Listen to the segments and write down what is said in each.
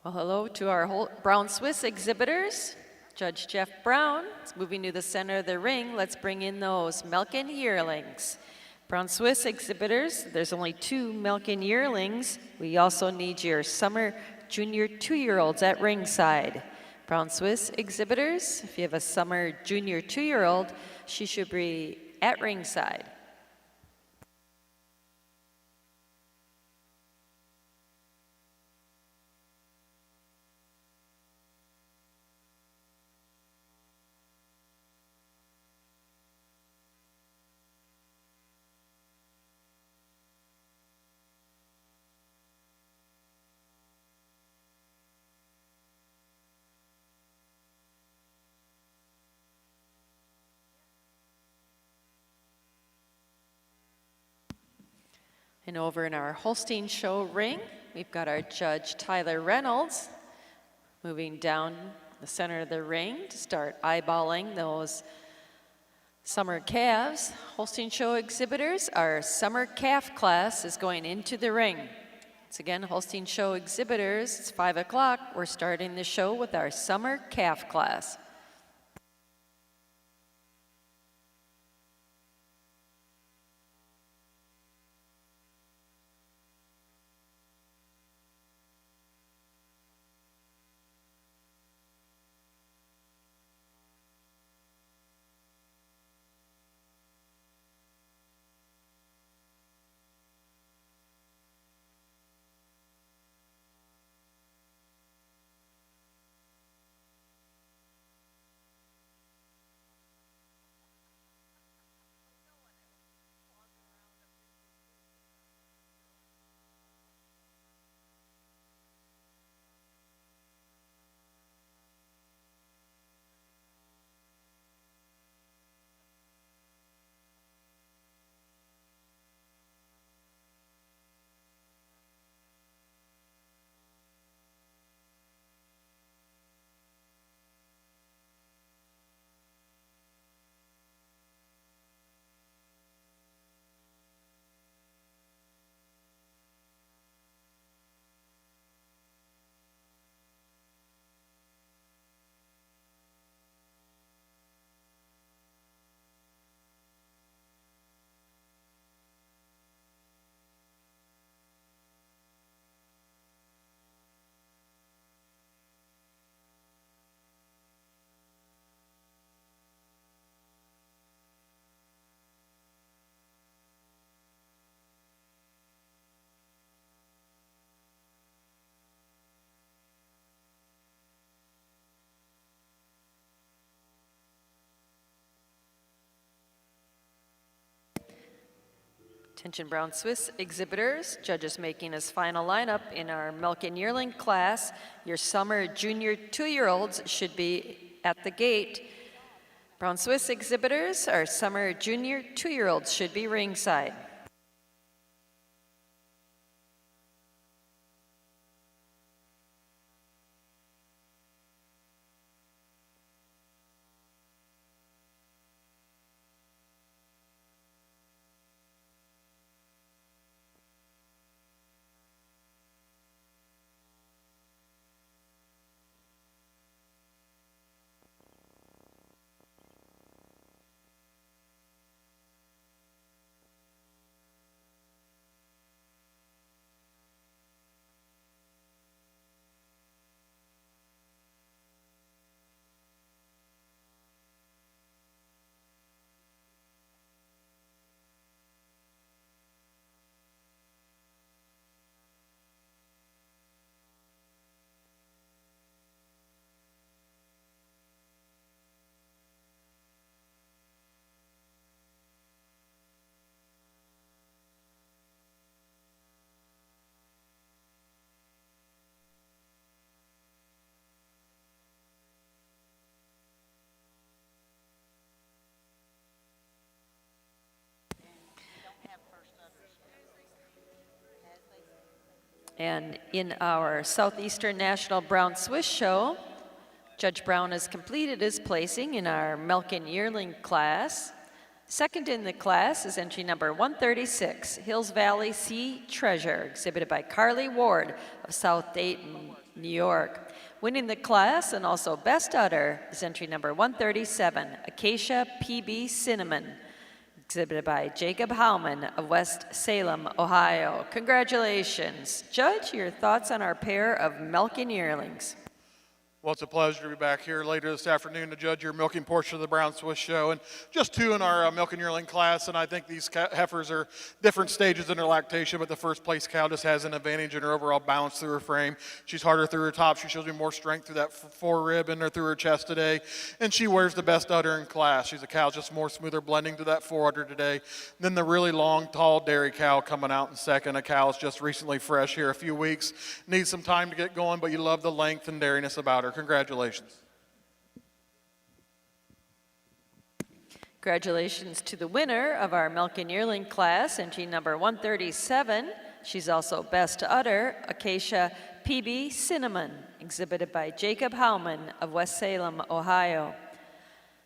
Well, hello to our Brown Swiss exhibitors. Judge Jeff Brown is moving to the center of the ring. Let's bring in those Melkin yearlings. Brown Swiss exhibitors, there's only 2 Melkin yearlings. We also need your summer junior 2-year-olds at ringside. Brown Swiss exhibitors, if you have a summer junior 2-year-old, she should be at ringside. And over in our Holstein Show ring, we've got our judge Tyler Reynolds moving down the center of the ring to start eyeballing those summer calves. Holstein Show exhibitors, our summer calf class is going into the ring. Once again, Holstein Show exhibitors, it's 5 o'clock. We're starting the show with our summer calf class. Attention Brown Swiss exhibitors, judges making his final lineup in our Melkin yearling class. Your summer junior 2-year-olds should be at the gate. Brown Swiss exhibitors, our summer junior 2-year-olds should be ringside. And in our Southeastern National Brown Swiss Show, Judge Brown has completed his placing in our Melkin yearling class. Second in the class is entry number 136, Hills Valley Sea Treasure, exhibited by Carly Ward of South Dayton New York. Winning the class and also best udder is entry number 137, Acacia PB Cinnamon, exhibited by Jacob Howman of West Salem, Ohio. Congratulations. Judge, your thoughts on our pair of milking yearlings? Well, it's a pleasure to be back here later this afternoon to judge your milking portion of the Brown Swiss show. And just two in our milking yearling class, and I think these heifers are different stages in their lactation, but the first place cow just has an advantage in her overall balance through her frame. She's harder through her top. She shows me more strength through that forerib and through her chest today. And she wears the best udder in class. She's a cow just more smoother blending to that forudder today. Then the really long, tall dairy cow coming out in second. A cow is just recently fresh here, a few weeks. Needs some time to get going, but you love the length and dairiness about her. Congratulations. Congratulations to the winner of our milking yearling class, entry number 137. She's also best udder, Acacia PB Cinnamon, exhibited by Jacob Howman of West Salem, Ohio.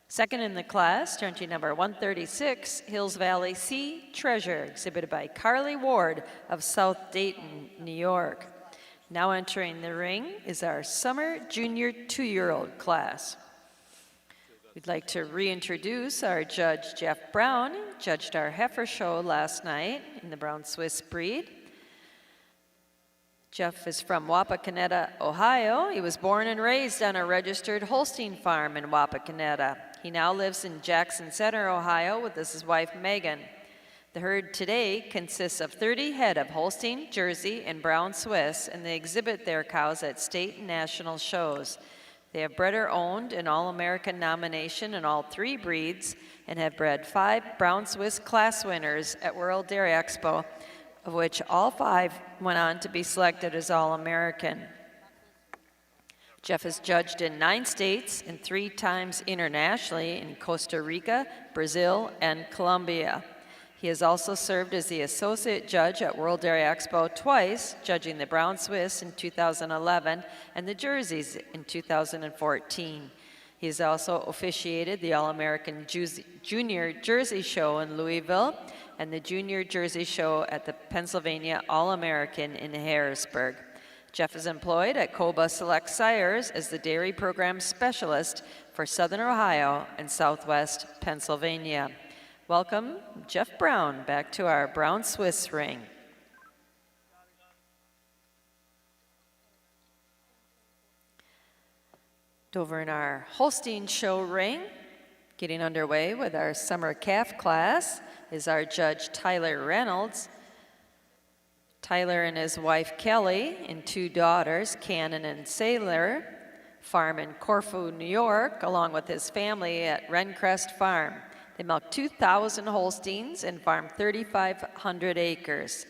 Second in the class, entry number 136, Hills Valley Sea Treasure, exhibited by Carly Ward of South Dayton, New York. Now entering the ring is our Summer Junior 2-year-old class. We'd like to reintroduce our judge, Jeff Brown, who judged our heifer show last night in the Brown Swiss breed. Jeff is from Wapakoneta, Ohio. He was born and raised on a registered Holstein farm in Wapakoneta. He now lives in Jackson Center, Ohio with his wife, Megan. The herd today consists of 30 head of Holstein, Jersey, and Brown Swiss, and they exhibit their cows at state and national shows. They have bred or owned an All-American nomination in all 3 breeds and have bred 5 Brown Swiss class winners at World Dairy Expo, of which all 5 went on to be selected as All-American. Jeff is judged in 9 states and 3 times internationally in Costa Rica, Brazil, and Colombia. He has also served as the associate judge at World Dairy Expo twice, judging the Brown Swiss in 2011 and the Jerseys in 2014. He has also officiated the All-American Junior Jersey Show in Louisville and the Junior Jersey Show at the Pennsylvania All-American in Harrisburg. Jeff is employed at Coba Select Sires as the dairy program specialist for Southern Ohio and Southwest Pennsylvania. Welcome, Jeff Brown, back to our Brown Swiss ring. Over in our Holstein show ring, getting underway with our summer calf class, is our judge Tyler Reynolds. Tyler and his wife Kelly and 2 daughters, Cannon and Sailor, farm in Corfu, New York, along with his family at Rencrest Farm. They milk 2,000 Holsteins and farm 3,500 acres.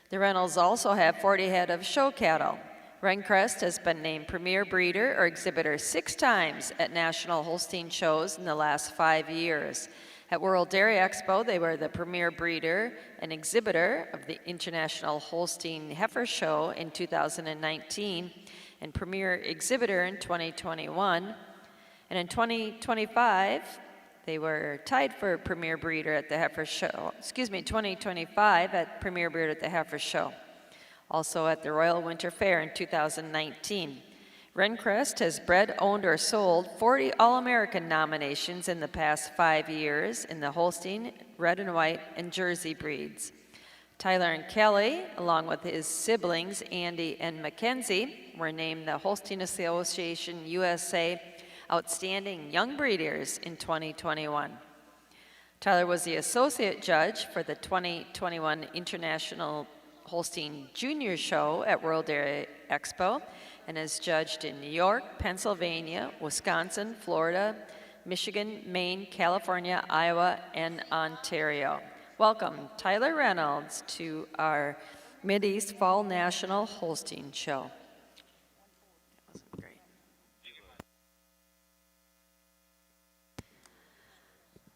The Reynolds also have 40 head of show cattle. Rencrest has been named premier breeder or exhibitor 6 times at national Holstein shows in the last 5 years. At World Dairy Expo, they were the premier breeder and exhibitor of the International Holstein Heifer Show in 2019 and premier exhibitor in 2021. And in 2025, they were tied for Premier Breeder at the Heifer Show, 2025 at Premier Breeder at the Heifer Show. Also at the Royal Winter Fair in 2019. Rencrest has bred, owned, or sold 40 All-American nominations in the past 5 years in the Holstein, Red and White, and Jersey breeds. Tyler and Kelly, along with his siblings Andy and Mackenzie, were named the Holstein Association USA Outstanding Young Breeders in 2021. Tyler was the associate judge for the 2021 International Holstein Junior Show at World Dairy Expo and has judged in New York, Pennsylvania, Wisconsin, Florida, Michigan, Maine, California, Iowa, and Ontario. Welcome, Tyler Reynolds, to our Mideast Fall National Holstein Show.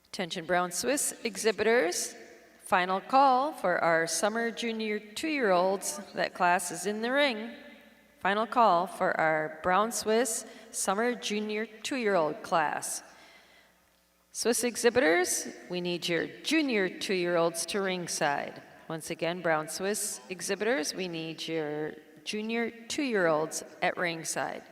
Attention Brown Swiss exhibitors, final call for our Summer Junior 2-year-olds. That class is in the ring. Final call for our Brown Swiss Summer Junior 2-year-old class. Swiss exhibitors, we need your Junior 2-year-olds to ringside. Once again, Brown Swiss exhibitors, we need your junior 2-year-olds at ringside.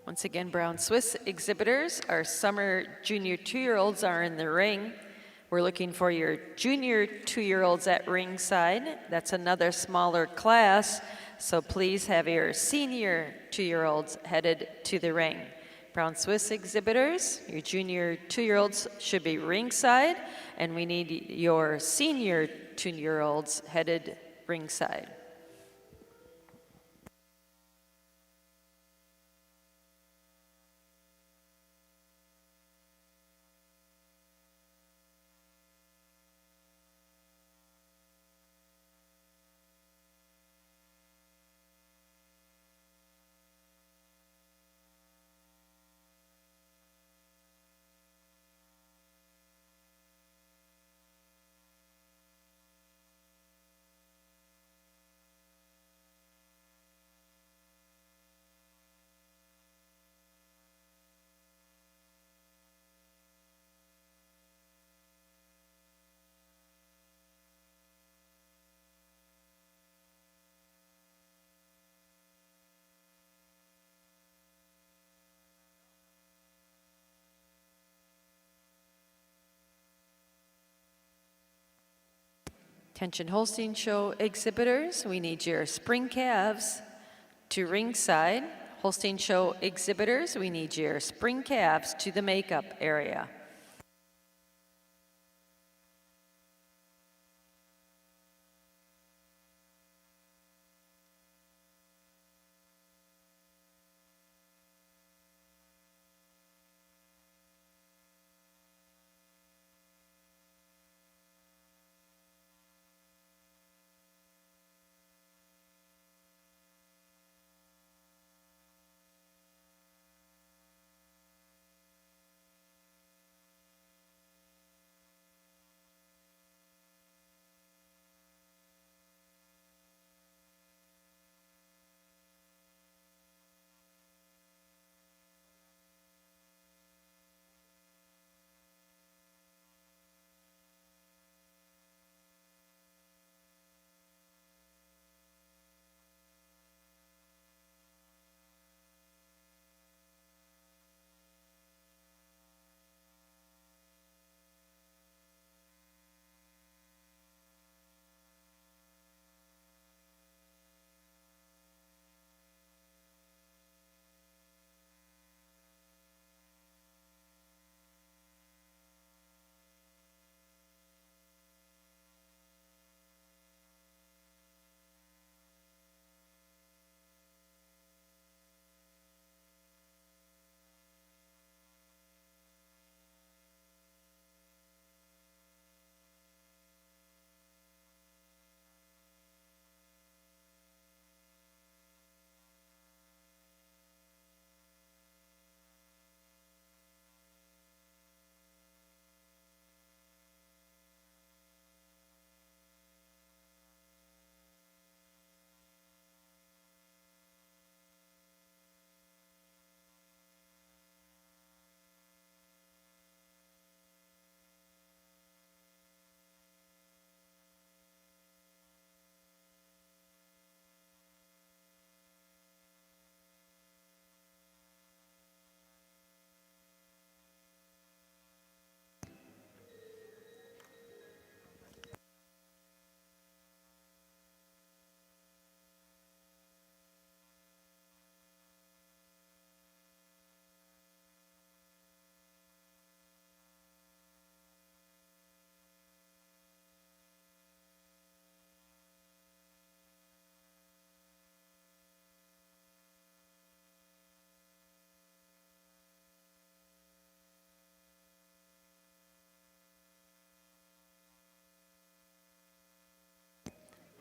Once again, Brown Swiss exhibitors, our summer junior 2-year-olds are in the ring. We're looking for your junior 2-year-olds at ringside. That's another smaller class, so please have your senior 2-year-olds headed to the ring. Brown Swiss exhibitors, your junior 2-year-olds should be ringside, and we need your senior 2-year-olds headed ringside. Attention Holstein Show exhibitors, we need your spring calves to ringside. Holstein Show exhibitors, we need your spring calves to the makeup area.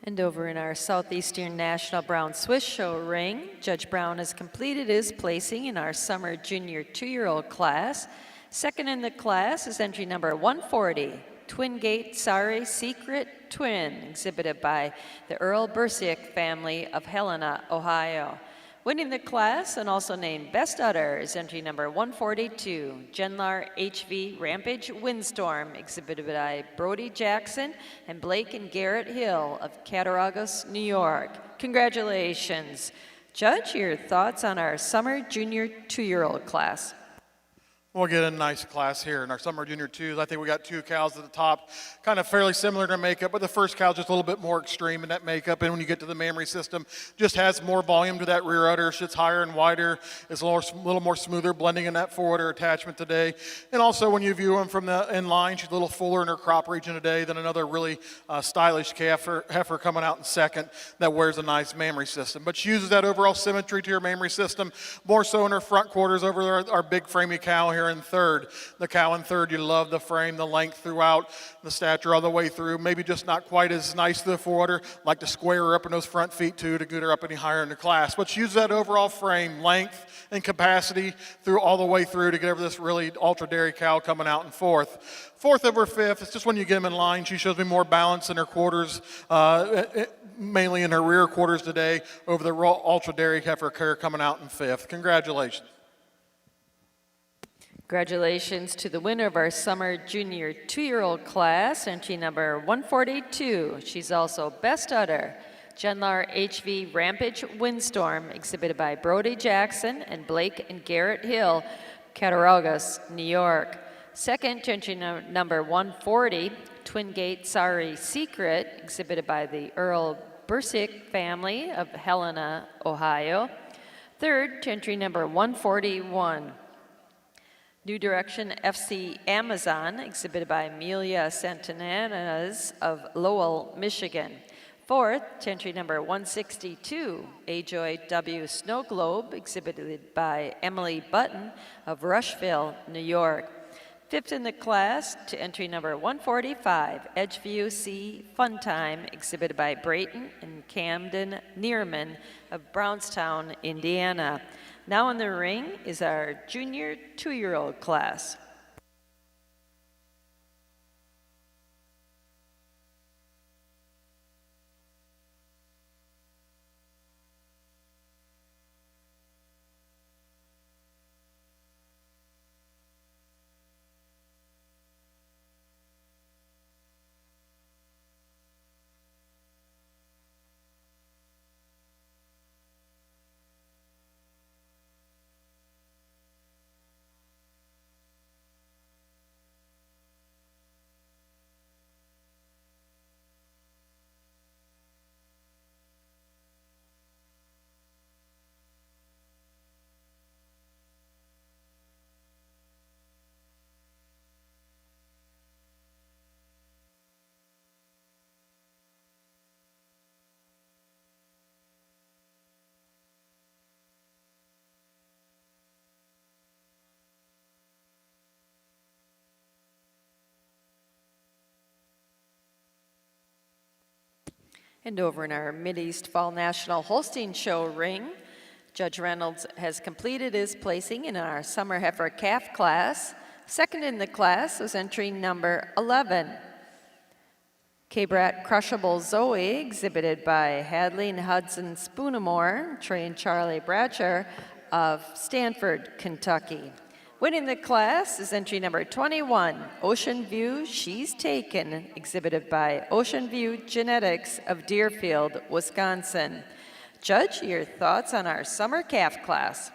And over in our Southeastern National Brown Swiss Show ring, Judge Brown has completed his placing in our summer junior 2-year-old class. Second in the class is entry number 140, Twin Gate Sorry Secret Twin, exhibited by the Earl Bursick family of Helena, Ohio. Winning the class and also named Best Udder is entry number 142, Genlar HV Rampage Windstorm, exhibited by Brody Jackson and Blake and Garrett Hill of Cattaraugus, New York. Congratulations. Judge, your thoughts on our summer junior 2-year-old class? We'll get a nice class here in our summer junior twos. I think we got 2 cows at the top, kind of fairly similar to makeup, but the first cow just a little bit more extreme in that makeup. And when you get to the mammary system, just has more volume to that rear udder. It's higher and wider. It's a little more smoother blending in that forudder attachment today. And also when you view them from the in line, she's a little fuller in her crop region today than another really stylish heifer coming out in second that wears a nice mammary system. But she uses that overall symmetry to her mammary system, more so in her front quarters over there, our big framey cow here in third. The cow in third, you love the frame, the length throughout, the stature all the way through. Maybe just not quite as nice to the forudder. Like to square her up in those front feet too to get her up any higher in the class. But she uses that overall frame, length, and capacity through all the way through to get over this really ultra dairy cow coming out in fourth. Fourth over fifth, it's just when you get them in line, she shows me more balance in her quarters, mainly in her rear quarters today over the ultra dairy heifer coming out in fifth. Congratulations. Congratulations to the winner of our summer junior 2-year-old class, entry number 142. She's also Best Udder, Genlar HV Rampage Windstorm, exhibited by Brody Jackson and Blake and Garrett Hill, Cattaraugus, New York. Second, entry number 140, Twin Gate Sorry Secret, exhibited by the Earl Bursick family of Helena, Ohio. Third, entry number 141, New Direction FC Amazon, exhibited by Amelia Santananas of Lowell, Michigan. Fourth, entry number 162, Ajoy W. Snow Globe, exhibited by Emily Button of Rushville, New York. Fifth in the class to entry number 145, Edgeview C Fun Time, exhibited by Brayton and Camden Neerman of Brownstown, Indiana. Now in the ring is our junior 2-year-old class. And over in our Mideast Fall National Holstein Show ring, Judge Reynolds has completed his placing in our Summer Heifer Calf class. Second in the class was entry number 11, K-Brat Crushable Zoe, exhibited by Hadley and Hudson Spoonamore, Trey and Charlie Bratcher of Stanford, Kentucky. Winning the class is entry number 21, Ocean View She's Taken, exhibited by Ocean View Genetics of Deerfield, Wisconsin. Judge, your thoughts on our summer calf class?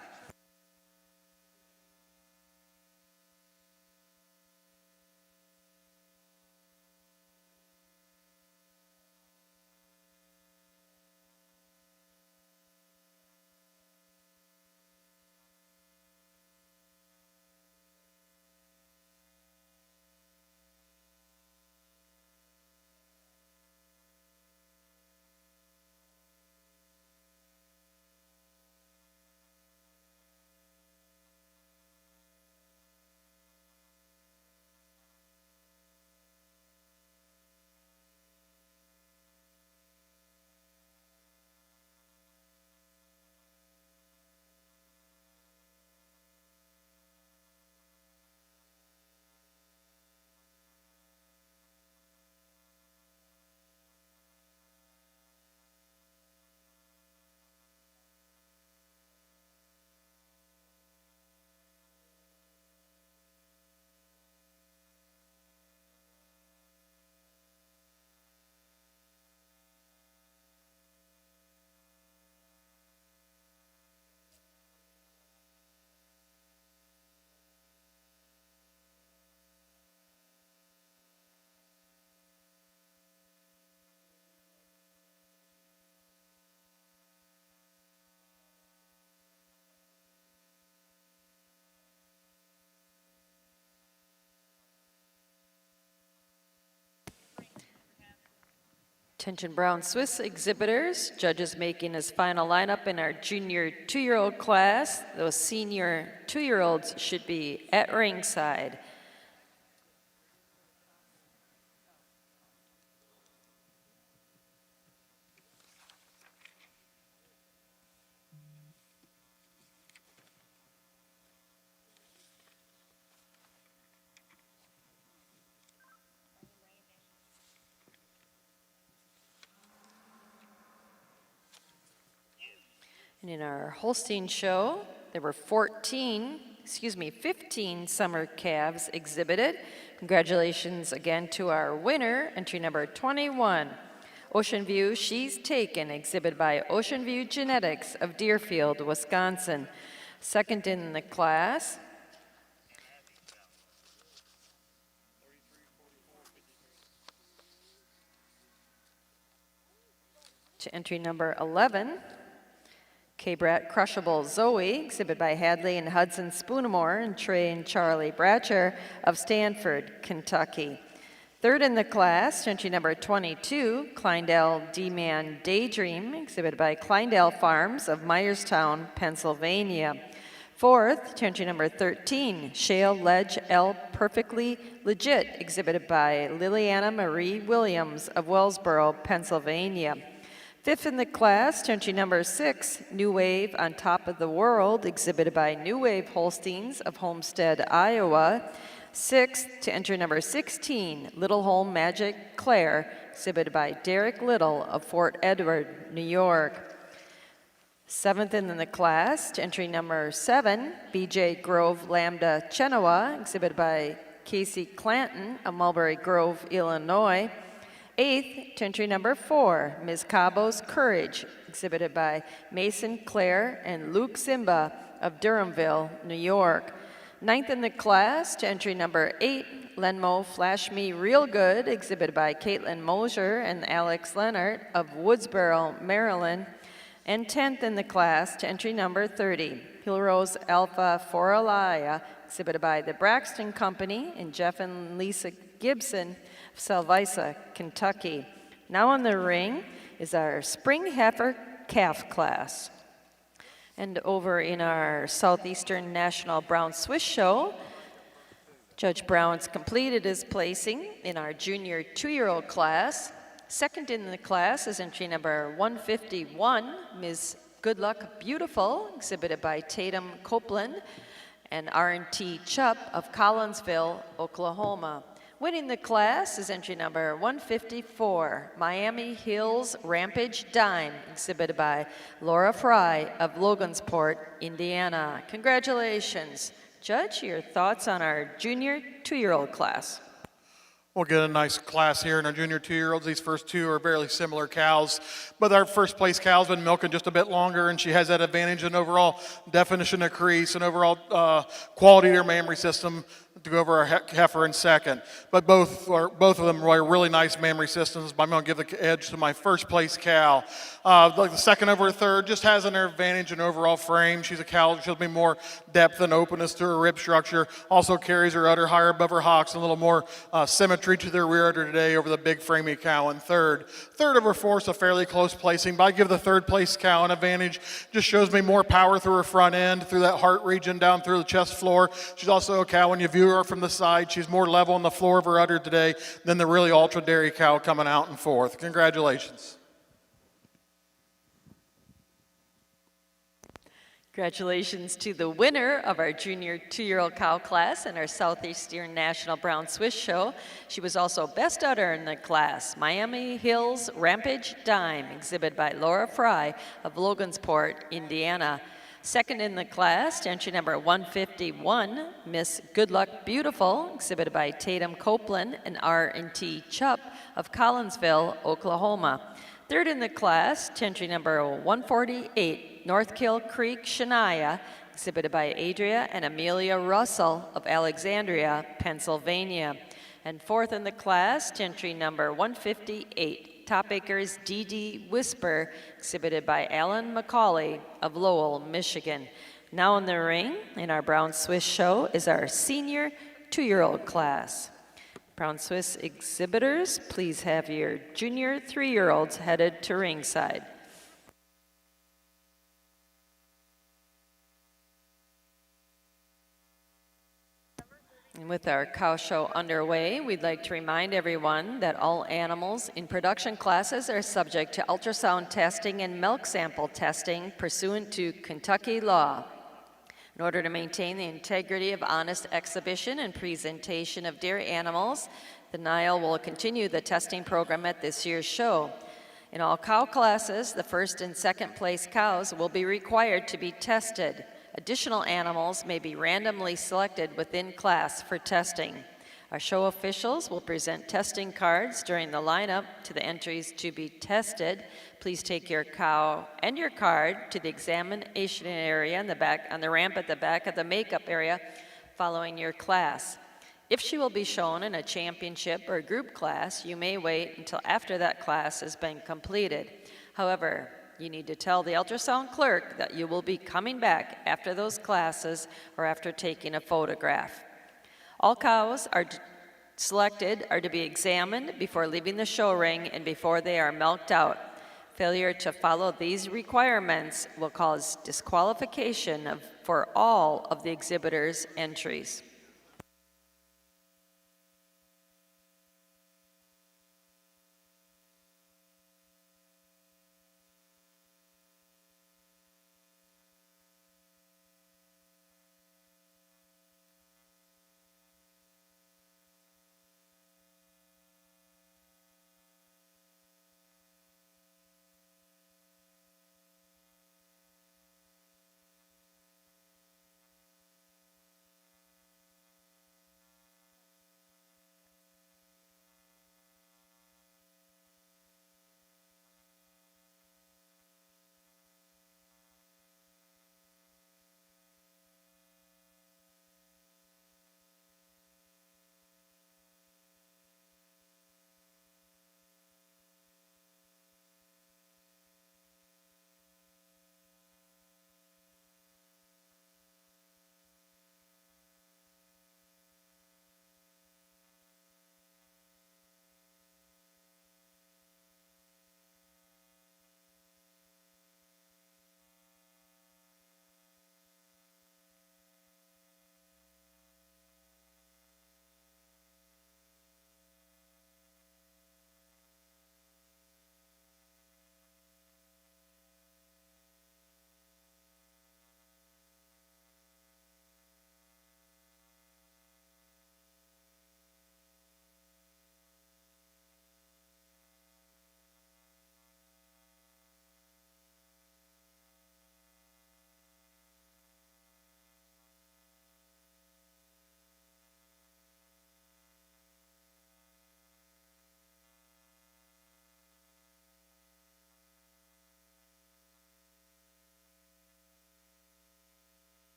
Attention Brown Swiss exhibitors, judges making his final lineup in our junior 2-year-old class. Those senior 2-year-olds should be at ringside. And in our Holstein show, there were 15 summer calves exhibited. Congratulations again to our winner, entry number 21, Ocean View She's Taken, exhibited by Ocean View Genetics of Deerfield, Wisconsin. Second in the class, to entry number 11, K-Brat Crushable Zoe, exhibited by Hadley and Hudson Spoonamore and Trey and Charlie Bratcher of Stanford, Kentucky. Third in the class, entry number 22, Kleindale D-Man Daydream, exhibited by Kleindale Farms of Myerstown, Pennsylvania. Fourth, entry number 13, Shale Ledge L Perfectly Legit, exhibited by Liliana Marie Williams of Wellsboro, Pennsylvania. Fifth in the class, entry number 6, New Wave on Top of the World, exhibited by New Wave Holsteins of Homestead, Iowa. Sixth to entry number 16, Little Home Magic Claire, exhibited by Derek Little of Fort Edward, New York. Seventh in the class, to entry number 7, BJ Grove Lambda Chenoa, exhibited by Casey Clanton of Mulberry Grove, Illinois. Eighth, to entry number 4, Ms. Cabo's Courage, exhibited by Mason Clare and Luke Simba of Durhamville, New York. Ninth in the class, to entry number 8, Lenmo Flash Me Real Good, exhibited by Caitlin Mosier and Alex Leonard of Woodsboro, Maryland. And 10th in the class, to entry number 30, Hilrose Alpha Foralaya, exhibited by the Braxton Company and Jeff and Lisa Gibson of Salvisa, Kentucky. Now on the ring is our Spring Heifer Calf class. And over in our Southeastern National Brown Swiss Show, Judge Brown's completed his placing in our junior 2-year-old class. Second in the class is entry number 151, Ms. Good Luck Beautiful, exhibited by Tatum Copeland and R&T Chupp of Collinsville, Oklahoma. Winning the class is entry number 154, Miami Hills Rampage Dime, exhibited by Laura Fry of Logansport, Indiana. Congratulations. Judge, your thoughts on our junior 2-year-old class? We'll get a nice class here in our junior 2-year-olds. These first two are fairly similar cows, but our first place cow's been milking just a bit longer, and she has that advantage in overall definition of crease and overall quality of her mammary system to go over our heifer in second. But both of them are really nice mammary systems, but I'm going to give the edge to my first place cow. Like the second over third just has an advantage in overall frame. She's a cow, she'll be more depth and openness to her rib structure. Also carries her udder higher above her hocks and a little more symmetry to their rear udder today over the big framey cow in third. Third over fourth, a fairly close placing, but I give the third place cow an advantage. Just shows me more power through her front end, through that heart region, down through the chest floor. She's also a cow, when you view her from the side, she's more level on the floor of her udder today than the really ultra dairy cow coming out in fourth. Congratulations. Congratulations to the winner of our junior 2-year-old cow class in our Southeastern National Brown Swiss Show. She was also best udder in the class, Miami Hills Rampage Dime, exhibited by Laura Fry of Logansport, Indiana. Second in the class, entry number 151, Miss Good Luck Beautiful, exhibited by Tatum Copeland and R&T Chupp of Collinsville, Oklahoma. Third in the class, entry number 148, Northkill Creek Shania, exhibited by Adria and Amelia Russell of Alexandria, Pennsylvania. And fourth in the class, entry number 158, Top Acres DD Whisper, exhibited by Alan McCauley of Lowell, Michigan. Now in the ring, in our Brown Swiss Show, is our senior 2-year-old class. Brown Swiss exhibitors, please have your junior 3-year-olds headed to ringside. And with our cow show underway, we'd like to remind everyone that all animals in production classes are subject to ultrasound testing and milk sample testing pursuant to Kentucky law. In order to maintain the integrity of honest exhibition and presentation of dairy animals, the NAILE will continue the testing program at this year's show. In all cow classes, the first and second place cows will be required to be tested. Additional animals may be randomly selected within class for testing. Our show officials will present testing cards during the lineup to the entries to be tested. Please take your cow and your card to the examination area on the ramp at the back of the makeup area following your class. If she will be shown in a championship or group class, you may wait until after that class has been completed. However, you need to tell the ultrasound clerk that you will be coming back after those classes or after taking a photograph. All cows selected are to be examined before leaving the show ring and before they are milked out. Failure to follow these requirements will cause disqualification for all of the exhibitors' entries.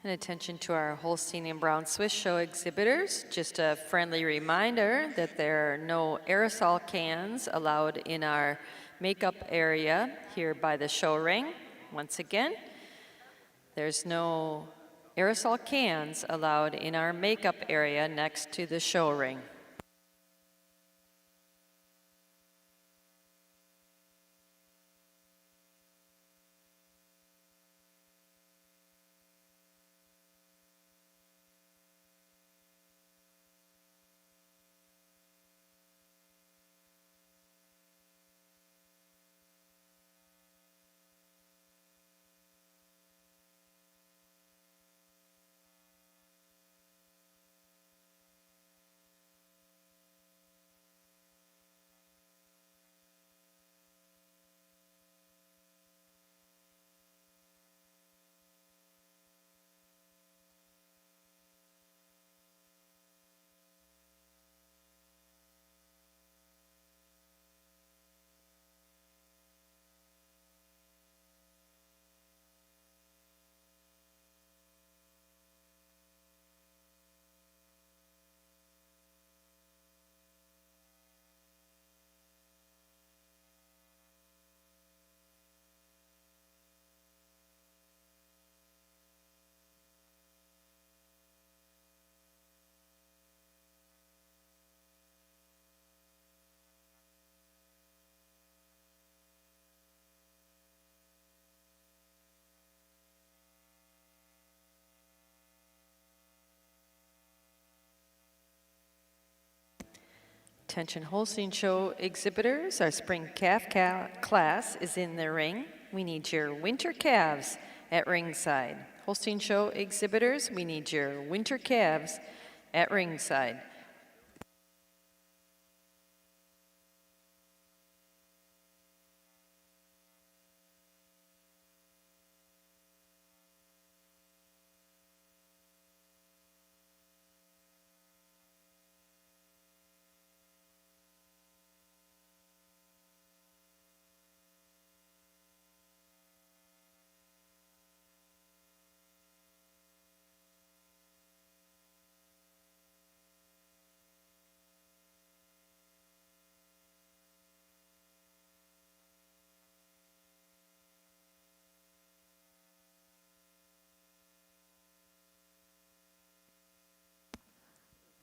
And attention to our Holstein and Brown Swiss show exhibitors, just a friendly reminder that there are no aerosol cans allowed in our makeup area here by the show ring. Once again, there's no aerosol cans allowed in our makeup area next to the show ring. Attention Holstein Show exhibitors, our spring class is in the ring. We need your winter calves at ringside. Holstein Show exhibitors, we need your winter calves at ringside.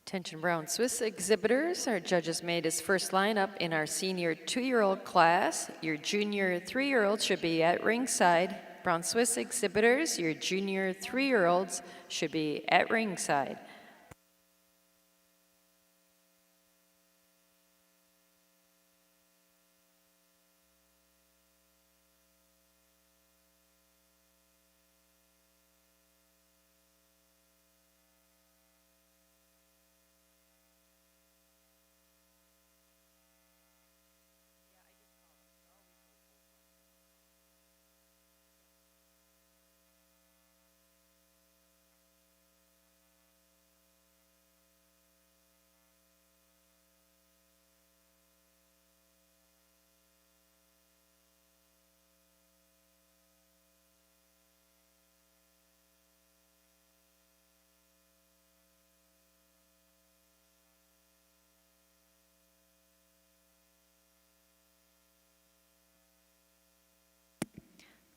Attention Brown Swiss exhibitors, our judges made his first lineup in our senior 2-year-old class. Your junior 3-year-olds should be at ringside. Brown Swiss exhibitors, your junior 3-year-olds should be at ringside.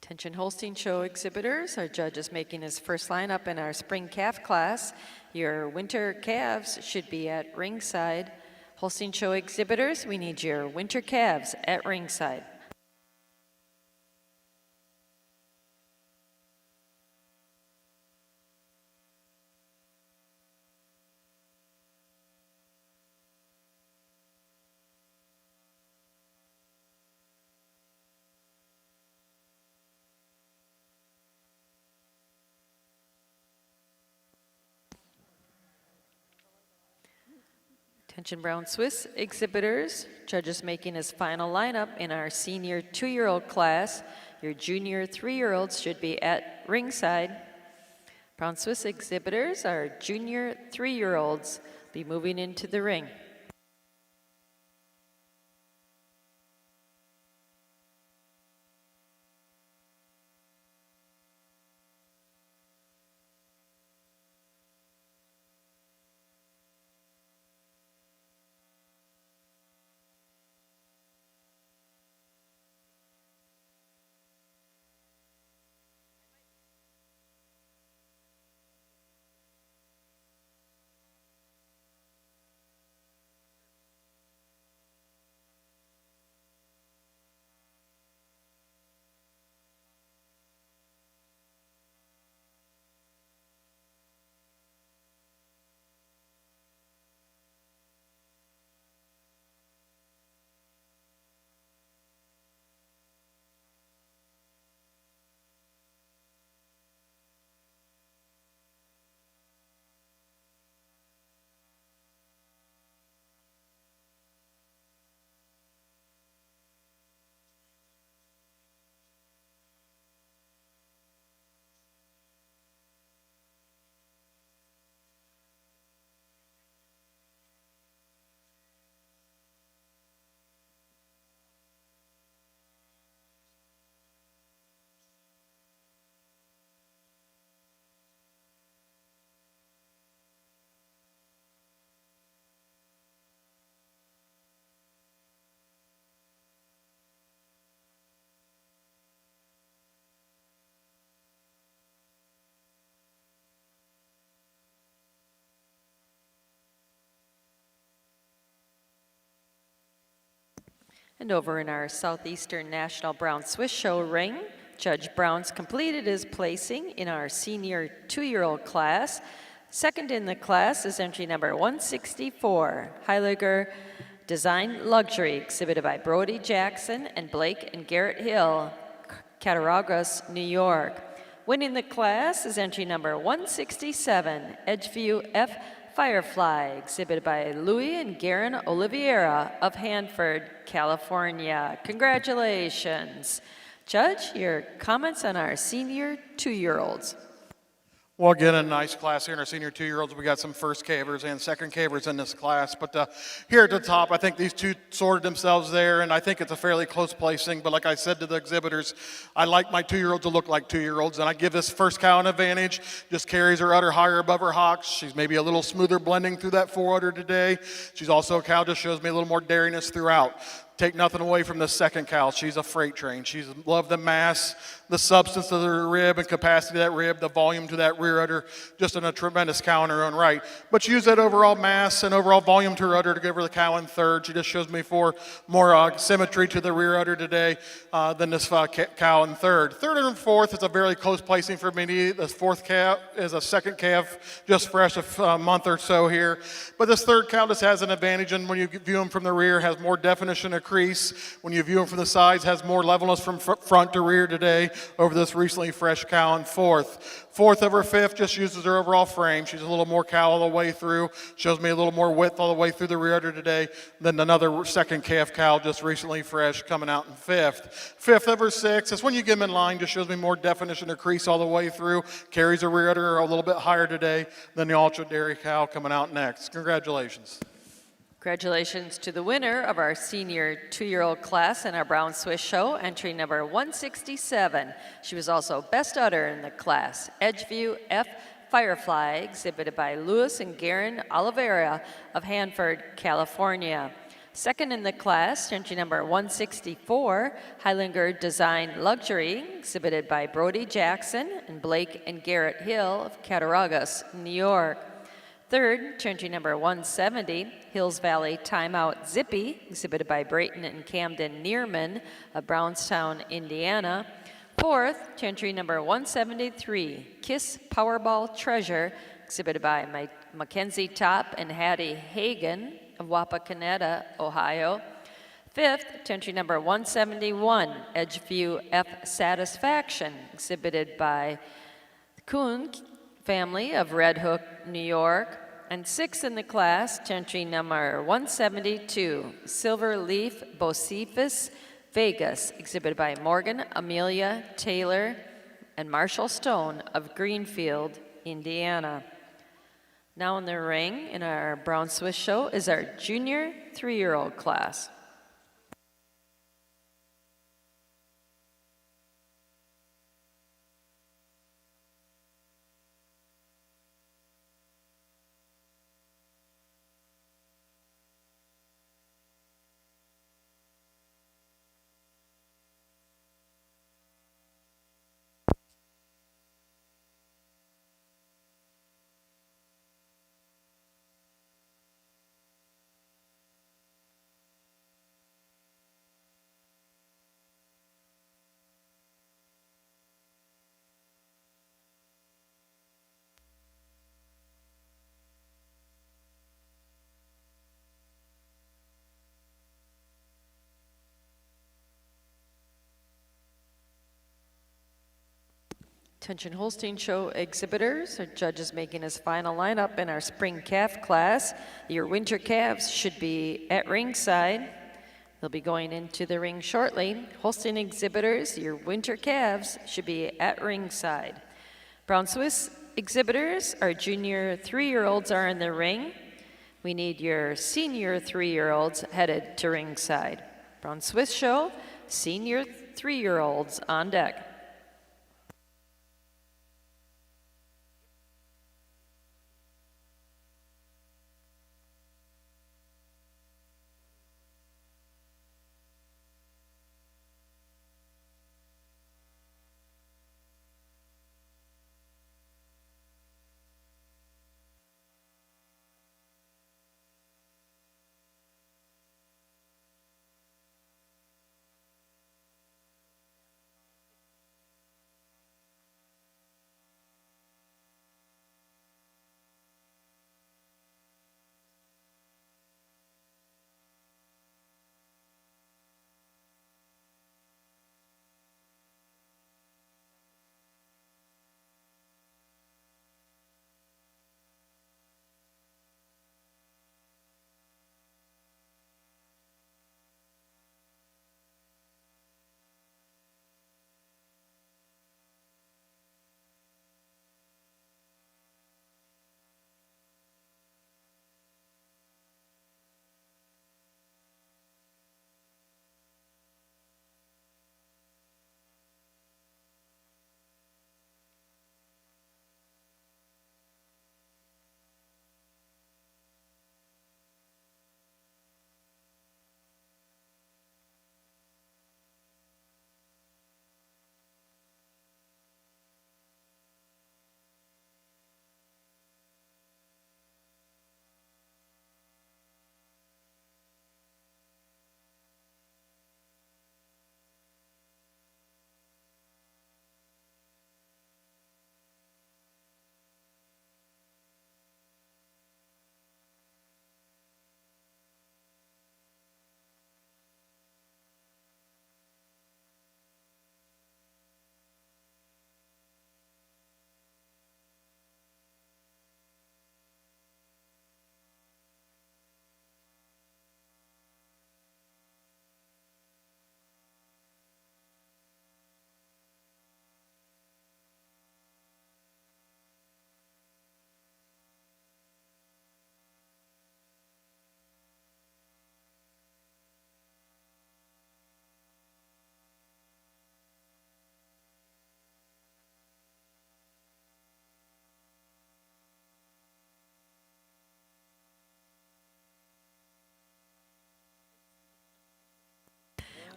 Attention Holstein Show exhibitors, our judge is making his first lineup in our spring calf class. Your winter calves should be at ringside. Holstein Show exhibitors, we need your winter calves at ringside. Attention Brown Swiss exhibitors, judges making his final lineup in our senior 2-year-old class. Your junior 3-year-olds should be at ringside. Brown Swiss exhibitors, our junior 3-year-olds be moving into the ring. And over in our Southeastern National Brown Swiss Show ring, Judge Brown's completed his placing in our senior 2-year-old class. Second in the class is entry number 164, Heiliger Design Luxury, exhibited by Brody Jackson and Blake and Garrett Hill, Cattaraugus, New York. Winning the class is entry number 167, Edgeview F. Firefly, exhibited by Louis and Garen Oliveira of Hanford, California. Congratulations. Judge, your comments on our senior 2-year-olds. Well, again, a nice class here in our senior 2-year-olds. We got some first cavers and second cavers in this class. But here at the top, I think these two sorted themselves there, and I think it's a fairly close placing. But like I said to the exhibitors, I like my 2-year-olds to look like 2-year-olds, and I give this first cow an advantage. Just carries her udder higher above her hocks. She's maybe a little smoother blending through that forudder today. She's also a cow just shows me a little more dariness throughout. Take nothing away from the second cow. She's a freight train. She's loved the mass, the substance of the rib and capacity of that rib, the volume to that rear udder, just a tremendous cow in her own right. But she used that overall mass and overall volume to her udder to give her the cow in third. She just shows me more symmetry to the rear udder today than this cow in third. Third and fourth is a very close placing for me. This fourth calf is a second calf, just fresh a month or so here. But this third cow just has an advantage, and when you view him from the rear, has more definition of crease. When you view him from the sides, has more levelness from front to rear today over this recently fresh cow in fourth. Fourth over fifth just uses her overall frame. She's a little more cow all the way through. Shows me a little more width all the way through the rear udder today than another second calf cow just recently fresh coming out in fifth. Fifth over sixth is when you get him in line, just shows me more definition of crease all the way through. Carries her rear udder a little bit higher today than the ultra dairy cow coming out next. Congratulations. Congratulations to the winner of our senior 2-year-old class in our Brown Swiss show, entry number 167. She was also best udder in the class, Edgeview F. Firefly, exhibited by Louis and Garen Oliveira of Hanford, California. Second in the class, entry number 164, Highlander Design Luxury, exhibited by Brody Jackson and Blake and Garrett Hill of Cattaraugus, New York. Third, entry number 170, Hills Valley Timeout Zippy, exhibited by Brayton and Camden Neerman of Brownstown, Indiana. Fourth, entry number 173, Kiss Powerball Treasure, exhibited by Mackenzie Top and Hattie Hagan of Wapakoneta, Ohio. Fifth, entry number 171, Edgeview F. Satisfaction, exhibited by the Kuhn family of Red Hook, New York. And sixth in the class, entry number 172, Silver Leaf Bocephus Vegas, exhibited by Morgan Amelia Taylor and Marshall Stone of Greenfield, Indiana. Now in the ring in our Brown Swiss show is our junior 3-year-old class. Attention Holstein Show exhibitors, our judge is making his final lineup in our spring calf class. Your winter calves should be at ringside. They'll be going into the ring shortly. Holstein exhibitors, your winter calves should be at ringside. Brown Swiss exhibitors, our junior 3-year-olds are in the ring. We need your senior 3-year-olds headed to ringside. Brown Swiss Show, senior 3-year-olds on deck.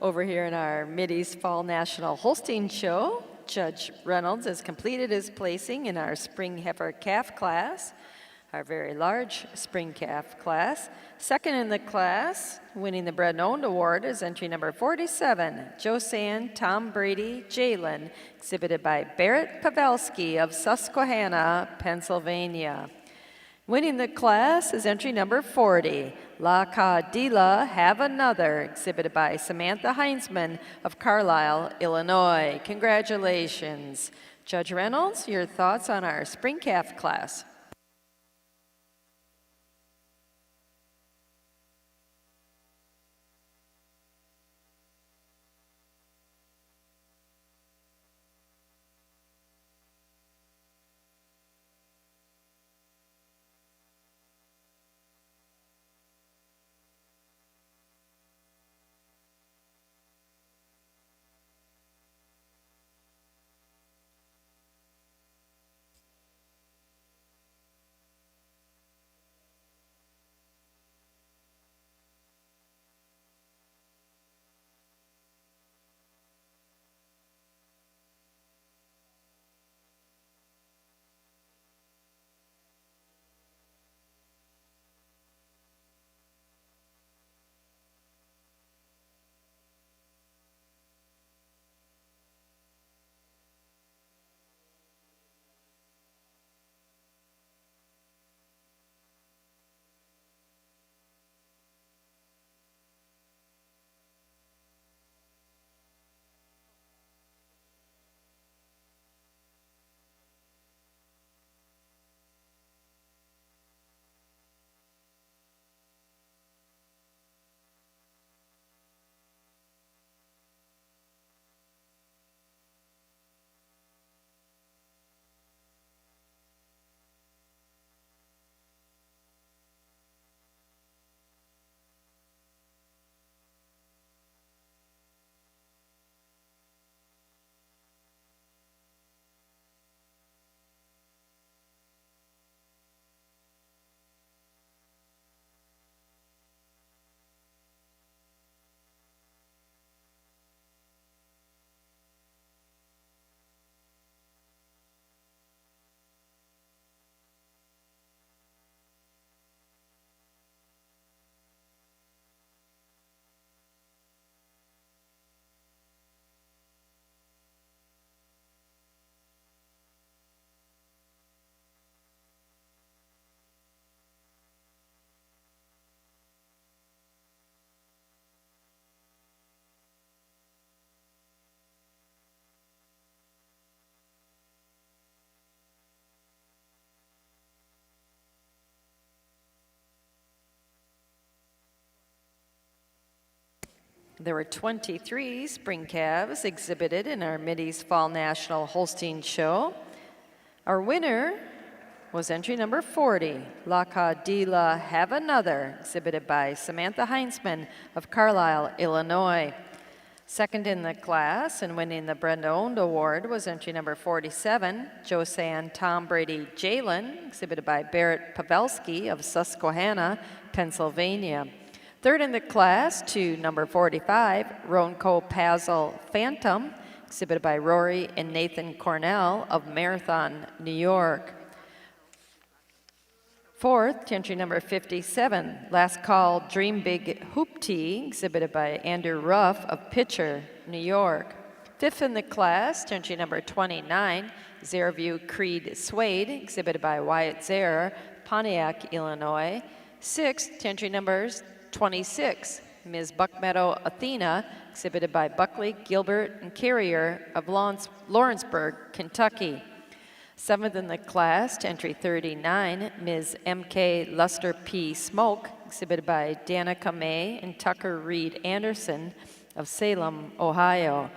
Over here in our Mideast Fall National Holstein Show, Judge Reynolds has completed his placing in our Spring Heifer Calf class, our very large Spring Calf class. Second in the class, winning the Bred and Owned Award, is entry number 47, Josanne Tom Brady Jalen, exhibited by Barrett Pavelski of Susquehanna, Pennsylvania. Winning the class is entry number 40, La Cadila Have Another, exhibited by Samantha Heinzman of Carlisle, Illinois. Congratulations. Judge Reynolds, your thoughts on our Spring Calf class? There were 23 spring calves exhibited in our Mideast Fall National Holstein Show. Our winner was entry number 40, La Cadila Have Another, exhibited by Samantha Heinzman of Carlisle, Illinois. Second in the class and winning the Bred and Owned Award was entry number 47, Josanne Tom Brady Jalen, exhibited by Barrett Pavelski of Susquehanna, Pennsylvania. Third in the class to number 45, Ronco Pazel Phantom, exhibited by Rory and Nathan Cornell of Marathon, New York. Fourth, to entry number 57, Last Call Dream Big Hoopty, exhibited by Andrew Ruff of Pitcher, New York. Fifth in the class, to entry number 29, Zairview Creed Suede, exhibited by Wyatt Zaire, Pontiac, Illinois. Sixth, to entry numbers 26, Ms. Buckmeadow Athena, exhibited by Buckley, Gilbert, and Carrier of Lawrenceburg, Kentucky. Seventh in the class, to entry 39, Ms. M.K. Luster P. Smoke, exhibited by Danica May and Tucker Reed Anderson of Salem, Ohio.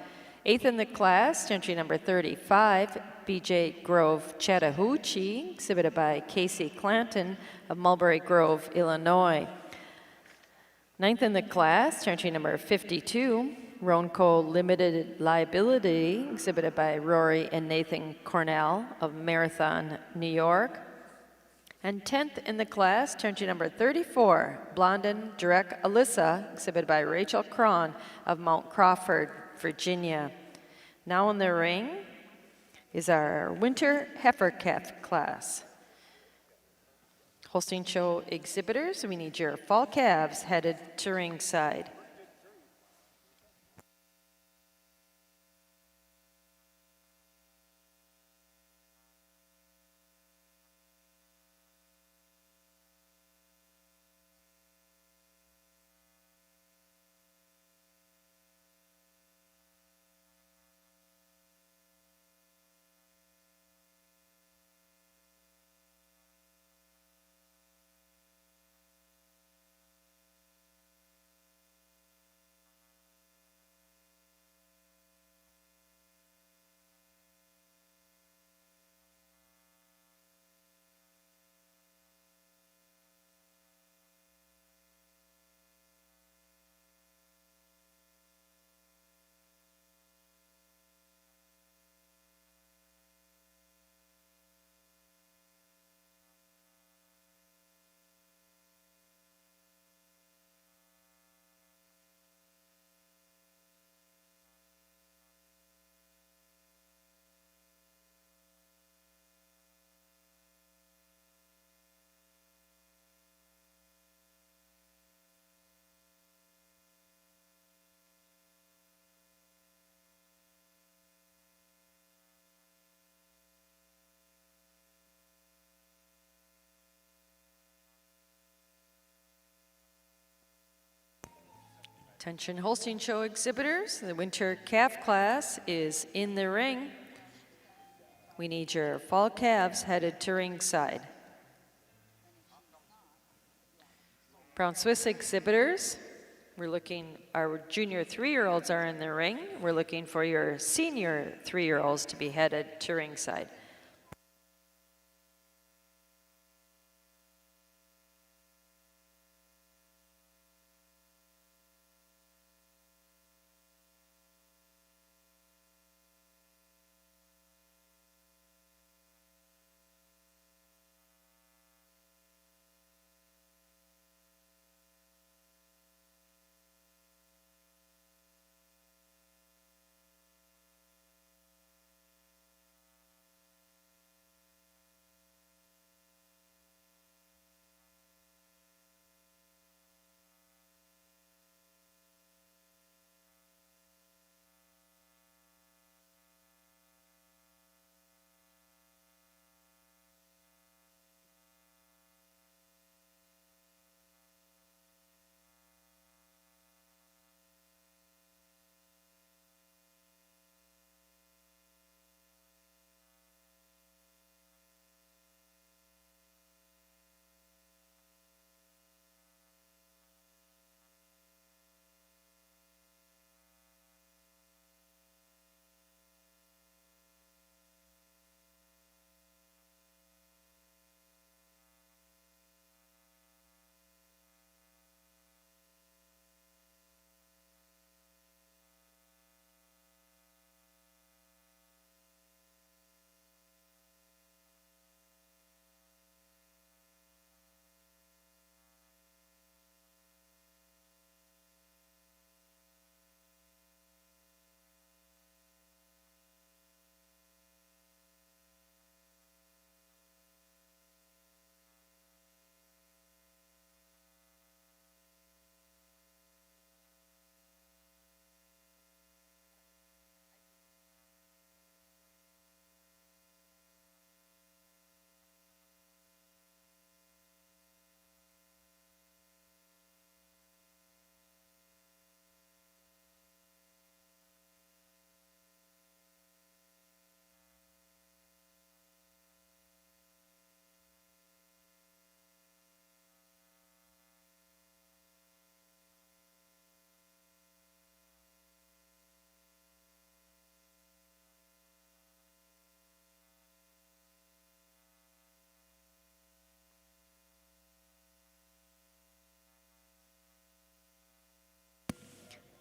Eighth in the class, to entry number 35, B.J. Grove Chattahoochee, exhibited by Casey Clanton of Mulberry Grove, Illinois. Ninth in the class, to entry number 52, Ronco Limited Liability, exhibited by Rory and Nathan Cornell of Marathon, New York. And 10th in the class, turn to number 34, Blondin Direct Alyssa, exhibited by Rachel Cron of Mount Crawford, Virginia. Now in the ring is our Winter Heifer Calf class. Holstein Show exhibitors, we need your fall calves headed to ringside. Attention Holstein Show exhibitors, the Winter Calf class is in the ring. We need your fall calves headed to ringside. Brown Swiss exhibitors, our junior 3-year-olds are in the ring. We're looking for your senior 3-year-olds to be headed to ringside.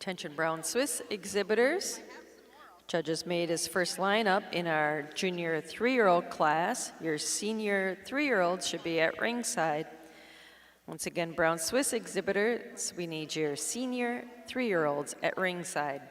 Attention Brown Swiss exhibitors. Judges made his first lineup in our junior 3-year-old class. Your senior 3-year-olds should be at ringside. Once again, Brown Swiss exhibitors, we need your senior 3-year-olds at ringside.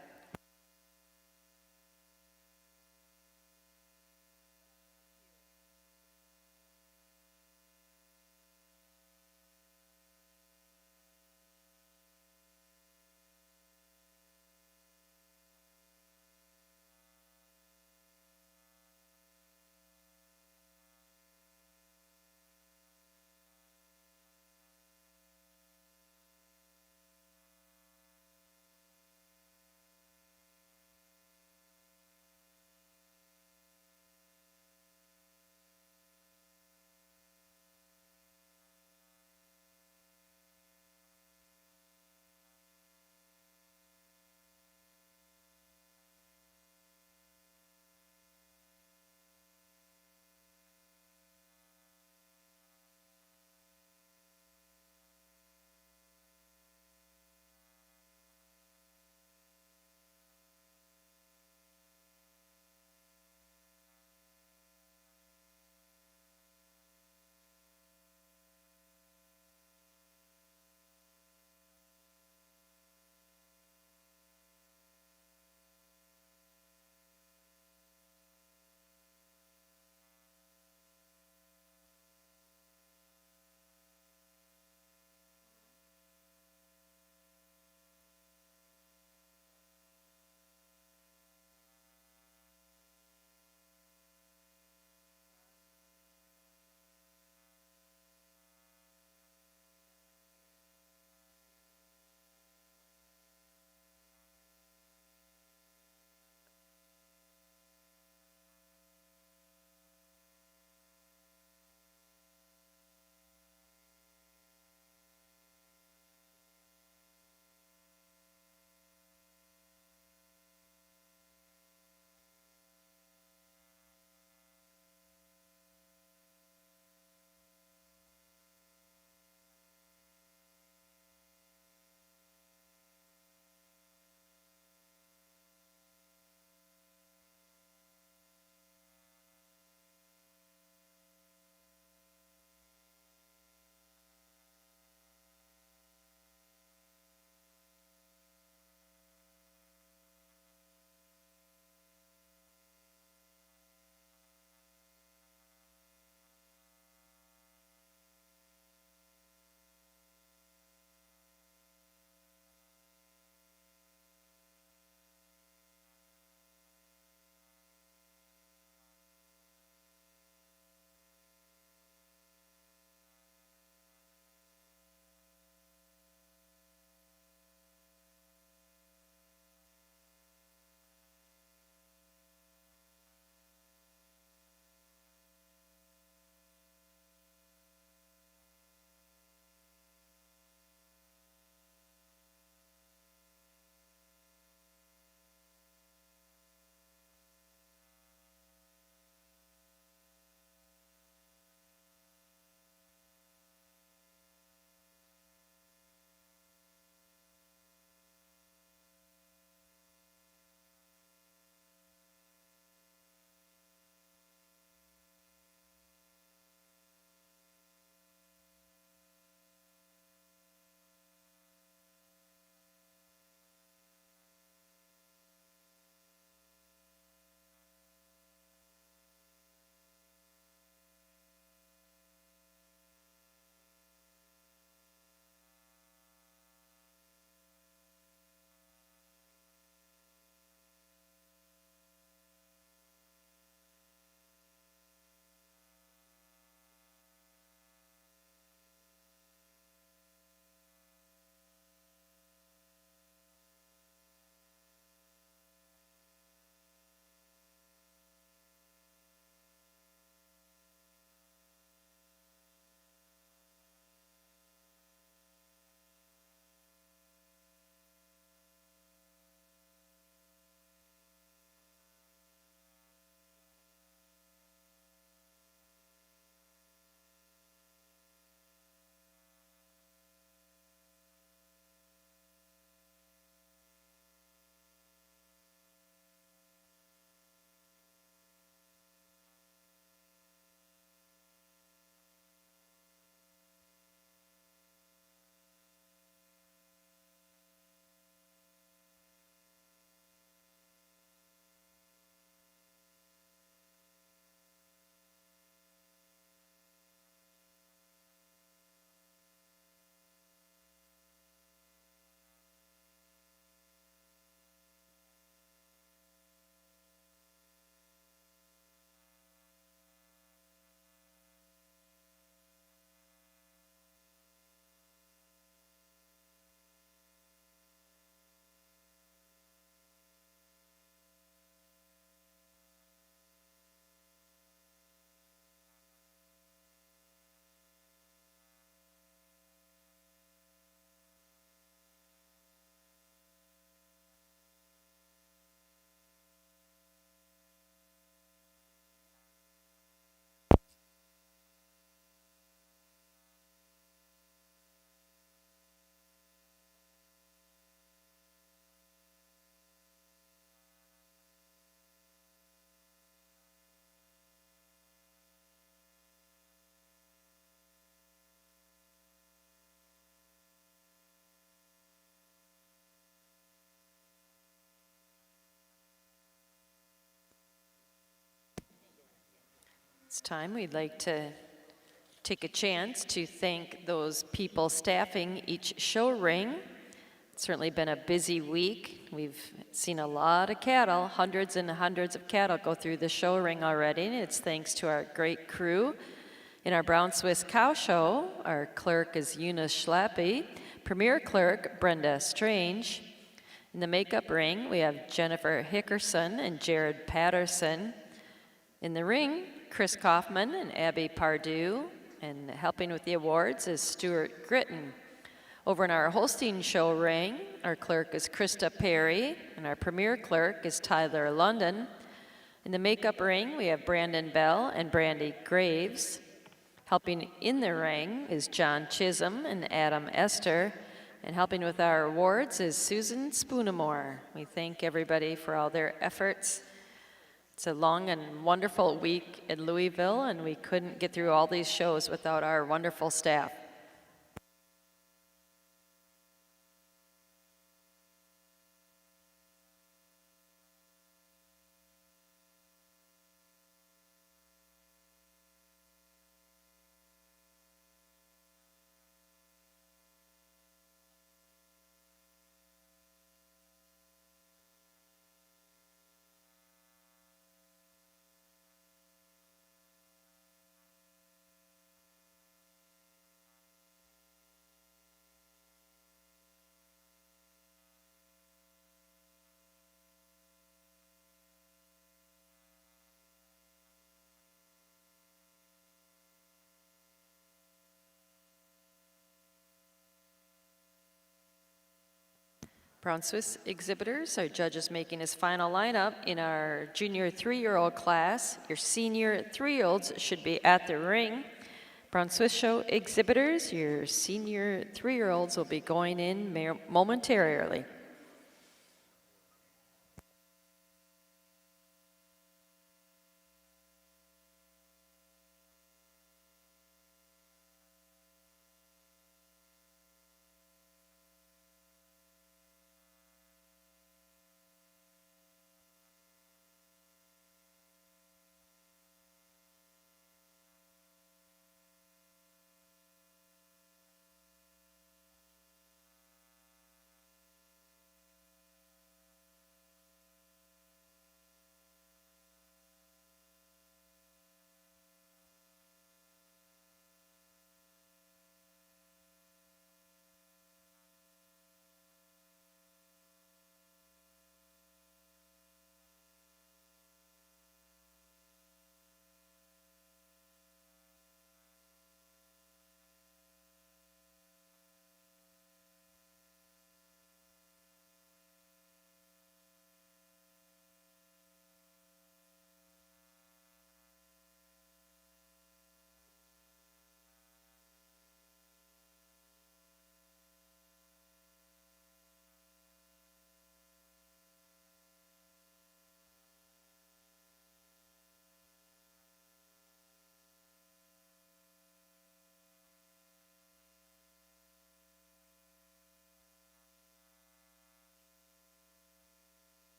It's time we'd like to take a chance to thank those people staffing each show ring. It's certainly been a busy week. We've seen a lot of cattle, hundreds and hundreds of cattle go through the show ring already. And it's thanks to our great crew. In our Brown Swiss Cow Show, our clerk is Eunice Schlappy, Premier Clerk Brenda Strange. In the makeup ring, we have Jennifer Hickerson and Jared Patterson. In the ring, Chris Kaufman and Abby Pardue. And helping with the awards is Stuart Gritton. Over in our Holstein show ring, our clerk is Krista Perry, and our premier clerk is Tyler London. In the makeup ring, we have Brandon Bell and Brandy Graves. Helping in the ring is John Chisholm and Adam Esther. And helping with our awards is Susan Spoonamore. We thank everybody for all their efforts. It's a long and wonderful week in Louisville, and we couldn't get through all these shows without our wonderful staff. Brown Swiss exhibitors, our judge is making his final lineup in our junior 3-year-old class. Your senior 3-year-olds should be at the ring. Brown Swiss show exhibitors, your senior 3-year-olds will be going in momentarily.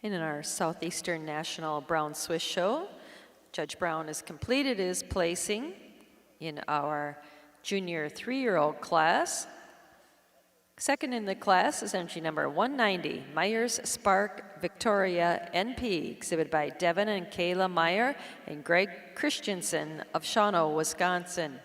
And in our Southeastern National Brown Swiss show, Judge Brown has completed his placing in our junior 3-year-old class. Second in the class is entry number 190, Myers Spark Victoria NP, exhibited by Devin and Kayla Meyer and Greg Christensen of Shawano, Wisconsin.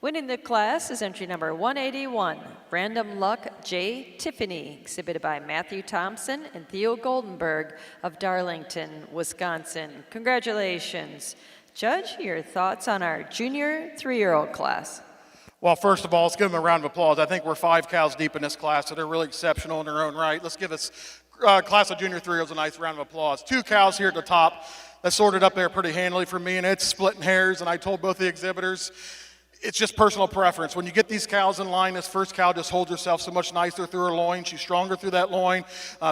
Winning the class is entry number 181, Random Luck J. Tiffany, exhibited by Matthew Thompson and Theo Goldenberg of Darlington, Wisconsin. Congratulations. Judge, your thoughts on our junior 3-year-old class? Well, first of all, let's give them a round of applause. I think we're 5 cows deep in this class, so they're really exceptional in their own right. Let's give this class of junior 3-year-olds a nice round of applause. 2 cows here at the top that sorted up there pretty handily for me, and it's splitting hairs, and I told both the exhibitors, It's just personal preference. When you get these cows in line, this first cow just holds herself so much nicer through her loin. She's stronger through that loin.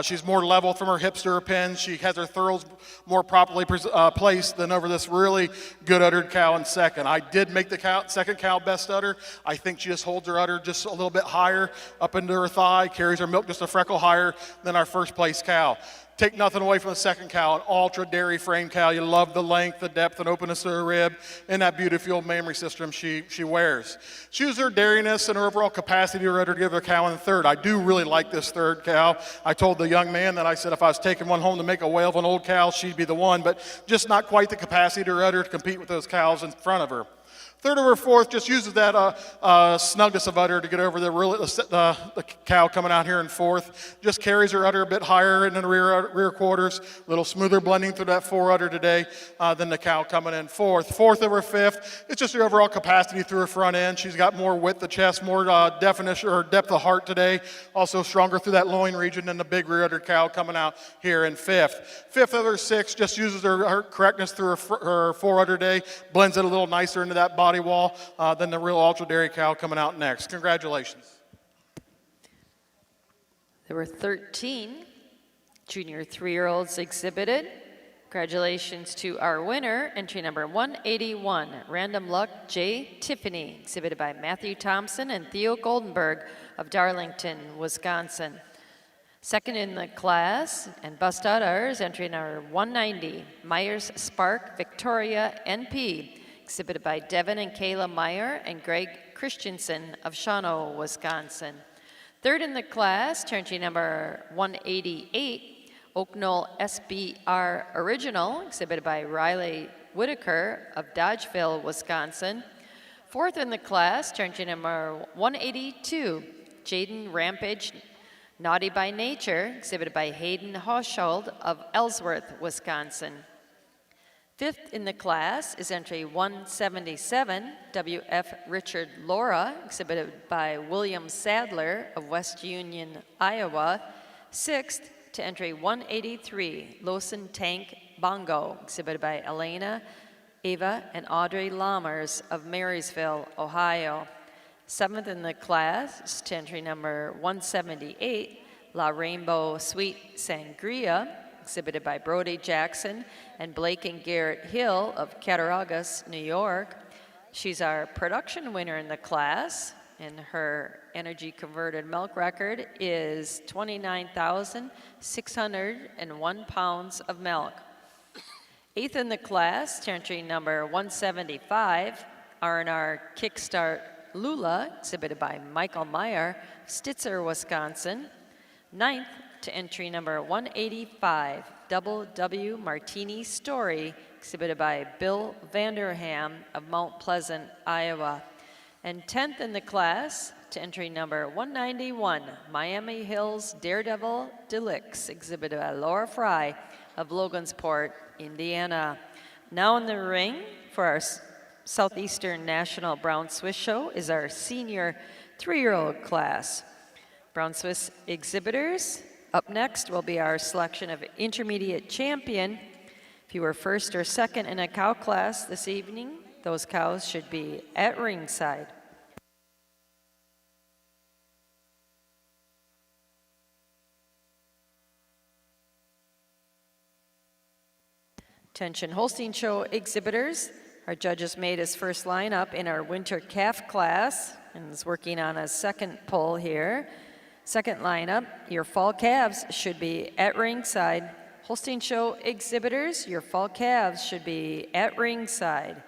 She's more level from her hips to her pins. She has her thurls more properly placed than over this really good uddered cow in second. I did make the second cow best udder. I think she just holds her udder just a little bit higher up into her thigh, carries her milk just a freckle higher than our first place cow. Take nothing away from the second cow, an ultra dairy frame cow. You love the length, the depth, and openness of her rib, and that beautiful mammary system she wears. She uses her dairiness and her overall capacity to give her cow in the third. I do really like this third cow. I told the young man that I said if I was taking one home to make a whale of an old cow, she'd be the one, but just not quite the capacity to udder to compete with those cows in front of her. Third over fourth just uses that snugness of udder to get over the cow coming out here in fourth. Just carries her udder a bit higher in the rear quarters, a little smoother blending through that fore udder today than the cow coming in fourth. Fourth over fifth, it's just her overall capacity through her front end. She's got more width of chest, more definition or depth of heart today. Also stronger through that loin region than the big rear udder cow coming out here in fifth. Fifth over six just uses her correctness through her fore udder today, blends it a little nicer into that body wall than the real ultra dairy cow coming out next. Congratulations. There were 13 junior 3-year-olds exhibited. Congratulations to our winner, entry number 181, Random Luck J. Tiffany, exhibited by Matthew Thompson and Theo Goldenberg of Darlington, Wisconsin. Second in the class and bust out ours, entry number 190, Myers Spark Victoria NP, exhibited by Devin and Kayla Meyer and Greg Christensen of Shawano, Wisconsin. Third in the class, entry number 188, Oak Knoll SBR Original, exhibited by Riley Whitaker of Dodgeville, Wisconsin. Fourth in the class, entry number 182, Jaden Rampage Naughty by Nature, exhibited by Hayden Hochschild of Ellsworth, Wisconsin. Fifth in the class is entry 177, W.F. Richard Laura, exhibited by William Sadler of West Union, Iowa. Sixth to entry 183, Lawson Tank Bongo, exhibited by Elena, Ava, and Audrey Lammers of Marysville, Ohio. Seventh in the class is to entry number 178, La Rainbow Sweet Sangria, exhibited by Brody Jackson and Blake and Garrett Hill of Cattaraugus, New York. She's our production winner in the class, and her energy converted milk record is 29,601 pounds of milk. Eighth in the class, entry number 175, R&R Kickstart Lula, exhibited by Michael Meyer, Stitzer, Wisconsin. Ninth to entry number 185, Double W Martini Story, exhibited by Bill Vanderham of Mount Pleasant, Iowa. And 10th in the class to entry number 191, Miami Hills Daredevil Deluxe, exhibited by Laura Fry of Logansport, Indiana. Now in the ring for our Southeastern National Brown Swiss Show is our senior 3-year-old class. Brown Swiss exhibitors. Up next will be our selection of intermediate champion. If you were first or second in a cow class this evening, those cows should be at ringside. Attention Holstein Show exhibitors. Our judges made his first lineup in our winter calf class and is working on a second pull here. Second lineup, your fall calves should be at ringside. Holstein Show exhibitors, your fall calves should be at ringside.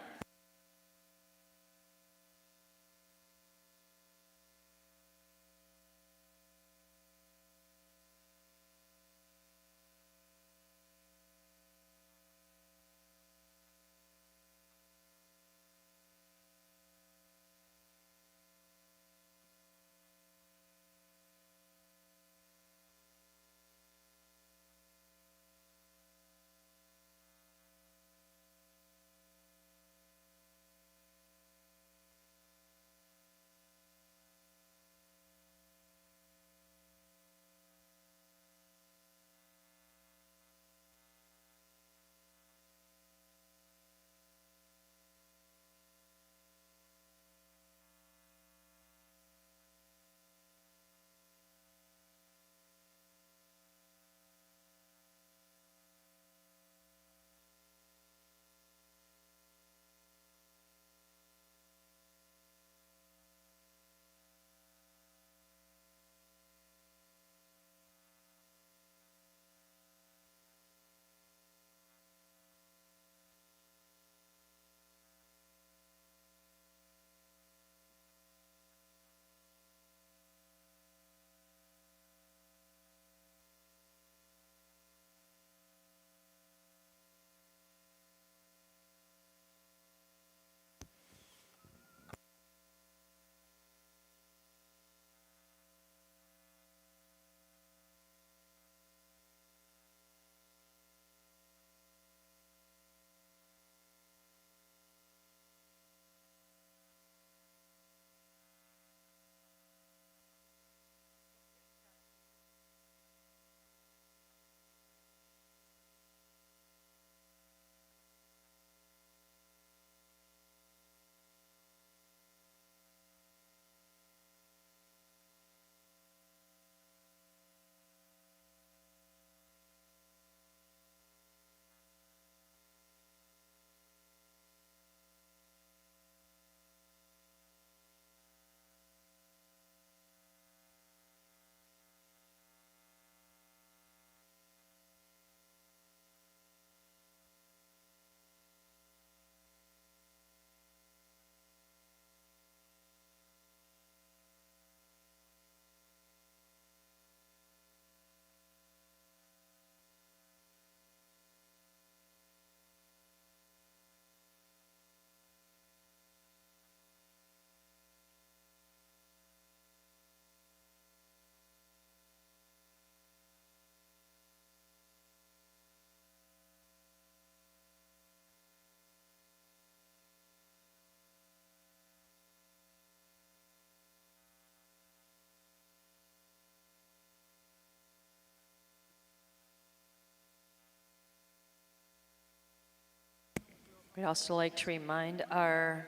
We'd also like to remind our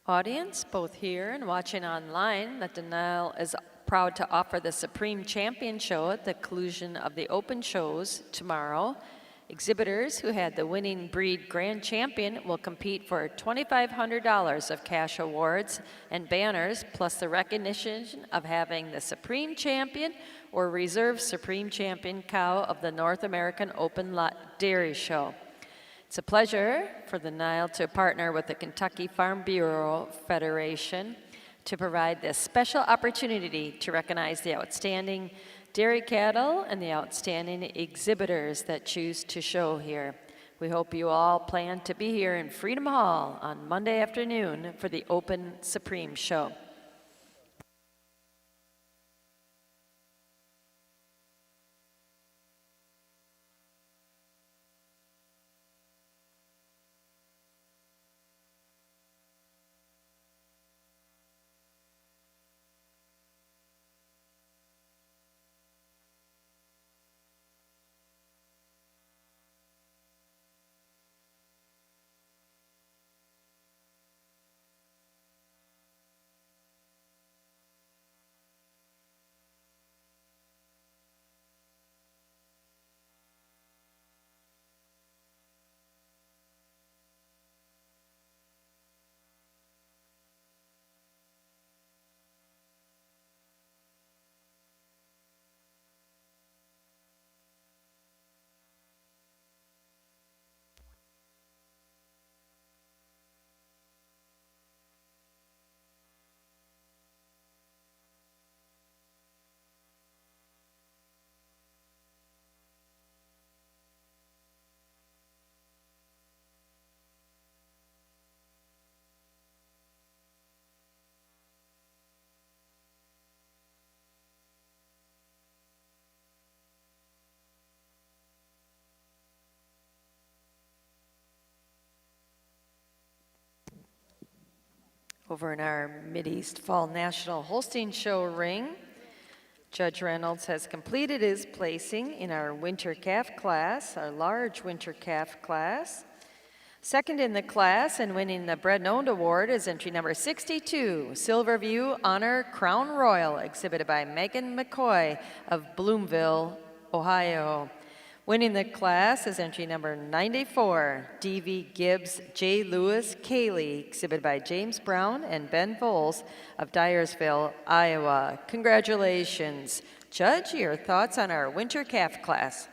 audience, both here and watching online, that the NAILE is proud to offer the Supreme Champion Show at the conclusion of the open shows tomorrow. Exhibitors who had the winning breed grand champion will compete for $2,500 of cash awards and banners, plus the recognition of having the Supreme Champion or Reserve Supreme Champion cow of the North American Open Dairy Show. It's a pleasure for the NAILE to partner with the Kentucky Farm Bureau Federation to provide this special opportunity to recognize the outstanding dairy cattle and the outstanding exhibitors that choose to show here. We hope you all plan to be here in Freedom Hall on Monday afternoon for the Open Supreme Show. Over in our Mideast Fall National Holstein Show ring, Judge Reynolds has completed his placing in our winter calf class, our large winter calf class. Second in the class and winning the Bred and Owned Award is entry number 62, Silverview Honor Crown Royal, exhibited by Megan McCoy of Bloomville, Ohio. Winning the class is entry number 94, D.V. Gibbs J. Lewis Cayley, exhibited by James Brown and Ben Voles of Dyersville, Iowa. Congratulations. Judge, your thoughts on our winter calf class?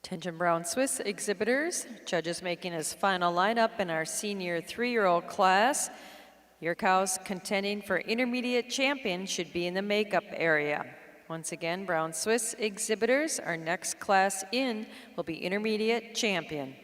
Attention Brown Swiss exhibitors, judges making his final lineup in our senior 3-year-old class. Your cows contending for intermediate champion should be in the makeup area. Once again, Brown Swiss exhibitors, our next class in will be intermediate champion.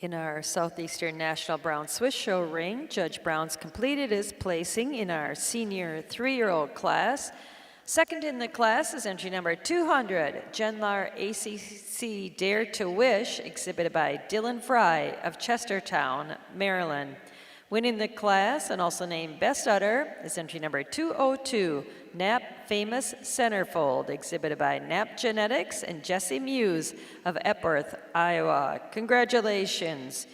In our Southeastern National Brown Swiss Show ring, Judge Brown's completed his placing in our senior 3-year-old class. Second in the class is entry number 200, Genlar ACC Dare to Wish, exhibited by Dylan Fry of Chestertown, Maryland. Winning the class and also named Best Udder is entry number 202, Nap Famous Centerfold, exhibited by Nap Genetics and Jesse Muse of Epworth, Iowa. Congratulations.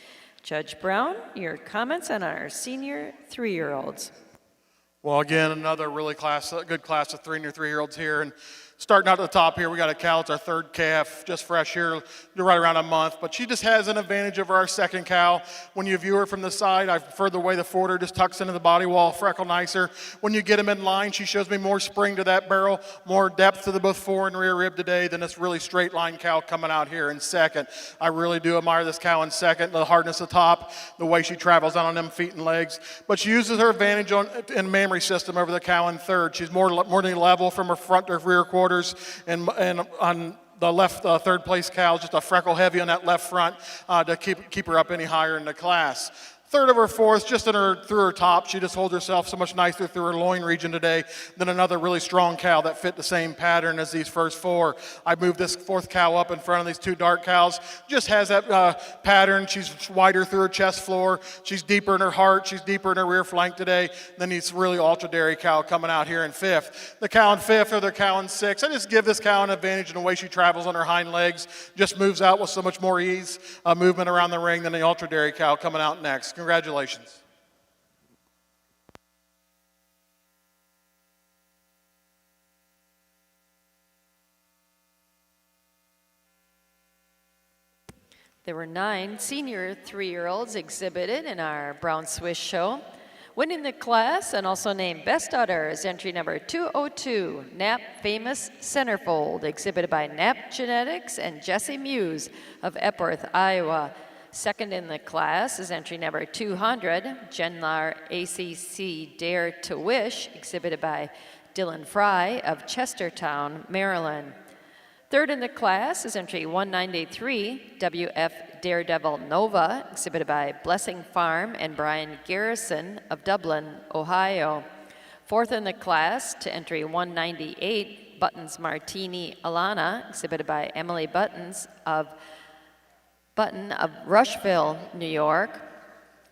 Judge Brown, your comments on our senior 3-year-olds. Well, again, another really good class of 3 and 3-year-olds here. And starting out at the top here, we got a cow. It's our third calf, just fresh here, right around a month. But she just has an advantage over our second cow. When you view her from the side, I prefer the way the forwarder just tucks into the body wall, freckle nicer. When you get them in line, she shows me more spring to that barrel, more depth to the both fore and rear rib today than this really straight line cow coming out here in second. I really do admire this cow in second, the hardness of the top, the way she travels out on them feet and legs. But she uses her advantage in mammary system over the cow in third. She's more than level from her front to rear quarters. And on the left third place cow, just a freckle heavy on that left front to keep her up any higher in the class. Third of her fourth, just through her top, she just holds herself so much nicer through her loin region today than another really strong cow that fit the same pattern as these first 4. I moved this fourth cow up in front of these 2 dark cows. Just has that pattern. She's wider through her chest floor. She's deeper in her heart. She's deeper in her rear flank today than these really ultra dairy cow coming out here in 5th. The cow in 5th or the cow in 6th. I just give this cow an advantage in the way she travels on her hind legs. Just moves out with so much more ease, movement around the ring than the ultra dairy cow coming out next. Congratulations. There were 9 senior 3-year-olds exhibited in our Brown Swiss show. Winning the class and also named Best Udder is entry number 202, Nap Famous Centerfold, exhibited by Nap Genetics and Jesse Muse of Epworth, Iowa. Second in the class is entry number 200, Genlar ACC Dare to Wish, exhibited by Dylan Fry of Chestertown, Maryland. Third in the class is entry 193, WF Daredevil Nova, exhibited by Blessing Farm and Brian Garrison of Dublin, Ohio. Fourth in the class to entry 198, Buttons Martini Alana, exhibited by Emily Button of Rushville, New York.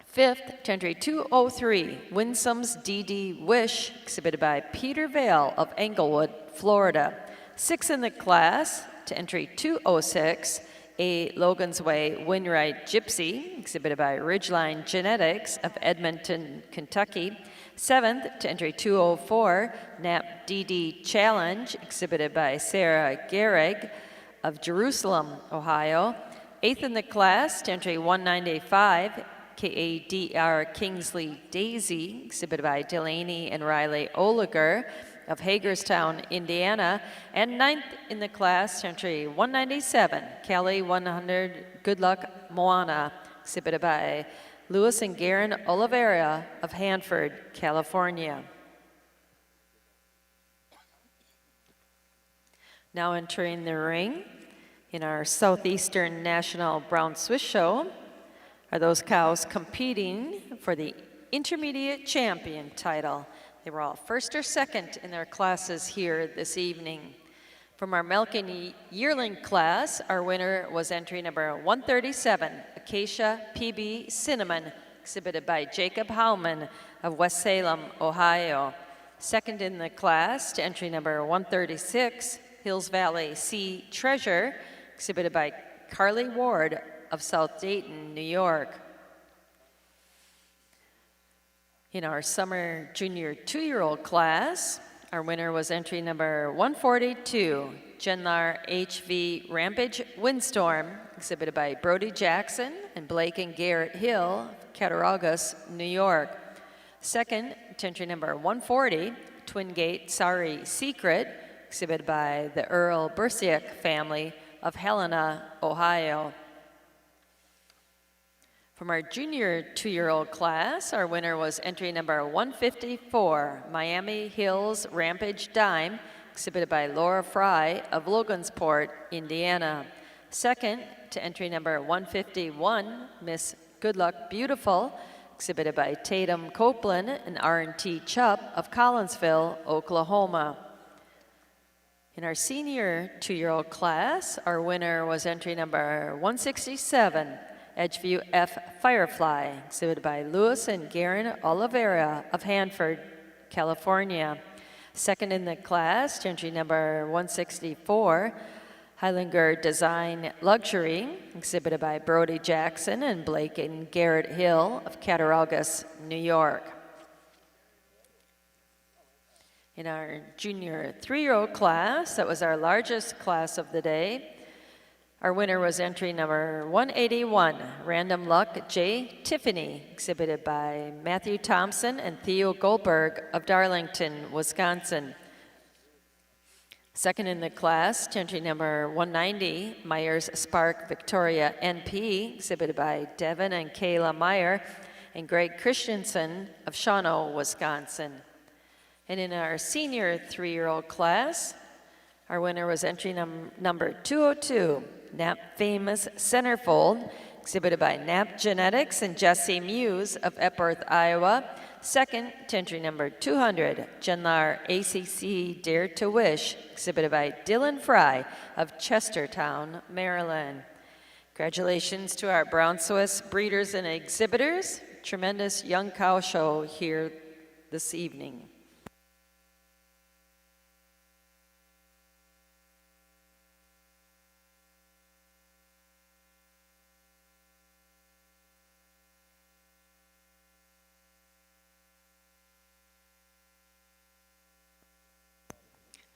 Fifth to entry 203, Winsome's DD Wish, exhibited by Peter Vale of Englewood, Florida. Sixth in the class to entry 206, A Logan's Way Winride Gypsy, exhibited by Ridgeline Genetics of Edmonton, Kentucky. Seventh to entry 204, Nap DD Challenge, exhibited by Sarah Gehrig of Jerusalem, Ohio. Eighth in the class to entry 195, KADR Kingsley Daisy, exhibited by Delaney and Riley Oliger of Hagerstown, Indiana. And ninth in the class to entry 197, Cali 100 Good Luck Moana, exhibited by Louis and Garen Oliveira of Hanford, California. Now entering the ring in our Southeastern National Brown Swiss Show are those cows competing for the intermediate champion title. They were all first or second in their classes here this evening. From our milking yearling class, our winner was entry number 137, Acacia PB Cinnamon, exhibited by Jacob Howman of West Salem, Ohio. Second in the class to entry number 136, Hills Valley Sea Treasure, exhibited by Carly Ward of South Dayton, New York. In our summer junior 2-year-old class, our winner was entry number 142, Genlar HV Rampage Windstorm, exhibited by Brody Jackson and Blake and Garrett Hill, Cattaraugus, New York. Second, entry number 140, Twin Gate Sorry Secret, exhibited by the Earl Bursiak family of Helena, Ohio. From our junior 2-year-old class, our winner was entry number 154, Miami Hills Rampage Dime, exhibited by Laura Fry of Logansport, Indiana. Second, to entry number 151, Miss Good Luck Beautiful, exhibited by Tatum Copeland and R&T Chubb of Collinsville, Oklahoma. In our senior 2-year-old class, our winner was entry number 167, Edgeview F. Firefly, exhibited by Louis and Garen Oliveira of Hanford, California. Second in the class, entry number 164, Highlander Design Luxury, exhibited by Brody Jackson and Blake and Garrett Hill of Cattaraugus, New York. In our junior 3-year-old class, that was our largest class of the day, our winner was entry number 181, Random Luck J. Tiffany, exhibited by Matthew Thompson and Theo Goldberg of Darlington, Wisconsin. Second in the class, entry number 190, Myers Spark Victoria NP, exhibited by Devin and Kayla Meyer and Greg Christensen of Shawano, Wisconsin. And in our senior 3-year-old class, our winner was entry number 202, Nap Famous Centerfold, exhibited by Nap Genetics and Jesse Muse of Epworth, Iowa. Second, to entry number 200, Genlar ACC Dare to Wish, exhibited by Dylan Fry of Chestertown, Maryland. Congratulations to our Brown Swiss breeders and exhibitors. Tremendous young cow show here this evening.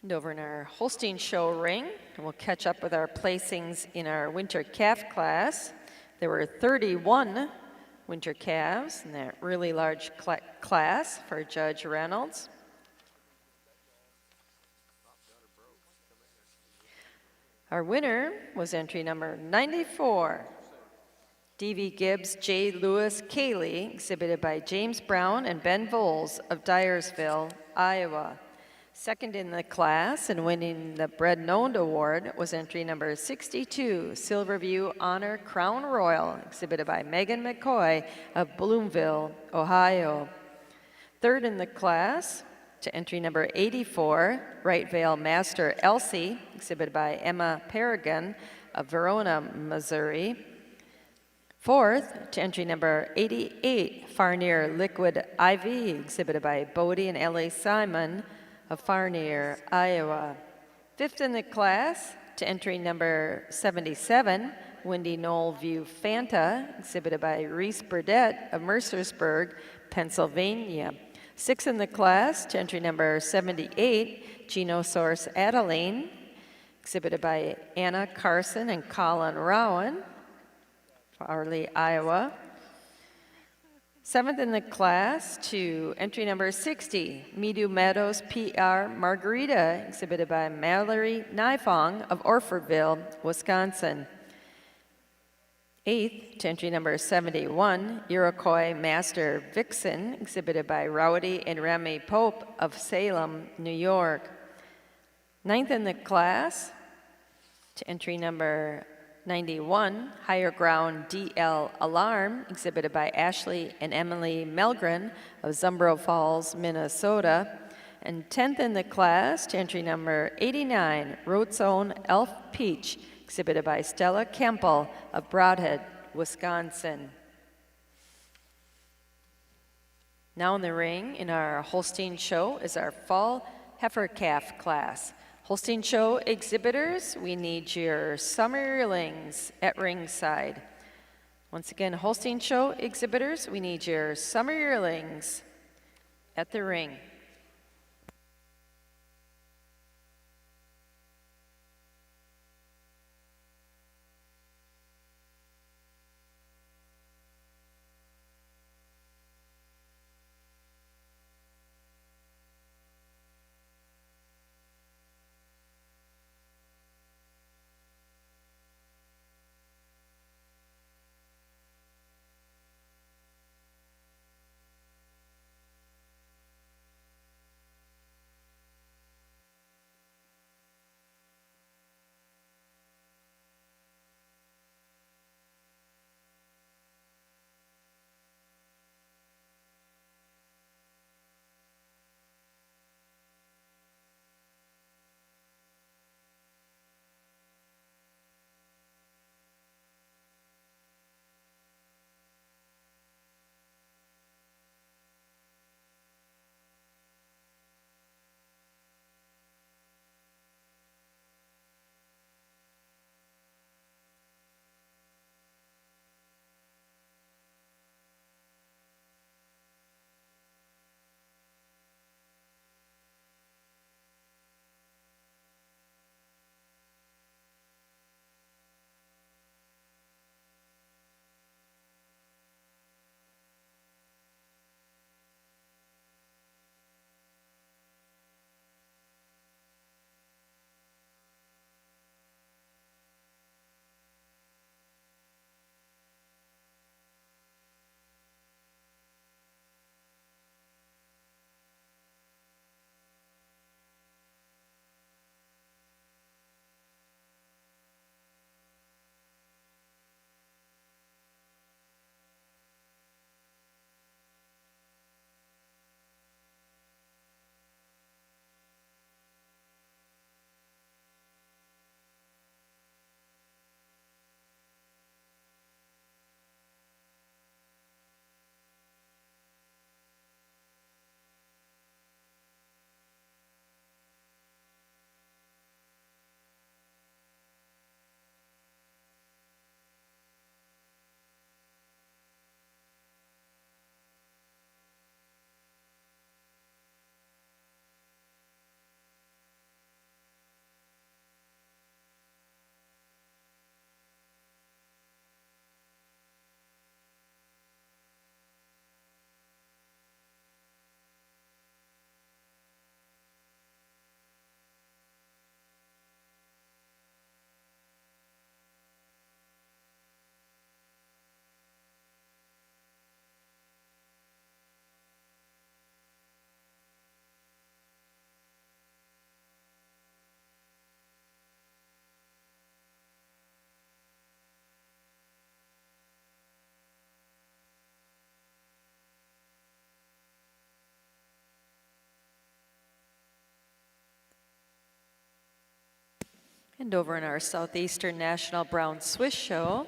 And over in our Holstein show ring, and we'll catch up with our placings in our winter calf class. There were 31 winter calves in that really large class for Judge Reynolds. Our winner was entry number 94, D.V. Gibbs J. Lewis Cayley, exhibited by James Brown and Ben Voles of Dyersville, Iowa. Second in the class and winning the Bred Known Award was entry number 62, Silverview Honor Crown Royal, exhibited by Megan McCoy of Bloomville, Ohio. Third in the class, to entry number 84, Right Vale Master Elsie, exhibited by Emma Paragon of Verona, Missouri. Fourth, to entry number 88, Farnier Liquid IV, exhibited by Bodie and Ellie Simon of Farnier, Iowa. Fifth in the class, to entry number 77, Windy Knoll View Fanta, exhibited by Reese Burdett of Mercersburg, Pennsylvania. Sixth in the class, to entry number 78, Genosaurus Adeline, exhibited by Anna Carson and Colin Rowan, Farley, Iowa. Seventh in the class, to entry number 60, Meadow Meadows PR Margarita, exhibited by Mallory Nifong of Orfordville, Wisconsin. Eighth, to entry number 71, Iroquois Master Vixen, exhibited by Rowdy and Remy Pope of Salem, New York. Ninth in the class, to entry number 91, Higher Ground DL Alarm, exhibited by Ashley and Emily Melgren of Zumbro Falls, Minnesota. And 10th in the class, to entry number 89, Road Zone Elf Peach, exhibited by Stella Kempel of Broadhead, Wisconsin. Now in the ring in our Holstein show is our fall heifer calf class. Holstein show exhibitors, we need your summer yearlings at ringside. Once again, Holstein show exhibitors, we need your summer yearlings at the ring. And over in our Southeastern National Brown Swiss Show,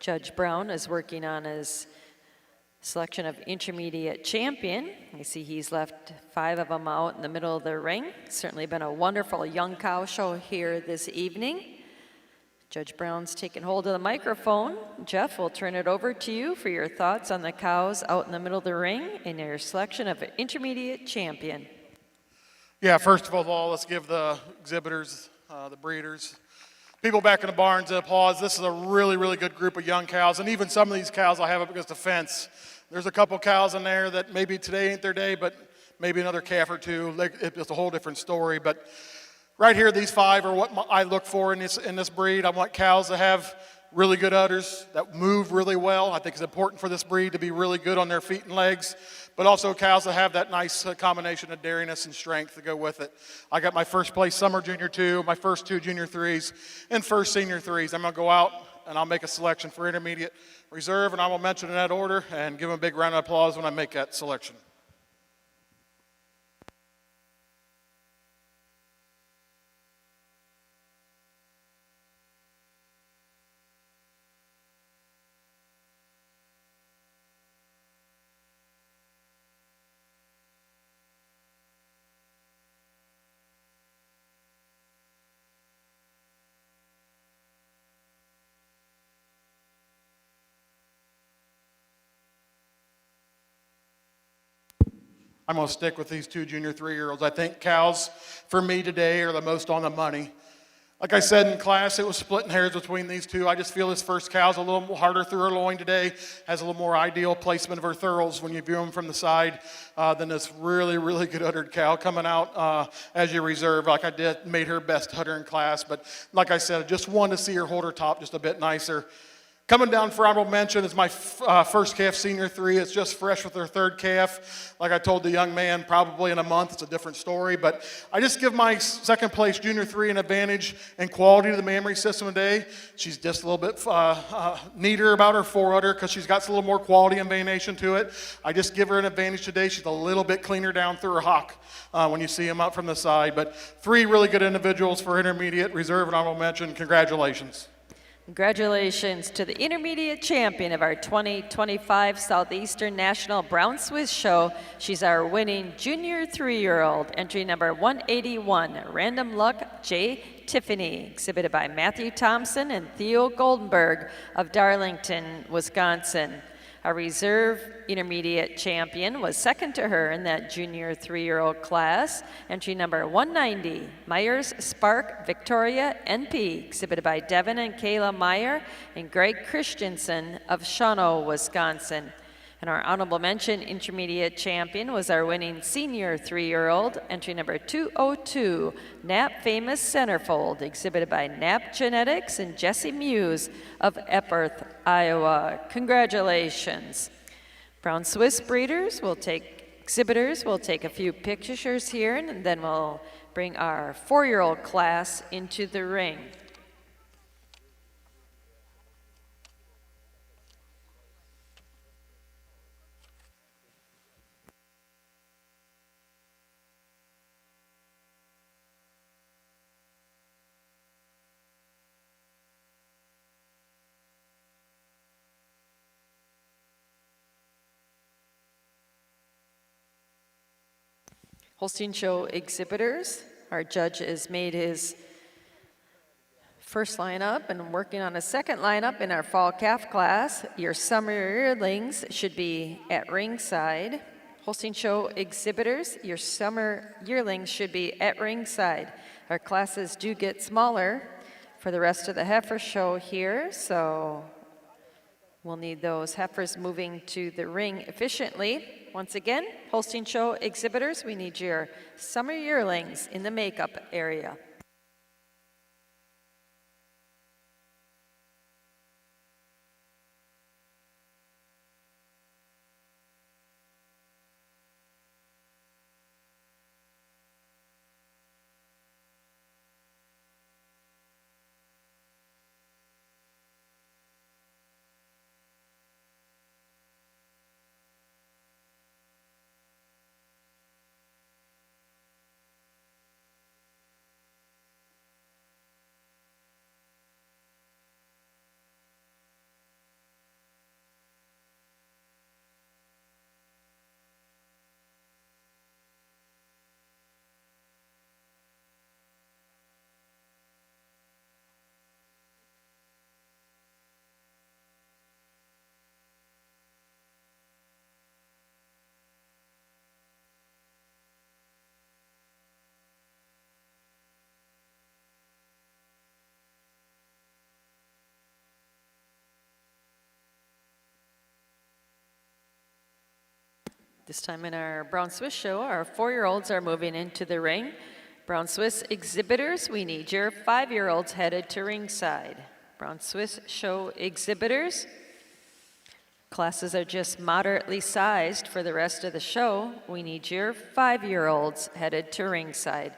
Judge Brown is working on his selection of intermediate champion. I see he's left 5 of them out in the middle of the ring. Certainly been a wonderful young cow show here this evening. Judge Brown's taken hold of the microphone. Jeff, we'll turn it over to you for your thoughts on the cows out in the middle of the ring and your selection of an intermediate champion. Yeah, first of all, let's give the exhibitors, the breeders, people back in the barns applause. This is a really, really good group of young cows, and even some of these cows I have up against the fence. There's a couple cows in there that maybe today ain't their day, but maybe another calf or two. It's a whole different story. But right here, these 5 are what I look for in this breed. I want cows that have really good udders, that move really well. I think it's important for this breed to be really good on their feet and legs, but also cows that have that nice combination of dairiness and strength to go with it. I got my first place Summer Junior 2, my first 2 Junior 3s, and first Senior 3s. I'm going to go out and I'll make a selection for intermediate reserve, and I will mention in that order and give them a big round of applause when I make that selection. I'm going to stick with these 2 Junior 3-year-olds. I think cows, for me today, are the most on the money. Like I said in class, it was splitting hairs between these 2. I just feel this first cow's a little harder through her loin today, has a little more ideal placement of her thurls when you view them from the side than this really, really good uddered cow coming out as your reserve. Like I did, made her best udder in class. But like I said, I just wanted to see her hold her top just a bit nicer. Coming down for honorable mention is my first calf, Senior 3. It's just fresh with her 3rd calf. Like I told the young man, probably in a month. It's a different story. But I just give my 2nd place Junior 3 an advantage in quality to the mammary system today. She's just a little bit neater about her forudder because she's got a little more quality and venation to it. I just give her an advantage today. She's a little bit cleaner down through her hock when you see them up from the side. But 3 really good individuals for intermediate reserve and honorable mention. Congratulations. Congratulations to the intermediate champion of our 2025 Southeastern National Brown Swiss Show. She's our winning Junior 3-year-old, entry number 181, Random Luck J. Tiffany, exhibited by Matthew Thompson and Theo Goldenberg of Darlington, Wisconsin. Our reserve intermediate champion was second to her in that Junior 3-year-old class, entry number 190, Myers Spark Victoria NP, exhibited by Devin and Kayla Meyer and Greg Christensen of Shawano, Wisconsin. And our honorable mention intermediate champion was our winning Senior 3-year-old, entry number 202, Knapp Famous Centerfold, exhibited by Knapp Genetics and Jesse Muse of Epworth, Iowa. Congratulations. Brown Swiss exhibitors will take a few pictures here, and then we'll bring our 4-year-old class into the ring. Holstein Show exhibitors, our judge has made his first lineup and working on a second lineup in our fall calf class. Your summer yearlings should be at ringside. Holstein Show exhibitors, your summer yearlings should be at ringside. Our classes do get smaller for the rest of the heifer show here, so we'll need those heifers moving to the ring efficiently. Once again, Holstein Show exhibitors, we need your summer yearlings in the makeup area. This time in our Brown Swiss show, our 4-year-olds are moving into the ring. Brown Swiss exhibitors, we need your 5-year-olds headed to ringside. Brown Swiss show exhibitors, classes are just moderately sized for the rest of the show. We need your 5-year-olds headed to ringside.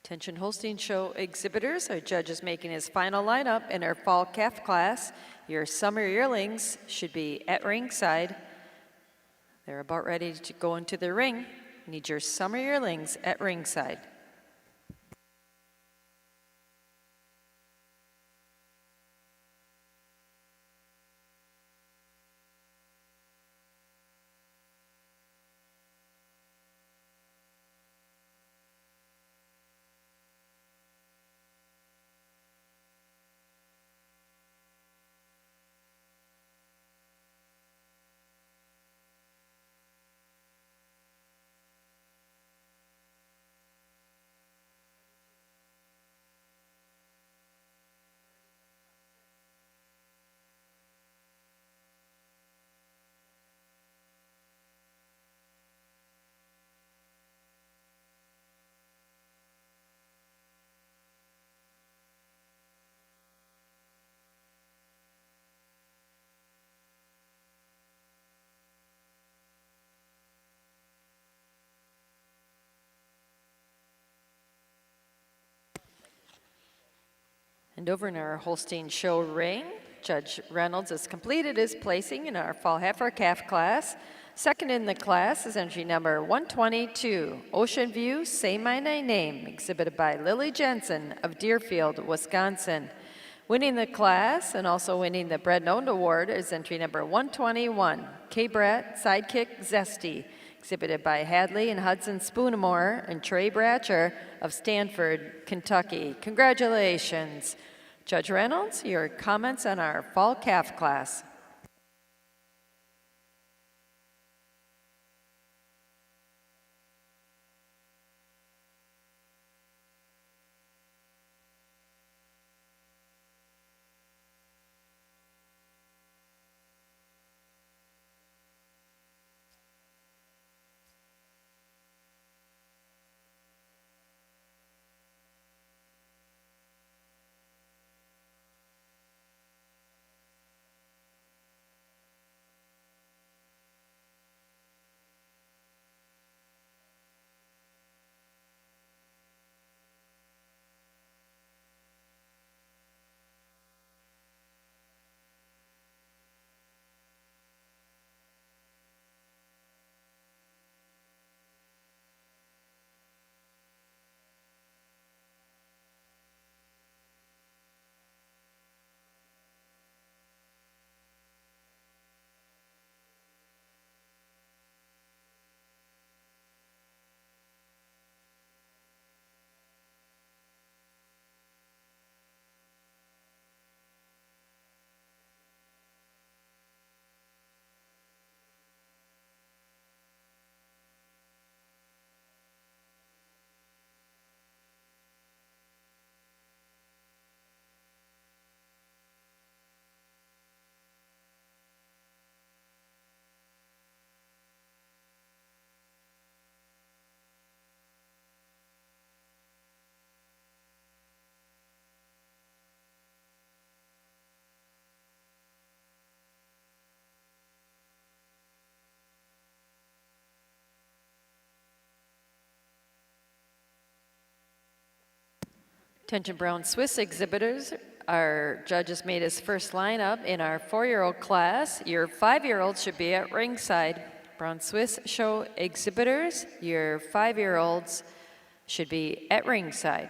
Attention Holstein Show exhibitors, our judge is making his final lineup in our fall calf class. Your summer yearlings should be at ringside. They're about ready to go into the ring. Need your summer yearlings at ringside. And over in our Holstein Show ring, Judge Reynolds has completed his placing in our fall heifer calf class. Second in the class is entry number 122, Ocean View, Say My Name, exhibited by Lily Jensen of Deerfield, Wisconsin. Winning the class and also winning the Bred and Owned Award is entry number 121, K-Brat Sidekick Zesty, exhibited by Hadley and Hudson Spoonamore and Trey Bratcher of Stanford, Kentucky. Congratulations. Judge Reynolds, your comments on our fall calf class. Attention Brown Swiss exhibitors, our judges made his first lineup in our 4-year-old class. Your 5-year-olds should be at ringside. Brown Swiss show exhibitors, your 5-year-olds should be at ringside.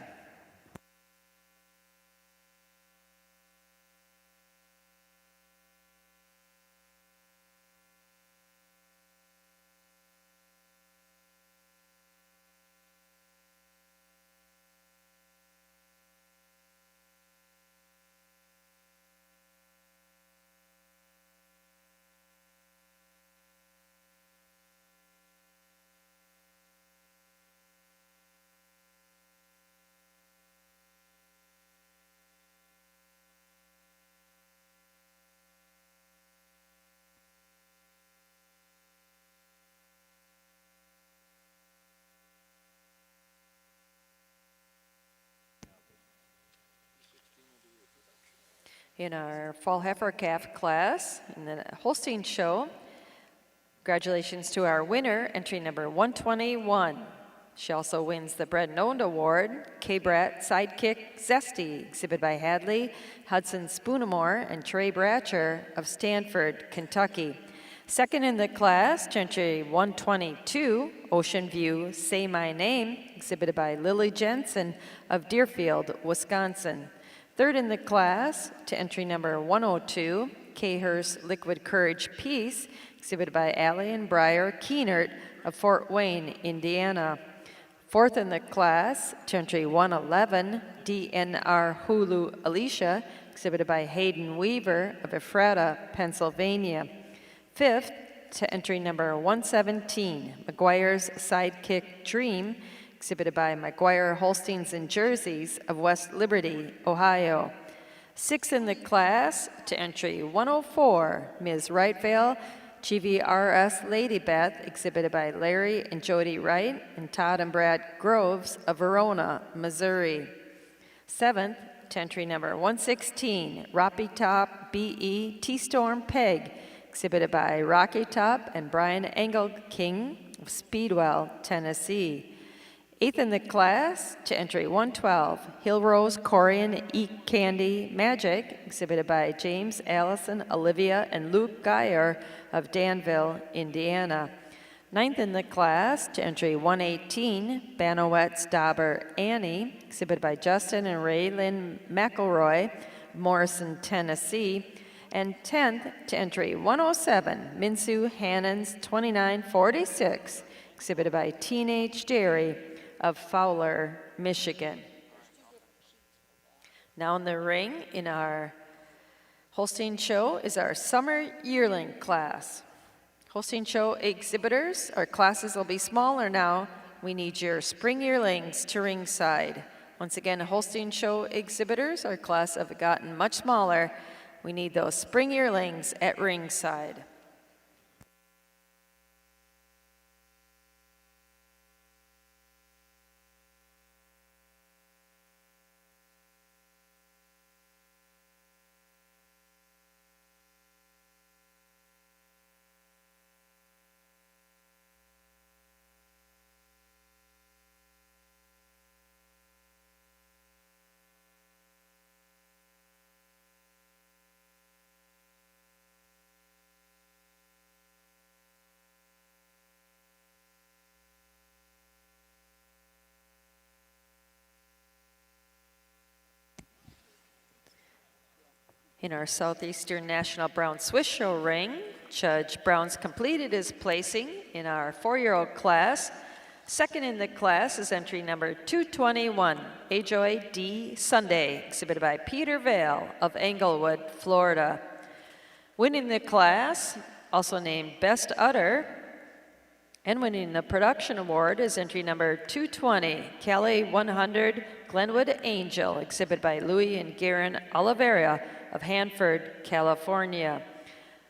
In our fall heifer calf class, in the Holstein show, congratulations to our winner, entry number 121. She also wins the Bread and Owned Award, K-Brat Sidekick Zesty, exhibited by Hadley, Hudson Spoonamore, and Trey Bratcher of Stanford, Kentucky. Second in the class, entry 122, Ocean View Say My Name, exhibited by Lily Jensen of Deerfield, Wisconsin. Third in the class, to entry number 102, Cahers Liquid Courage Peace, exhibited by Allie and Breyer Keenert of Fort Wayne, Indiana. Fourth in the class, to entry 111, DNR Hulu Alicia, exhibited by Hayden Weaver of Ephrata, Pennsylvania. Fifth, to entry number 117, McGuire's Sidekick Dream, exhibited by McGuire Holsteins and Jerseys of West Liberty, Ohio. Sixth in the class, to entry 104, Ms. Wrightvale, GVRS Lady Beth, exhibited by Larry and Jody Wright and Todd and Brad Groves of Verona, Missouri. Seventh, to entry number 116, Rocky Top BE T-Storm Peg, exhibited by Rocky Top and Brian Engelking of Speedwell, Tennessee. Eighth in the class, to entry 112, Hill Rose Corian Eat Candy Magic, exhibited by James, Allison, Olivia, and Luke Geyer of Danville, Indiana. Ninth in the class, to entry 118, Banowet's Dauber Annie, exhibited by Justin and Raylyn McElroy, Morrison, Tennessee. And 10th, to entry 107, Minsu Hannon's 2946, exhibited by Teenage Dairy of Fowler, Michigan. Now in the ring, in our Holstein show, is our summer yearling class. Holstein show exhibitors, our classes will be smaller now. We need your spring yearlings to ringside. Once again, Holstein show exhibitors, our class have gotten much smaller. We need those spring yearlings at ringside. In our Southeastern National Brown Swiss Show ring, Judge Brown's completed his placing in our 4-year-old class. Second in the class is entry number 221, Ajoy D. Sunday, exhibited by Peter Vale of Englewood, Florida. Winning the class, also named Best Udder, and winning the production award is entry number 220, Cali 100 Glenwood Angel, exhibited by Louis and Garen Oliveira of Hanford, California.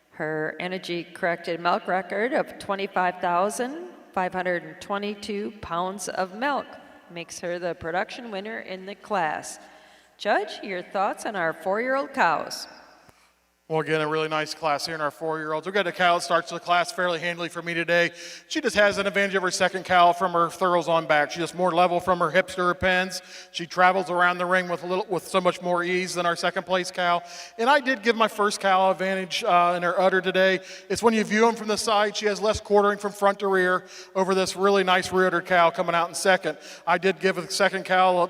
Her energy-corrected milk record of 25,522 pounds of milk makes her the production winner in the class. Judge, your thoughts on our 4-year-old cows? Well, again, a really nice class here in our 4-year-olds. We've got a cow that starts the class fairly handily for me today. She just has an advantage of her second cow from her thorough on back. She's just more level from her hips to her pins. She travels around the ring with so much more ease than our second place cow. And I did give my first cow advantage in her udder today. It's when you view them from the side, she has less quartering from front to rear over this really nice rear udder cow coming out in second. I did give the second cow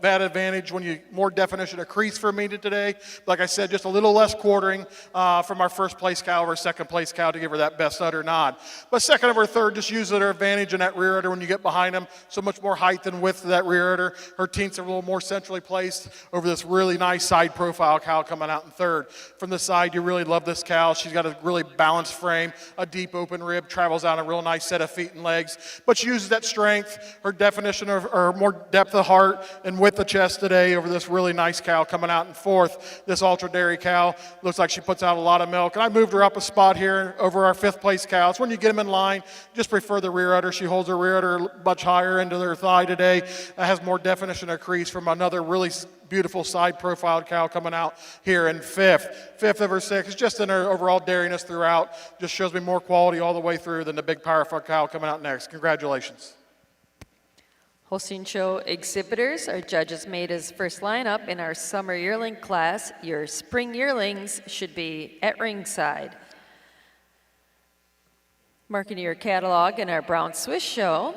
that advantage when you more definition of crease for me today. Like I said, just a little less quartering from our first place cow over second place cow to give her that best udder nod. But second over third, just use their advantage in that rear udder when you get behind them. So much more height and width to that rear udder. Her teats are a little more centrally placed over this really nice side profile cow coming out in third. From the side, you really love this cow. She's got a really balanced frame, a deep open rib, travels out a real nice set of feet and legs. But she uses that strength, her definition of, or more depth of heart and width of chest today over this really nice cow coming out in fourth. This ultra dairy cow looks like she puts out a lot of milk. And I moved her up a spot here over our fifth place cows. When you get them in line, just prefer the rear udder. She holds her rear udder much higher into her thigh today. Has more definition of crease from another really beautiful side profiled cow coming out here in fifth. Fifth of her six, just in her overall dairiness throughout. Just shows me more quality all the way through than the big powerful cow coming out next. Congratulations. Holstein Show exhibitors, our judges made his first lineup in our summer yearling class. Your spring yearlings should be at ringside. Marking your catalog in our Brown Swiss Show.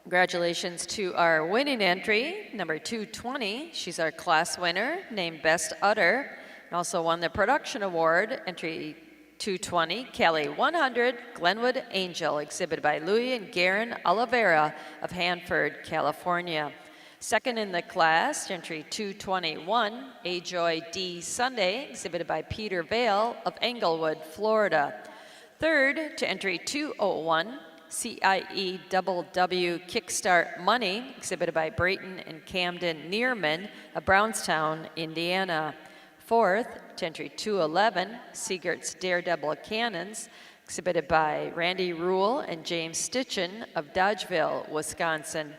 Congratulations to our winning entry, number 220. She's our class winner, named Best Udder, and also won the production award, entry 220, Kelly 100, Glenwood Angel, exhibited by Louis and Garen Oliveira of Hanford, California. Second in the class, entry 221, A-Joy D Sunday, exhibited by Peter Vale of Englewood, Florida. Third to entry 201, CIE W Kickstart Money, exhibited by Brayton and Camden Neerman of Brownstown, Indiana. Fourth, to entry 211, Siegert's Daredevil Cannons, exhibited by Randy Rule and James Stitchen of Dodgeville, Wisconsin.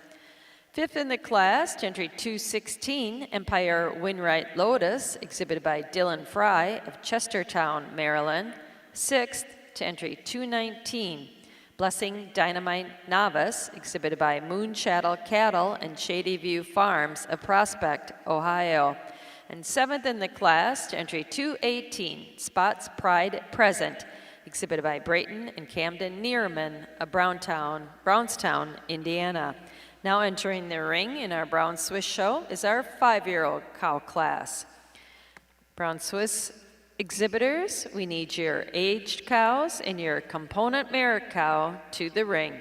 Fifth in the class, to entry 216, Empire Winright Lotus, exhibited by Dylan Fry of Chestertown, Maryland. Sixth, to entry 219, Blessing Dynamite Novice, exhibited by Moonshadow Cattle and Shady View Farms of Prospect, Ohio. And seventh in the class, to entry 218, Spots Pride Present, exhibited by Brayton and Camden Neerman of Brownstown, Indiana. Now entering the ring in our Brown Swiss Show is our 5-year-old cow class. Brown Swiss exhibitors, we need your aged cows and your component mare cow to the ring.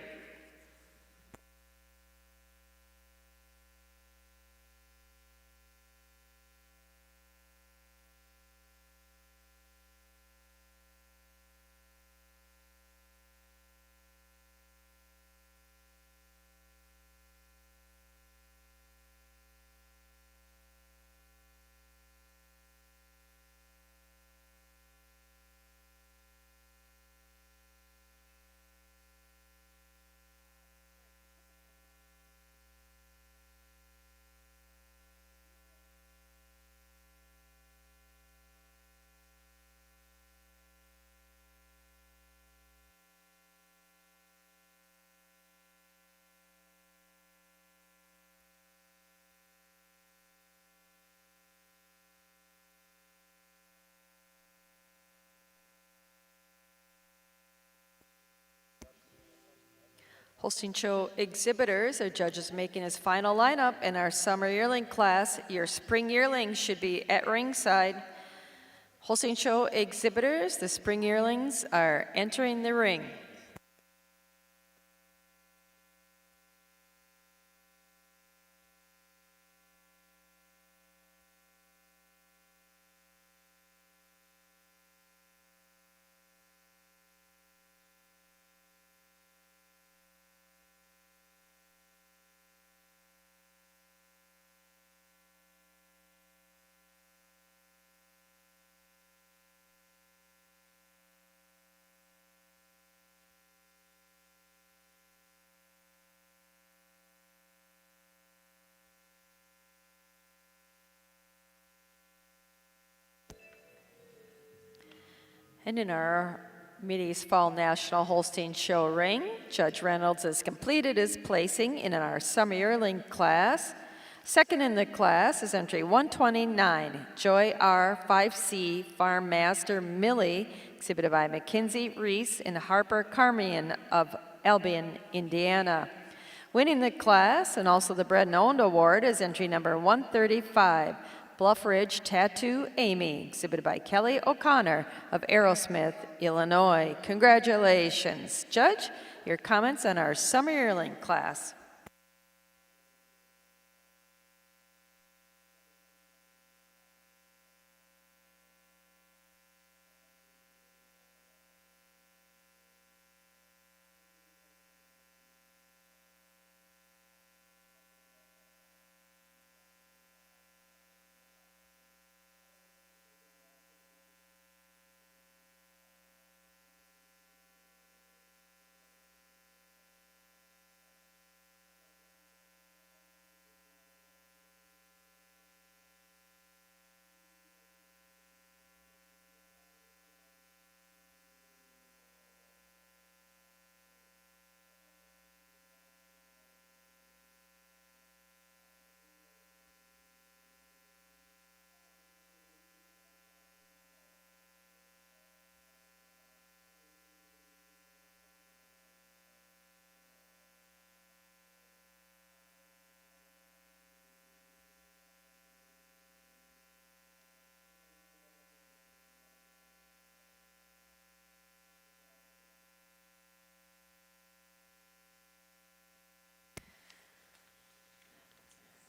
Holstein Show exhibitors, our judges making his final lineup in our summer yearling class. Your spring yearlings should be at ringside. Holstein Show exhibitors, the spring yearlings are entering the ring. And in our Mideast Fall National Holstein Show ring, Judge Reynolds has completed his placing in our summer yearling class. Second in the class is entry 129, Joy R. 5C Farm Master Millie, exhibited by Mackenzie Reese and Harper Carmian of Albion, Indiana. Winning the class and also the Bread and Owned Award is entry number 135, Bluff Ridge Tattoo Amy, exhibited by Kelly O'Connor of Aerosmith, Illinois. Congratulations. Judge, your comments on our summer yearling class.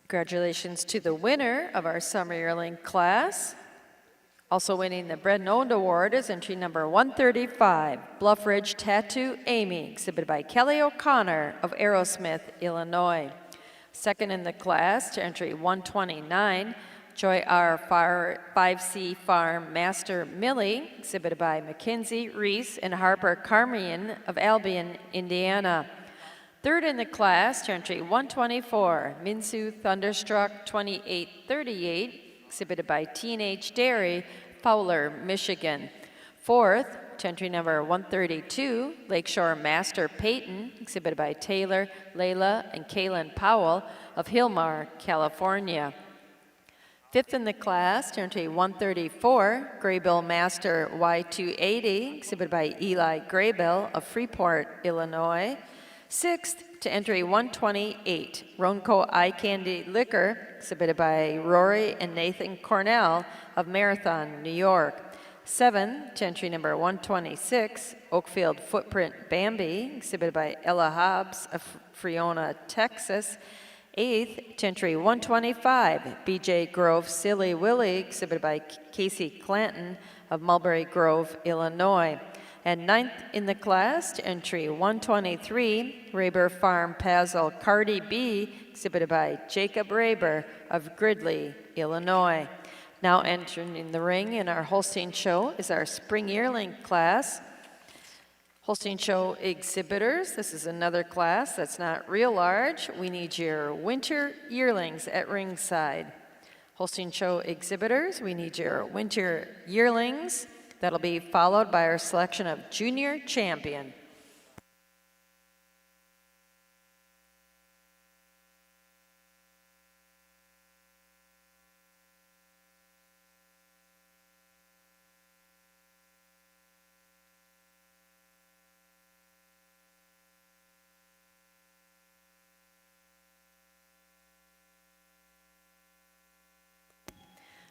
Congratulations to the winner of our summer yearling class. Also winning the Bread and Owned Award is entry number 135, Bluff Ridge Tattoo Amy, exhibited by Kelly O'Connor of Aerosmith, Illinois. Second in the class to entry 129, Joy R. 5C Farm Master Millie, exhibited by Mackenzie Reese and Harper Carmian of Albion, Indiana. Third in the class to entry 124, Minsu Thunderstruck 2838, exhibited by Teenage Dairy, Fowler, Michigan. Fourth, to entry number 132, Lakeshore Master Peyton, exhibited by Taylor, Layla, and Kaylin Powell of Hillmar, California. Fifth in the class, to entry 134, Graybill Master Y280, exhibited by Eli Graybill of Freeport, Illinois. Sixth, to entry 128, Ronco Eye Candy Liquor, exhibited by Rory and Nathan Cornell of Marathon, New York. Seven, to entry number 126, Oakfield Footprint Bambi, exhibited by Ella Hobbs of Friona, Texas. Eighth, to entry 125, BJ Grove Silly Willie, exhibited by Casey Clanton of Mulberry Grove, Illinois. And ninth in the class to entry 123, Raber Farm Pazel Cardi B, exhibited by Jacob Raber of Gridley, Illinois. Now entering in the ring in our Holstein Show is our spring yearling class. Holstein Show exhibitors, this is another class that's not real large. We need your winter yearlings at ringside. Holstein Show exhibitors, we need your winter yearlings. That'll be followed by our selection of junior champion.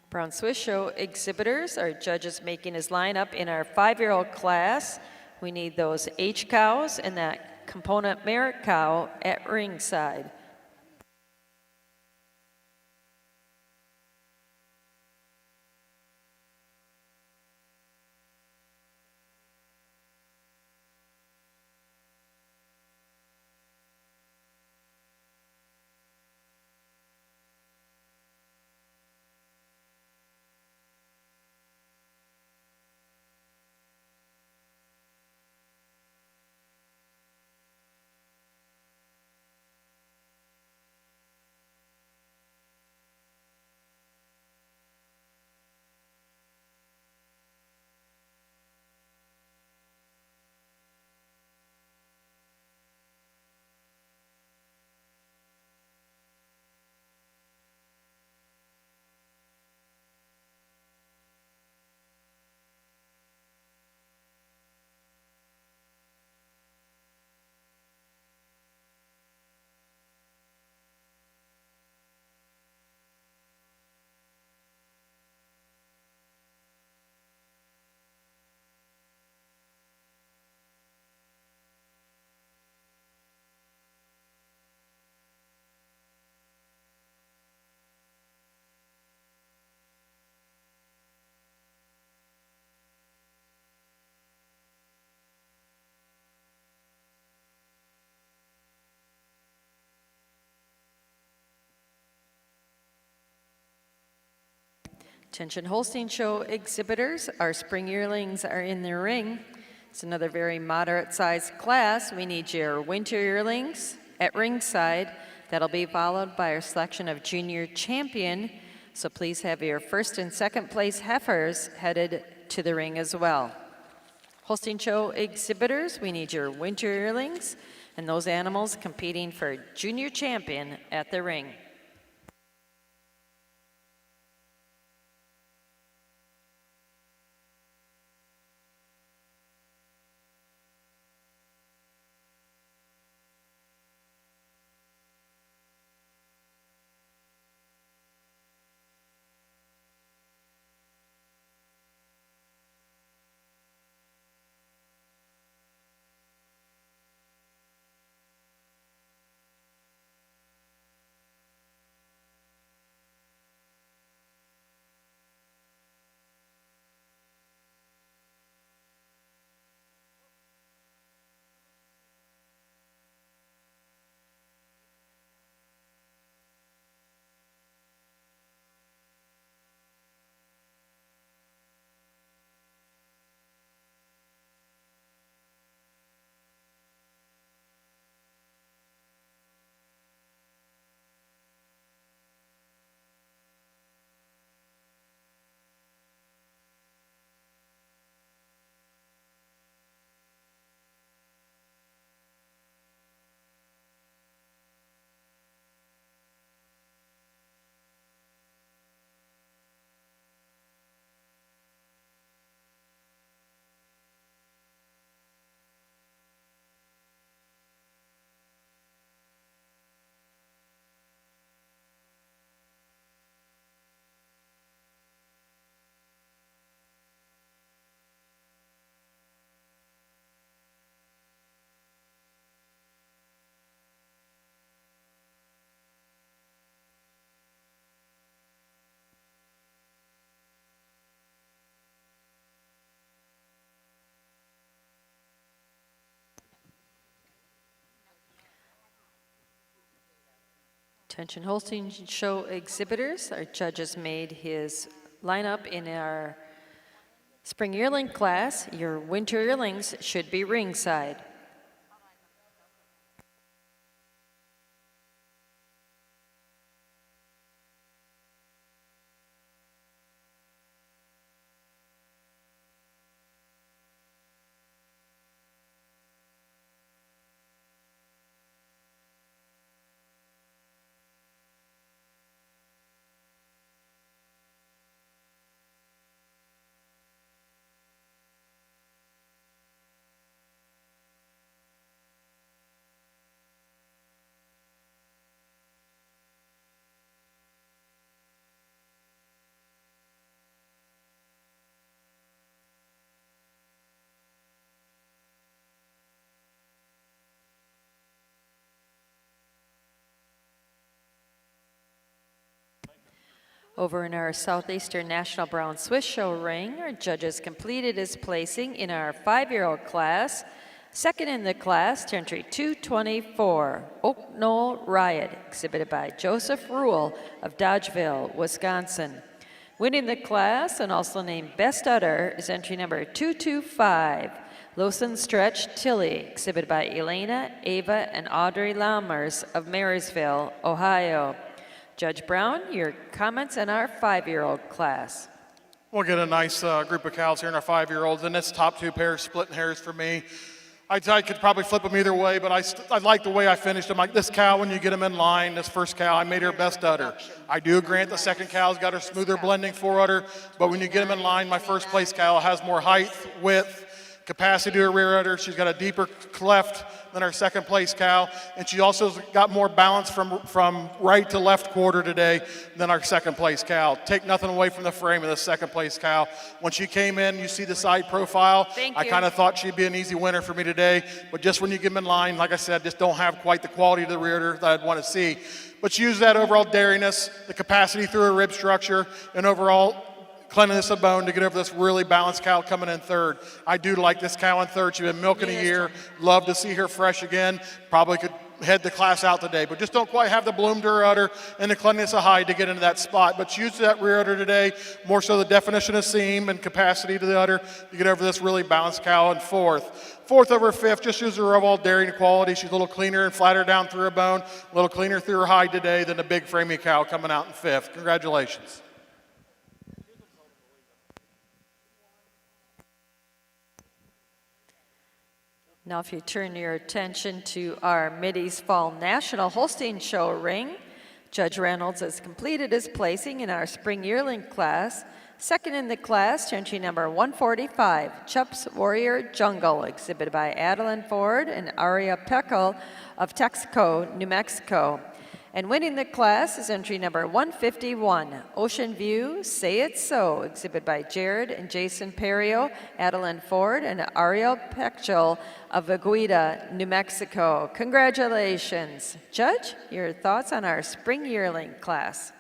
Brown Swiss Show exhibitors, our judges making his lineup in our 5-year-old class. We need those H cows and that component merit cow at ringside. Attention Holstein Show exhibitors, our spring yearlings are in the ring. It's another very moderate sized class. We need your winter yearlings at ringside. That'll be followed by our selection of junior champion. So please have your first and second place heifers headed to the ring as well. Holstein Show exhibitors, we need your winter yearlings and those animals competing for junior champion at the ring. Attention Holstein Show exhibitors, our judge has made his lineup in our spring yearling class. Your winter yearlings should be ringside. Over in our Southeastern National Brown Swiss Show ring, our judges completed his placing in our 5-year-old class. Second in the class to entry 224, Oak Knoll Riot, exhibited by Joseph Rule of Dodgeville, Wisconsin. Winning the class and also named Best Udder is entry number 225, Lawson Stretch Tilly, exhibited by Elena, Ava, and Audrey Lammers of Marysville, Ohio. Judge Brown, your comments on our 5-year-old class. We'll get a nice group of cows here in our 5-year-olds, and this top 2 pairs splitting hairs for me. I could probably flip them either way, but I like the way I finished them. Like this cow, when you get them in line, this first cow, I made her best udder. I do grant the second cow's got her smoother blending fore-udder, but when you get them in line, my first place cow has more height, width, capacity to her rear udder. She's got a deeper cleft than our second place cow, and she also got more balance from right to left quarter today than our second place cow. Take nothing away from the frame of the second place cow. When she came in, you see the side profile. I kind of thought she'd be an easy winner for me today, but just when you get them in line, like I said, just don't have quite the quality of the rear udder that I'd want to see. But she used that overall dairiness, the capacity through her rib structure, and overall cleanliness of bone to get over this really balanced cow coming in third. I do like this cow in third. She's been milking a year. Love to see her fresh again. Probably could head the class out today, but just don't quite have the bloom to her udder and the cleanliness of hide to get into that spot. But she used that rear udder today, more so the definition of seam and capacity to the udder to get over this really balanced cow in fourth. Fourth over fifth, just use her overall dairy quality. She's a little cleaner and flatter down through her bone, a little cleaner through her hide today than the big framey cow coming out in fifth. Congratulations. Now if you turn your attention to our Mideast Fall National Holstein Show ring, Judge Reynolds has completed his placing in our spring yearling class. Second in the class, entry number 145, Chups Warrior Jungle, exhibited by Adeline Ford and Aria Peckel of Texaco, New Mexico. And winning the class is entry number 151, Ocean View, Say It So, exhibited by Jared and Jason Perio, Adeline Ford, and Ariel Pechel of Aguida, New Mexico. Congratulations. Judge, your thoughts on our spring yearling class?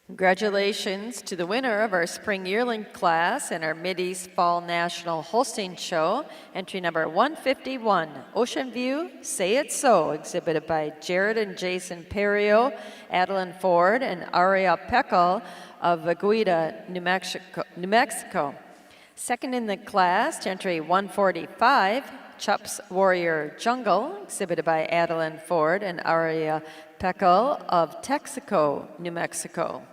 Congratulations to the winner of our spring yearling class and our Mideast Fall National Holstein Show, entry number 151, Ocean View, Say It So, exhibited by Jared and Jason Perio, Adeline Ford, and Aria Peckel of Aguida, New Mexico. Second in the class, entry 145, Chups Warrior Jungle, exhibited by Adeline Ford and Aria Peckel of Texaco, New Mexico.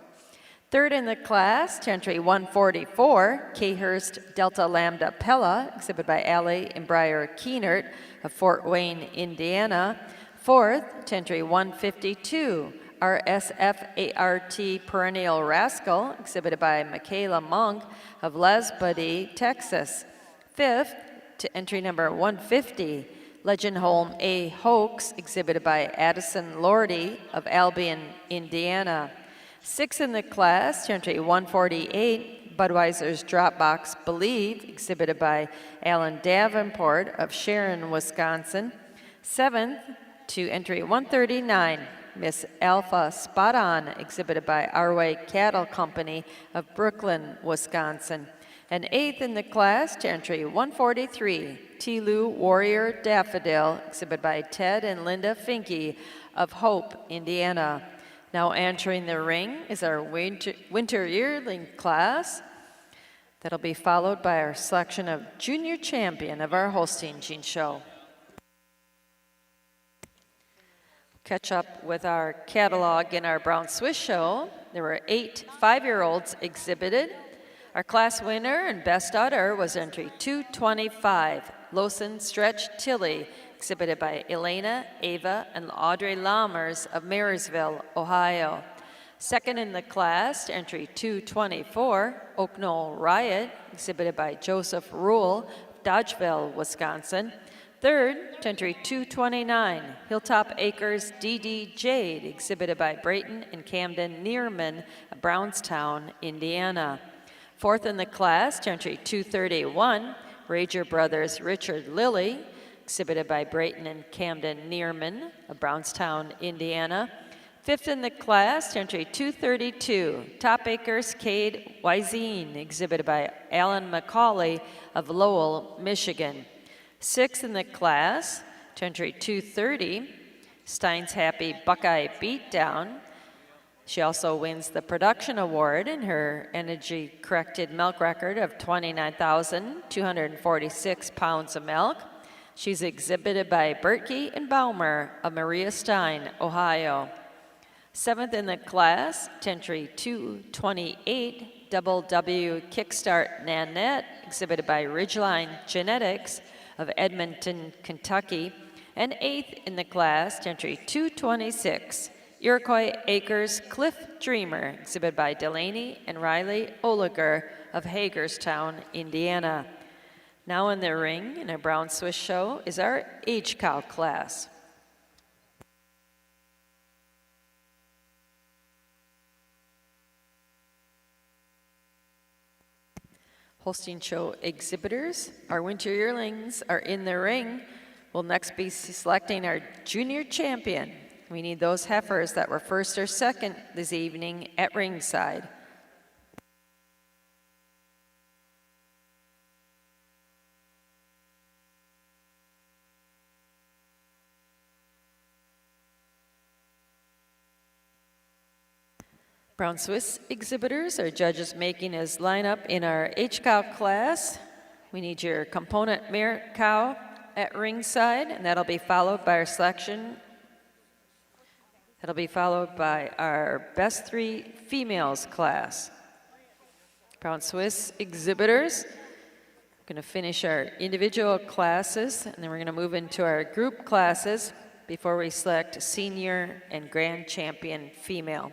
Third in the class, entry 144, Khurst Delta Lambda Pella, exhibited by Allie and Briar Keenert of Fort Wayne, Indiana. Fourth, entry 152, RSF ART Perennial Rascal, exhibited by Michaela Monk of Lesbody, Texas. Fifth, to entry number 150, Legend Home A Hoax, exhibited by Addison Lordy of Albion, Indiana. Sixth in the class, entry 148, Budweiser's Dropbox Believe, exhibited by Alan Davenport of Sharon, Wisconsin. Seventh to entry 139, Miss Alpha Spot On, exhibited by Arway Cattle Company of Brooklyn, Wisconsin. And eighth in the class, to entry 143, Tilu Warrior Daffodil, exhibited by Ted and Linda Finke of Hope, Indiana. Now entering the ring is our winter yearling class. That'll be followed by our selection of junior champion of our Holstein Gene Show. Catch up with our catalog in our Brown Swiss Show. There were 8 5-year-olds exhibited. Our class winner and best udder was entry 225, Lawson Stretch Tilly, exhibited by Elena, Ava, and Audrey Lammers of Marysville, Ohio. Second in the class, entry 224, Oak Knoll Riot, exhibited by Joseph Rule, Dodgeville, Wisconsin. Third, entry 229, Hilltop Acres DD Jade, exhibited by Brayton and Camden Neerman of Brownstown, Indiana. Fourth in the class, entry 231, Rager Brothers Richard Lilly, exhibited by Brayton and Camden Neerman of Brownstown, Indiana. Fifth in the class, entry 232, Top Acres Cade Wysine, exhibited by Alan McCauley of Lowell, Michigan. Sixth in the class, entry 230, Stein's Happy Buckeye Beatdown. She also wins the production award in her energy corrected milk record of 29,246 pounds of milk. She's exhibited by Bertkey and Baumer of Maria Stein, Ohio. Seventh in the class, entry 228, Double W Kickstart Nanette, exhibited by Ridgeline Genetics of Edmonton, Kentucky. And eighth in the class, entry 226, Iroquois Acres Cliff Dreamer, exhibited by Delaney and Riley Oliger of Hagerstown, Indiana. Now in the ring in a brown Swiss show is our age cow class. Holstein Show exhibitors, our winter yearlings are in the ring. We'll next be selecting our junior champion. We need those heifers that were first or second this evening at ringside. Brown Swiss exhibitors, our judges making his lineup in our H-cow class. We need your component merit cow at ringside, and that'll be followed by our selection. That'll be followed by our best three females class. Brown Swiss exhibitors, we're going to finish our individual classes, and then we're going to move into our group classes before we select senior and grand champion female.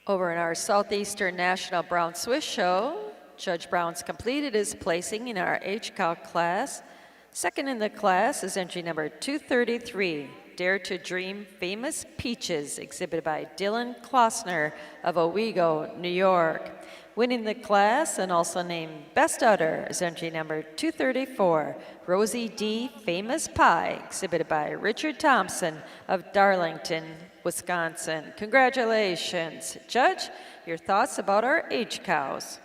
Over in our Southeastern National Brown Swiss Show, Judge Brown's completed his placing in our H-Cow class. Second in the class is entry number 233, Dare to Dream Famous Peaches, exhibited by Dylan Klossner of Owego, New York. Winning the class and also named Best Udder is entry number 234, Rosie D. Famous Pie, exhibited by Richard Thompson of Darlington, Wisconsin. Congratulations. Judge, your thoughts about our H-Cows?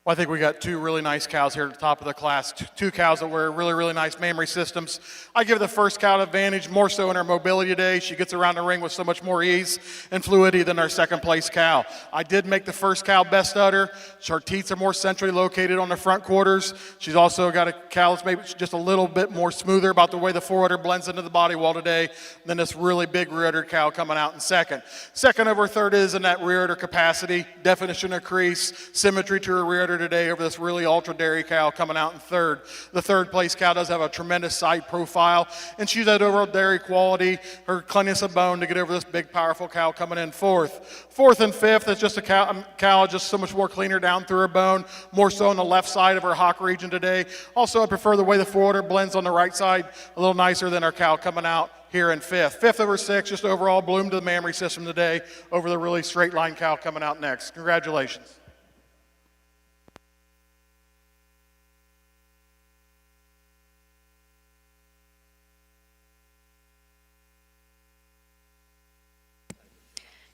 Well, I think we got two really nice cows here at the top of the class. Two cows that wear really, really nice mammary systems. I give the first cow an advantage more so in her mobility today. She gets around the ring with so much more ease and fluidity than our second place cow. I did make the first cow Best Udder. Her teats are more centrally located on the front quarters. She's also got a cow that's maybe just a little bit more smoother about the way the fore udder blends into the body wall today than this really big rear udder cow coming out in second. Second over third is in that rear udder capacity, definition of crease, symmetry to her rear udder today over this really ultra dairy cow coming out in third. The third place cow does have a tremendous side profile, and she's had overall dairy quality, her cleanness of bone to get over this big powerful cow coming in fourth. Fourth and fifth is just a cow just so much more cleaner down through her bone, more so on the left side of her hock region today. Also, I prefer the way the forwarder blends on the right side, a little nicer than our cow coming out here in fifth. Fifth over six, just overall bloom to the mammary system today over the really straight line cow coming out next. Congratulations.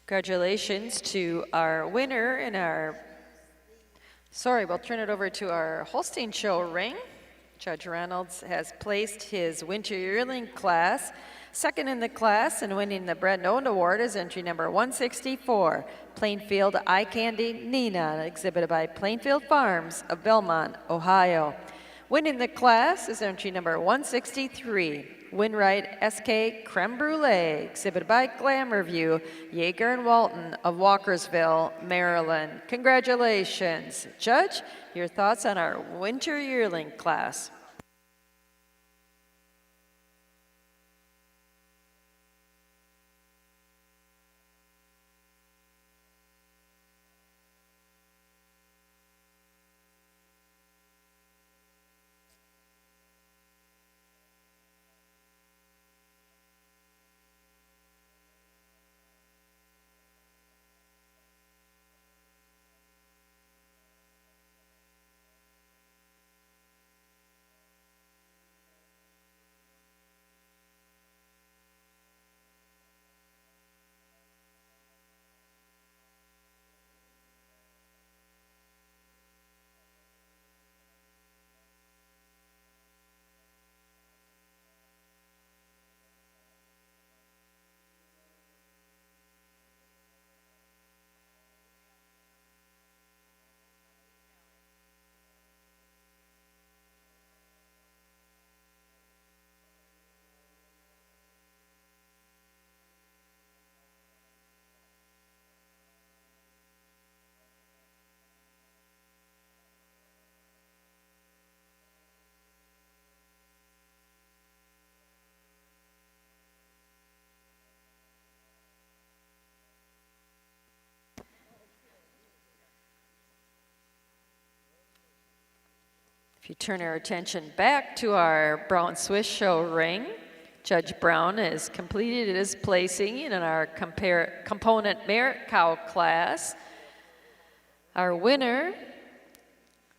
Congratulations to our winner in our, we'll turn it over to our Holstein Show ring. Judge Reynolds has placed his winter yearling class. Second in the class and winning the Brett Owen Award is entry number 164, Plainfield Eye Candy Nina, exhibited by Plainfield Farms of Belmont, Ohio. Winning the class is entry number 163, Winright SK Creme Brulee, exhibited by Glamour View, Yeager and Walton of Walkersville, Maryland. Congratulations. Judge, your thoughts on our winter yearling class? If you turn our attention back to our Brown Swiss Show ring, Judge Brown has completed his placing in our component merit cow class. Our winner,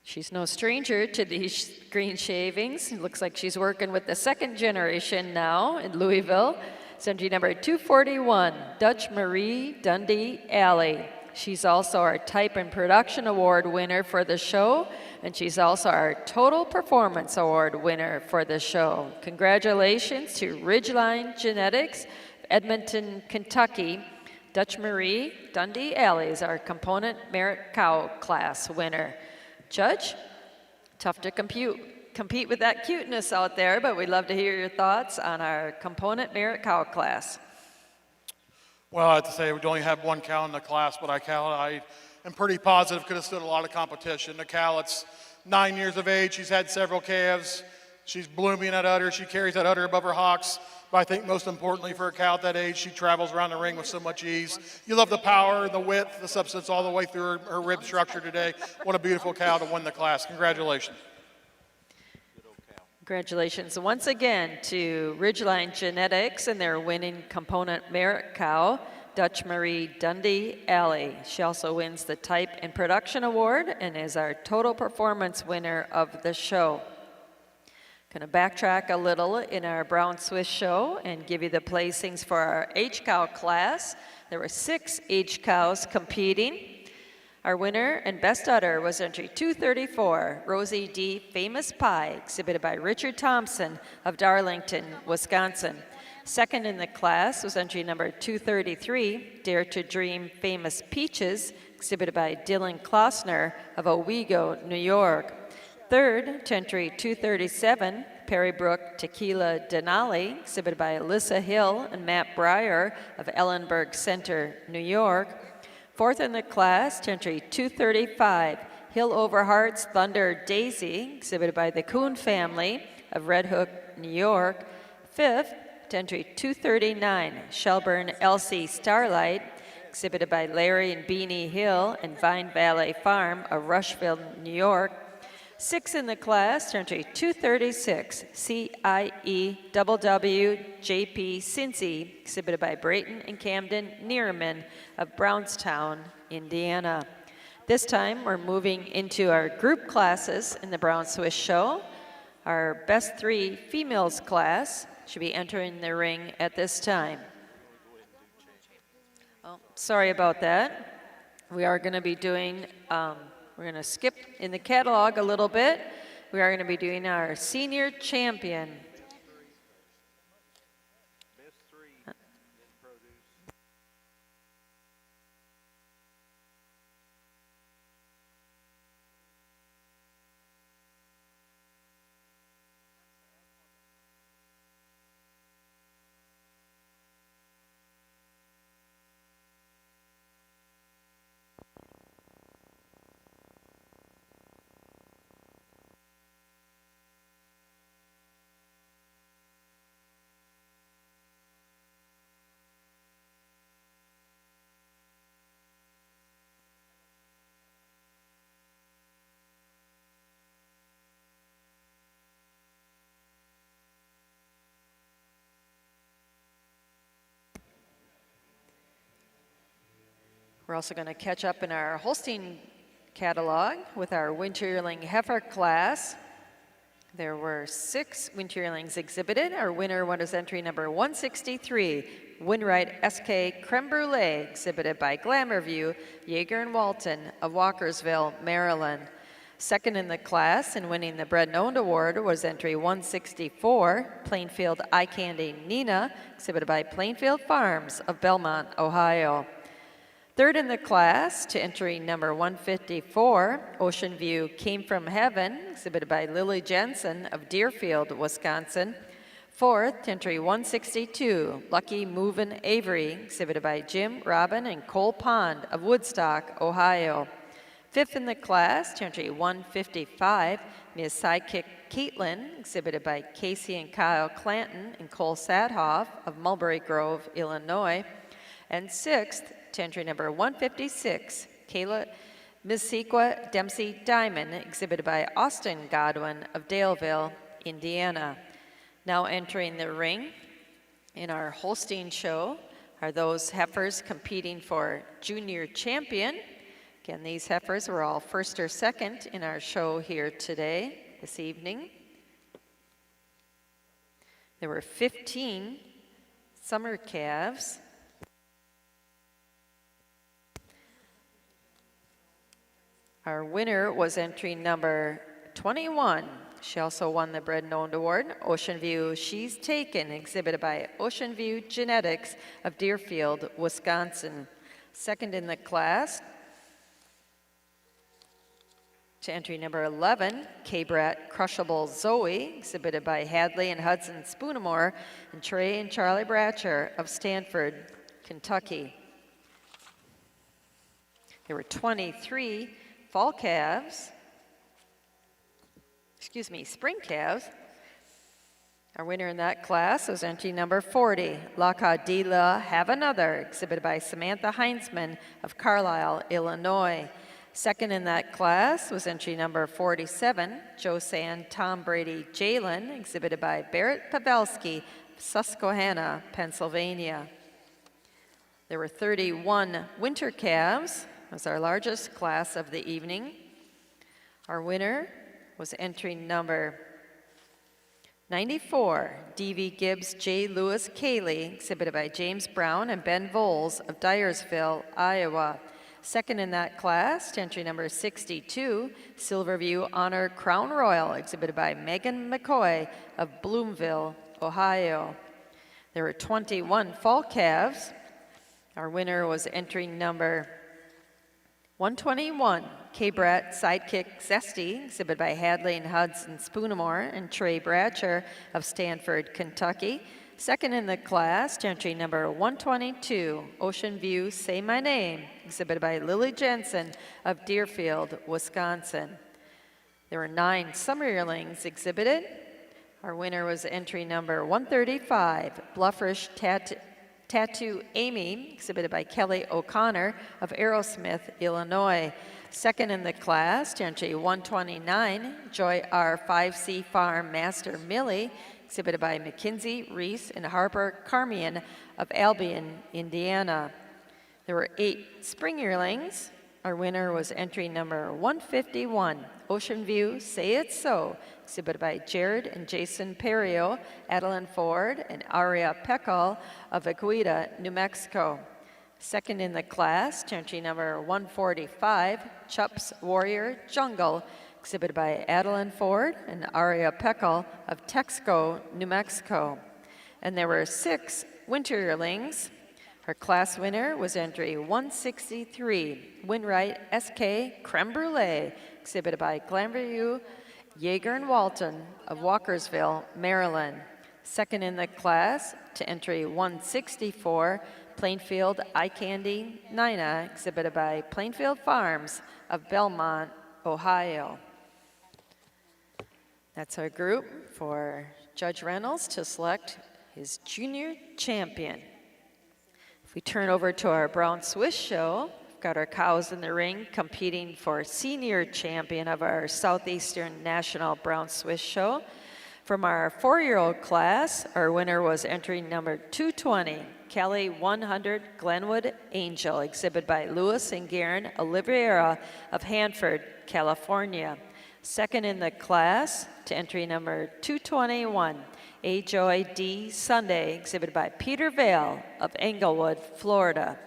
she's no stranger to these green shavings. It looks like she's working with the second generation now in Louisville. It's entry number 241, Dutch Marie Dundee Alley. She's also our Type and Production Award winner for the show, and she's also our Total Performance Award winner for the show. Congratulations to Ridgeline Genetics, Edmonton, Kentucky. Dutch Marie Dundee Alley is our Component Merit Cow class winner. Judge, tough to compete with that cuteness out there, but we'd love to hear your thoughts on our Component Merit Cow class. Well, I have to say we only have one cow in the class, but I am pretty positive could have stood a lot of competition. The cow, it's 9 years of age. She's had several calves. She's blooming at udder. She carries that udder above her hocks. But I think most importantly for a cow at that age, she travels around the ring with so much ease. You love the power, the width, the substance all the way through her rib structure today. What a beautiful cow to win the class. Congratulations. Congratulations once again to Ridgeline Genetics and their winning component merit cow, Dutch Marie Dundee Alley. She also wins the Type and Production Award and is our total performance winner of the show. Going to backtrack a little in our Brown Swiss show and give you the placings for our H-Cow class. There were 6 H-Cows competing. Our winner and best udder was entry 234, Rosie D. Famous Pie, exhibited by Richard Thompson of Darlington, Wisconsin. Second in the class was entry number 233, Dare to Dream Famous Peaches, exhibited by Dylan Klossner of Owego, New York. Third to entry 237, Perrybrook Tequila Denali, exhibited by Alyssa Hill and Matt Breyer of Ellenberg Center, New York. Fourth in the class, to entry 235, Hill Overhart's Thunder Daisy, exhibited by the Kuhn family of Red Hook, New York. Fifth, to entry 239, Shelburne Elsie Starlight, exhibited by Larry and Beanie Hill and Vine Valley Farm of Rushville, New York. Sixth in the class, to entry 236, CIEWW Cincy, exhibited by Brayton and Camden Neerman of Brownstown, Indiana. This time, we're moving into our group classes in the Brown Swiss show. Our best 3 females class should be entering the ring at this time. Oh, sorry about that. We are going to be doing we're going to skip in the catalog a little bit. We are going to be doing our senior champion. We're also going to catch up in our Holstein catalog with our winter yearling heifer class. There were 6 winter yearlings exhibited. Our winner was entry number 163, Winright SK Creme Brulee, exhibited by Glamour View, Yeager and Walton of Walkersville, Maryland. Second in the class and winning the Bread and Owned Award was entry 164, Plainfield Eye Candy Nina, exhibited by Plainfield Farms of Belmont, Ohio. Third in the class, to entry number 154, Ocean View Came From Heaven, exhibited by Lily Jensen of Deerfield, Wisconsin. Fourth, to entry 162, Lucky Movin' Avery, exhibited by Jim, Robin, and Cole Pond of Woodstock, Ohio. Fifth in the class, to entry 155, Ms. Sidekick Caitlin, exhibited by Casey and Kyle Clanton and Cole Sadhoff of Mulberry Grove, Illinois. And sixth, to entry number 156, Kayla Misequa Dempsey Diamond, exhibited by Austin Godwin of Daleville, Indiana. Now entering the ring in our Holstein show are those heifers competing for junior champion. Again, these heifers were all first or second in our show here today, this evening. There were 15 summer calves. Our winner was entry number 21. She also won the Bread and Owned Award, Ocean View She's Taken, exhibited by Ocean View Genetics of Deerfield, Wisconsin. Second in the class, to entry number 11, K-Brat Crushable Zoe, exhibited by Hadley and Hudson Spoonamore and Trey and Charlie Bratcher of Stanford, Kentucky. There were 23 fall calves, spring calves, Our winner in that class was entry number 40, La Cadilla Have Another, exhibited by Samantha Heinzman of Carlisle, Illinois. Second in that class was entry number 47, Josanne Tom Brady Jalen, exhibited by Barrett Pavelski of Susquehanna, Pennsylvania. There were 31 winter calves. It was our largest class of the evening. Our winner was entry number 94, D.V. Gibbs J. Lewis Cayley, exhibited by James Brown and Ben Voles of Dyersville, Iowa. Second in that class, entry number 62, Silverview Honor Crown Royal, exhibited by Megan McCoy of Bloomville, Ohio. There were 21 fall calves. Our winner was entry number 121, K-Brat Sidekick Zesty, exhibited by Hadley and Hudson Spoonamore and Trey Bratcher of Stanford, Kentucky. Second in the class, entry number 122, Ocean View Say My Name, exhibited by Lily Jensen of Deerfield, Wisconsin. There were 9 summer yearlings exhibited. Our winner was entry number 135, Blufferish Tattoo Amy, exhibited by Kelly O'Connor of Aerosmith, Illinois. Second in the class, entry 129, Joy R. 5C Farm Master Millie, exhibited by Mackenzie Reese and Harper Carmian of Albion, Indiana. There were 8 spring yearlings. Our winner was entry number 151, Ocean View Say It So, exhibited by Jared and Jason Perio, Adeline Ford, and Aria Peckal of Aguida, New Mexico. Second in the class, entry number 145, Chups Warrior Jungle, exhibited by Adeline Ford and Aria Peckal of Texco, New Mexico. And there were 6 winter yearlings. Our class winner was entry 163, Winwright SK Creme Brulee, exhibited by Glenview Yeager and Walton of Walkersville, Maryland. Second in the class to entry 164, Plainfield Eye Candy Nina, exhibited by Plainfield Farms of Belmont, Ohio. That's our group for Judge Reynolds to select his junior champion. If we turn over to our Brown Swiss show, we've got our cows in the ring competing for senior champion of our Southeastern National Brown Swiss show. From our 4-year-old class, our winner was entry number 220, Kelly 100 Glenwood Angel, exhibited by Louis and Garen Oliveira of Hanford, California. Second in the class to entry number 221, A Joy D Sunday, exhibited by Peter Vale of Englewood, Florida.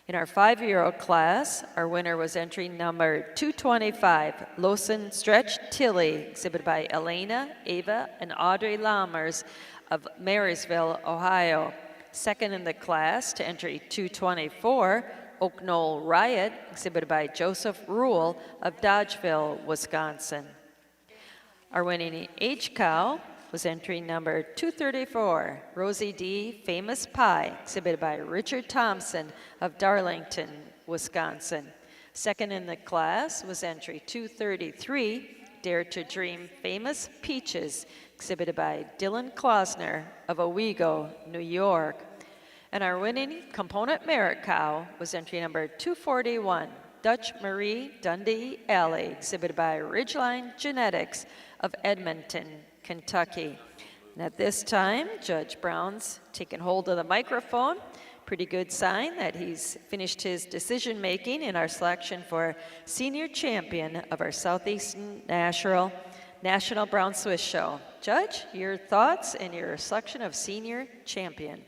In our 5-year-old class, our winner was entry number 225, Lawson Stretch Tilly, exhibited by Elena, Ava, and Audrey Lammers of Marysville, Ohio. Second in the class to entry 224, Oak Knoll Riot, exhibited by Joseph Rule of Dodgeville, Wisconsin. Our winning age cow was entry number 234, Rosie D. Famous Pie, exhibited by Richard Thompson of Darlington, Wisconsin. Second in the class was entry 233, Dare to Dream Famous Peaches, exhibited by Dylan Klausner of Owego, New York. And our winning component merit cow was entry number 241, Dutch Marie Dundee Alley, exhibited by Ridgeline Genetics of Edmonton, Kentucky. And at this time, Judge Brown's taken hold of the microphone. Pretty good sign that he's finished his decision making in our selection for senior champion of our Southeastern National Brown Swiss show. Judge, your thoughts and your selection of senior champion.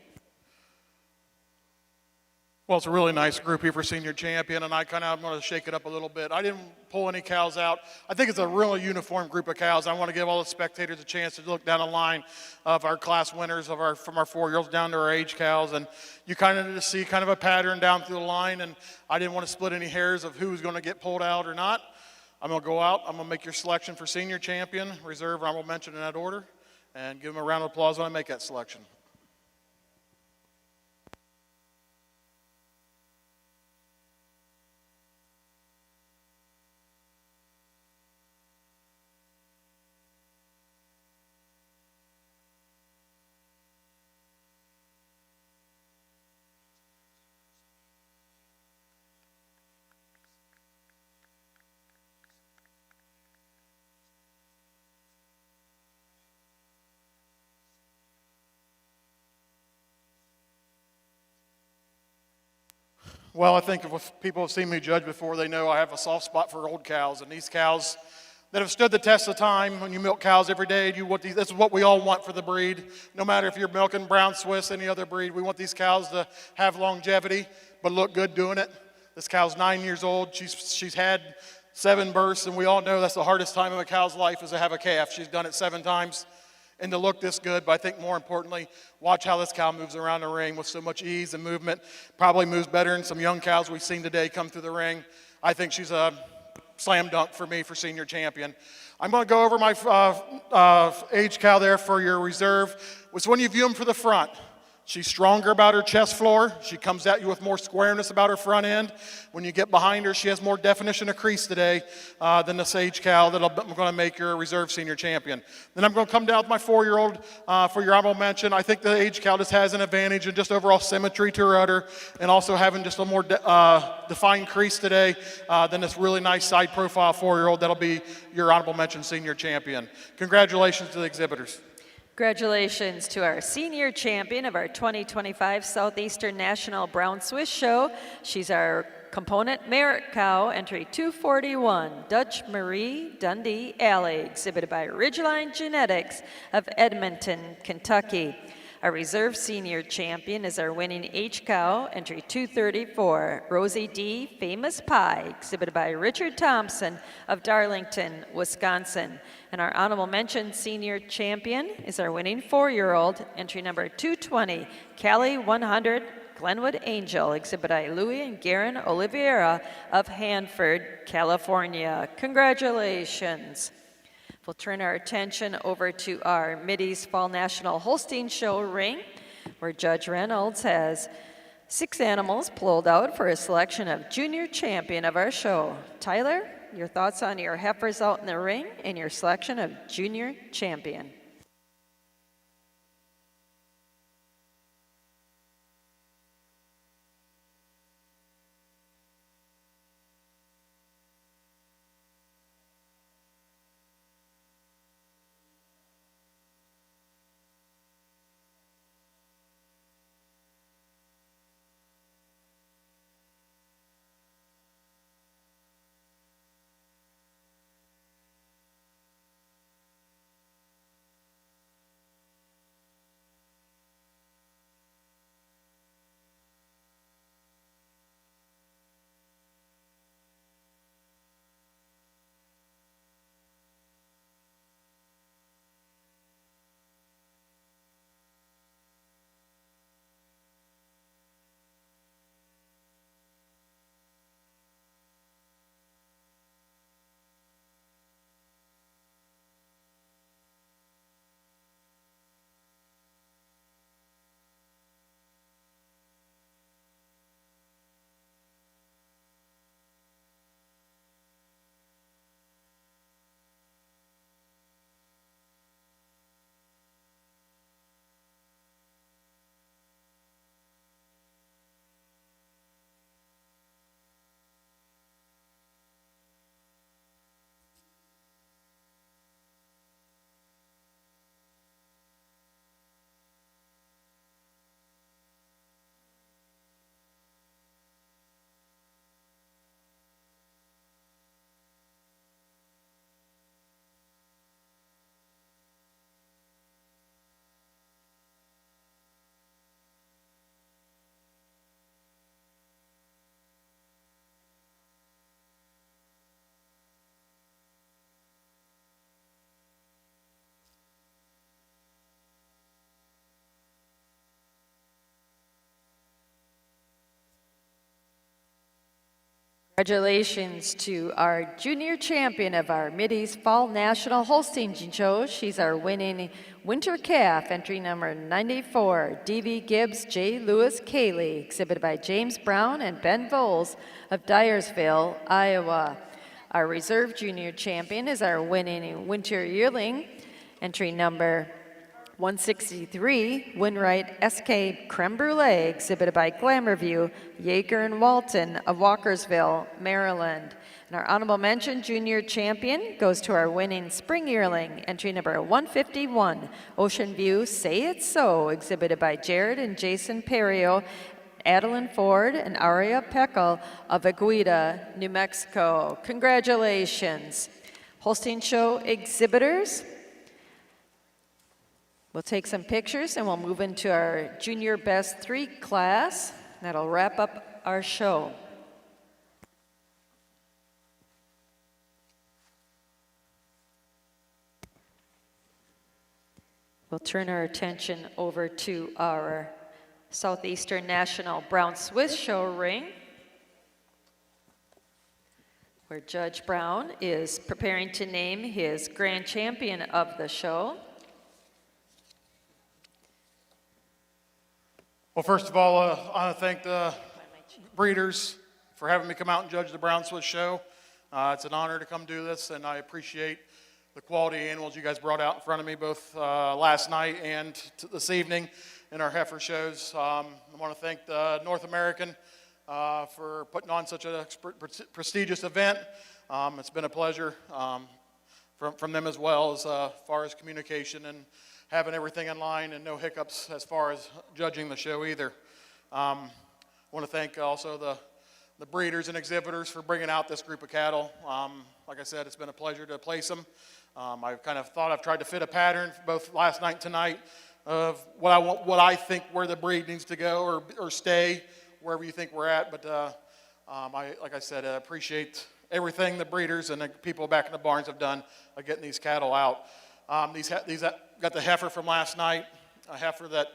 Well, it's a really nice group here for senior champion, and I kind of want to shake it up a little bit. I didn't pull any cows out. I think it's a really uniform group of cows. I want to give all the spectators a chance to look down the line of our class winners from our 4-year-olds down to our age cows, and you kind of just see kind of a pattern down through the line, and I didn't want to split any hairs of who's going to get pulled out or not. I'm going to go out. I'm going to make your selection for senior champion, reserve, honorable mention in that order, and give them a round of applause when I make that selection. Well, I think if people have seen me judge before, they know I have a soft spot for old cows. And these cows that have stood the test of time, when you milk cows every day, this is what we all want for the breed. No matter if you're milking brown Swiss, any other breed, we want these cows to have longevity, but look good doing it. This cow's 9 years old. She's had 7 births, and we all know that's the hardest time of a cow's life is to have a calf. She's done it 7 times. And to look this good, but I think more importantly, watch how this cow moves around the ring with so much ease and movement. Probably moves better than some young cows we've seen today come through the ring. I think she's a slam dunk for me for senior champion. I'm going to go over my age cow there for your reserve. It's when you view them for the front. She's stronger about her chest floor. She comes at you with more squareness about her front end. When you get behind her, she has more definition of crease today than the Sage cow that I'm going to make your reserve senior champion. Then I'm going to come down with my 4-year-old for your honorable mention. I think the age cow just has an advantage in just overall symmetry to her udder and also having just a more defined crease today than this really nice side profile 4-year-old that'll be your honorable mention senior champion. Congratulations to the exhibitors. Congratulations to our senior champion of our 2025 Southeastern National Brown Swiss Show. She's our component merit cow, entry 241, Dutch Marie Dundee Alley, exhibited by Ridgeline Genetics of Edmonton, Kentucky. Our reserve senior champion is our winning H cow, entry 234, Rosie D. Famous Pie, exhibited by Richard Thompson of Darlington, Wisconsin. And our honorable mention senior champion is our winning 4-year-old, entry number 220, Cali 100, Glenwood Angel, exhibit by Louis and Garen Oliveira of Hanford, California. Congratulations. We'll turn our attention over to our Mideast Fall National Holstein Show ring, where Judge Reynolds has 6 animals pulled out for a selection of junior champion of our show. Tyler, your thoughts on your heifers out in the ring and your selection of junior champion. Congratulations to our junior champion of our Mideast Fall National Holstein Show. She's our winning winter calf, entry number 94, D.V. Gibbs J. Lewis Cayley, exhibited by James Brown and Ben Voles of Dyersville, Iowa. Our reserve junior champion is our winning winter yearling, entry number 163, Winwright SK Creme Brulee, exhibited by Glamourview, Yeager and Walton of Walkersville, Maryland. And our honorable mention junior champion goes to our winning spring yearling, entry number 151, Ocean View Say It So, exhibited by Jared and Jason Perio Adeline Ford and Aria Peckel of Aguida, New Mexico. Congratulations. Holstein Show exhibitors. We'll take some pictures and we'll move into our junior best 3 class. That'll wrap up our show. We'll turn our attention over to our Southeastern National Brown Swiss Show ring, where Judge Brown is preparing to name his grand champion of the show. Well, first of all, I want to thank the breeders for having me come out and judge the Brown Swiss Show. It's an honor to come do this, and I appreciate the quality animals you guys brought out in front of me both last night and this evening in our heifer shows. I want to thank the North American for putting on such a prestigious event. It's been a pleasure from them as well as far as communication and having everything in line and no hiccups as far as judging the show either. I want to thank also the breeders and exhibitors for bringing out this group of cattle. Like I said, it's been a pleasure to place them. I've kind of thought I've tried to fit a pattern both last night and tonight of what I think where the breed needs to go or stay wherever you think we're at. But like I said, I appreciate everything the breeders and the people back in the barns have done of getting these cattle out. These got the heifer from last night, a heifer that,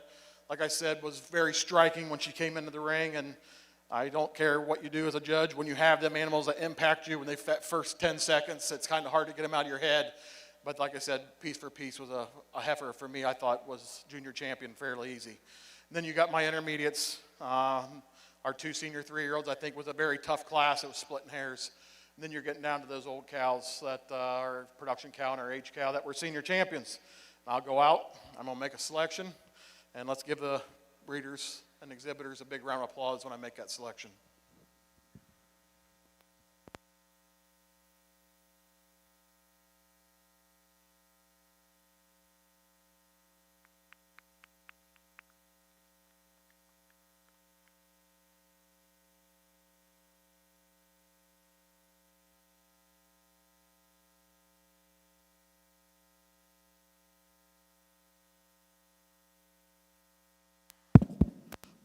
like I said, was very striking when she came into the ring. And I don't care what you do as a judge. When you have them animals that impact you, when they first 10 seconds, it's kind of hard to get them out of your head. But like I said, piece for piece was a heifer for me, I thought was junior champion fairly easy. And then you got my intermediates. Our 2 senior 3-year-olds, I think, was a very tough class. It was splitting hairs. And then you're getting down to those old cows that are production cow and our age cow that were senior champions. I'll go out. I'm going to make a selection. And let's give the breeders and exhibitors a big round of applause when I make that selection.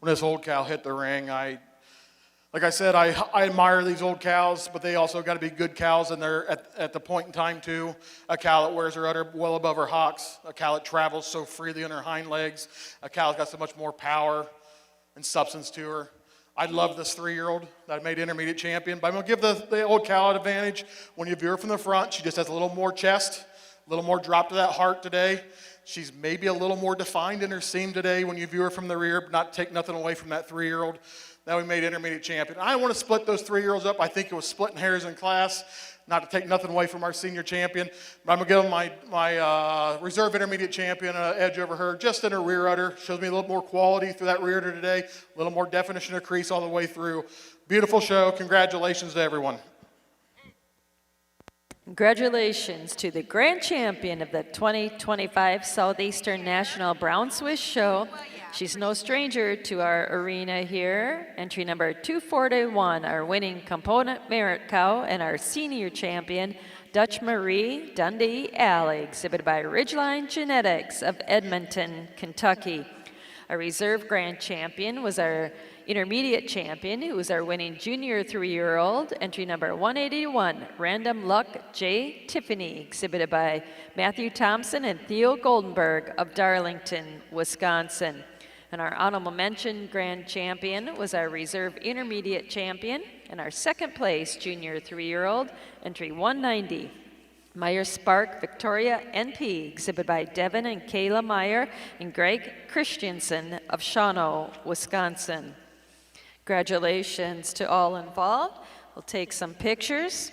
When this old cow hit the ring, like I said, I admire these old cows, but they also got to be good cows, and they're at the point in time too. A cow that wears her udder well above her hocks, a cow that travels so freely on her hind legs, a cow that's got so much more power and substance to her. I love this 3-year-old that I made intermediate champion, but I'm going to give the old cow an advantage. When you view her from the front, she just has a little more chest, a little more drop to that heart today. She's maybe a little more defined in her seam today when you view her from the rear, but not take nothing away from that 3-year-old. Now we made intermediate champion. I don't want to split those 3-year-olds up. I think it was splitting hairs in class, not to take nothing away from our senior champion. But I'm going to give him my reserve intermediate champion an edge over her, just in her rear udder. Shows me a little more quality through that rear udder today, a little more definition of crease all the way through. Beautiful show. Congratulations to everyone. Congratulations to the grand champion of the 2025 Southeastern National Brown Swiss Show. She's no stranger to our arena here. Entry number 241, our winning component merit cow, and our senior champion, Dutch Marie Dundee Alley, exhibited by Ridgeline Genetics of Edmonton, Kentucky. Our reserve grand champion was our intermediate champion, who was our winning junior 3-year-old, entry number 181, Random Luck J. Tiffany, exhibited by Matthew Thompson and Theo Goldenberg of Darlington, Wisconsin. And our honorable mention grand champion was our reserve intermediate champion, and our second place junior 3-year-old, entry 190, Meyer Spark Victoria NP, exhibited by Devin and Kayla Meyer and Greg Christensen of Shawano, Wisconsin. Congratulations to all involved. We'll take some pictures.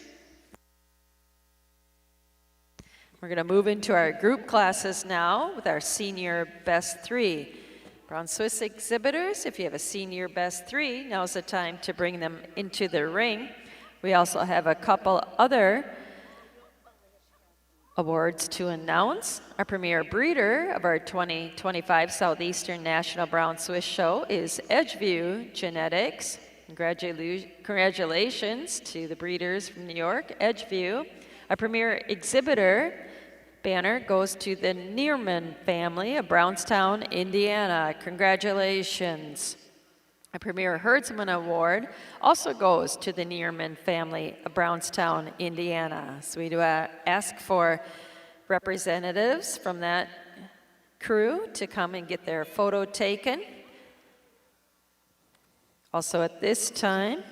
We're going to move into our group classes now with our senior best 3. Brown Swiss exhibitors, if you have a senior best 3, now's the time to bring them into the ring. We also have a couple other Awards to announce. Our premier breeder of our 2025 Southeastern National Brown Swiss Show is Edgeview Genetics. Congratulations to the breeders from New York, Edgeview. Our premier exhibitor banner goes to the Neerman family of Brownstown, Indiana. Congratulations. A Premier Herdsman Award also goes to the Neerman family of Brownstown, Indiana. So we do ask for representatives from that crew to come and get their photo taken. Also at this time,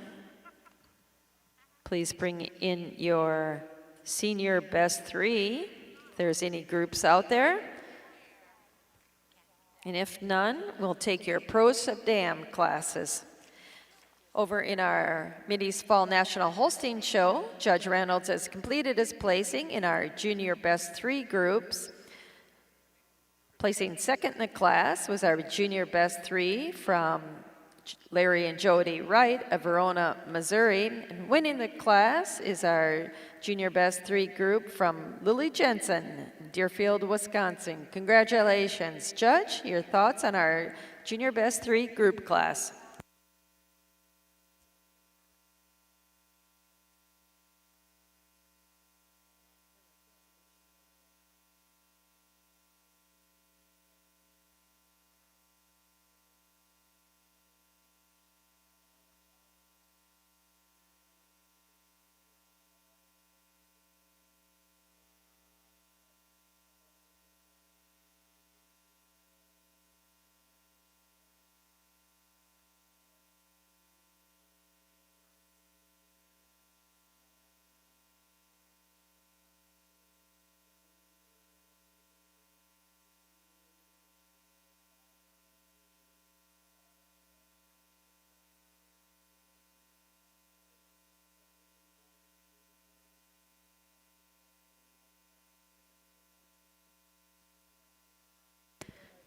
please bring in your senior best three, if there's any groups out there. And if none, we'll take your Pros of Dam classes. Over in our Mideast Fall National Holstein Show, Judge Reynolds has completed his placing in our junior best three groups. Placing second in the class was our junior best three from Larry and Jody Wright of Verona, Missouri. And winning the class is our junior best three group from Lily Jensen, Deerfield, Wisconsin. Congratulations. Judge, your thoughts on our junior best three group class?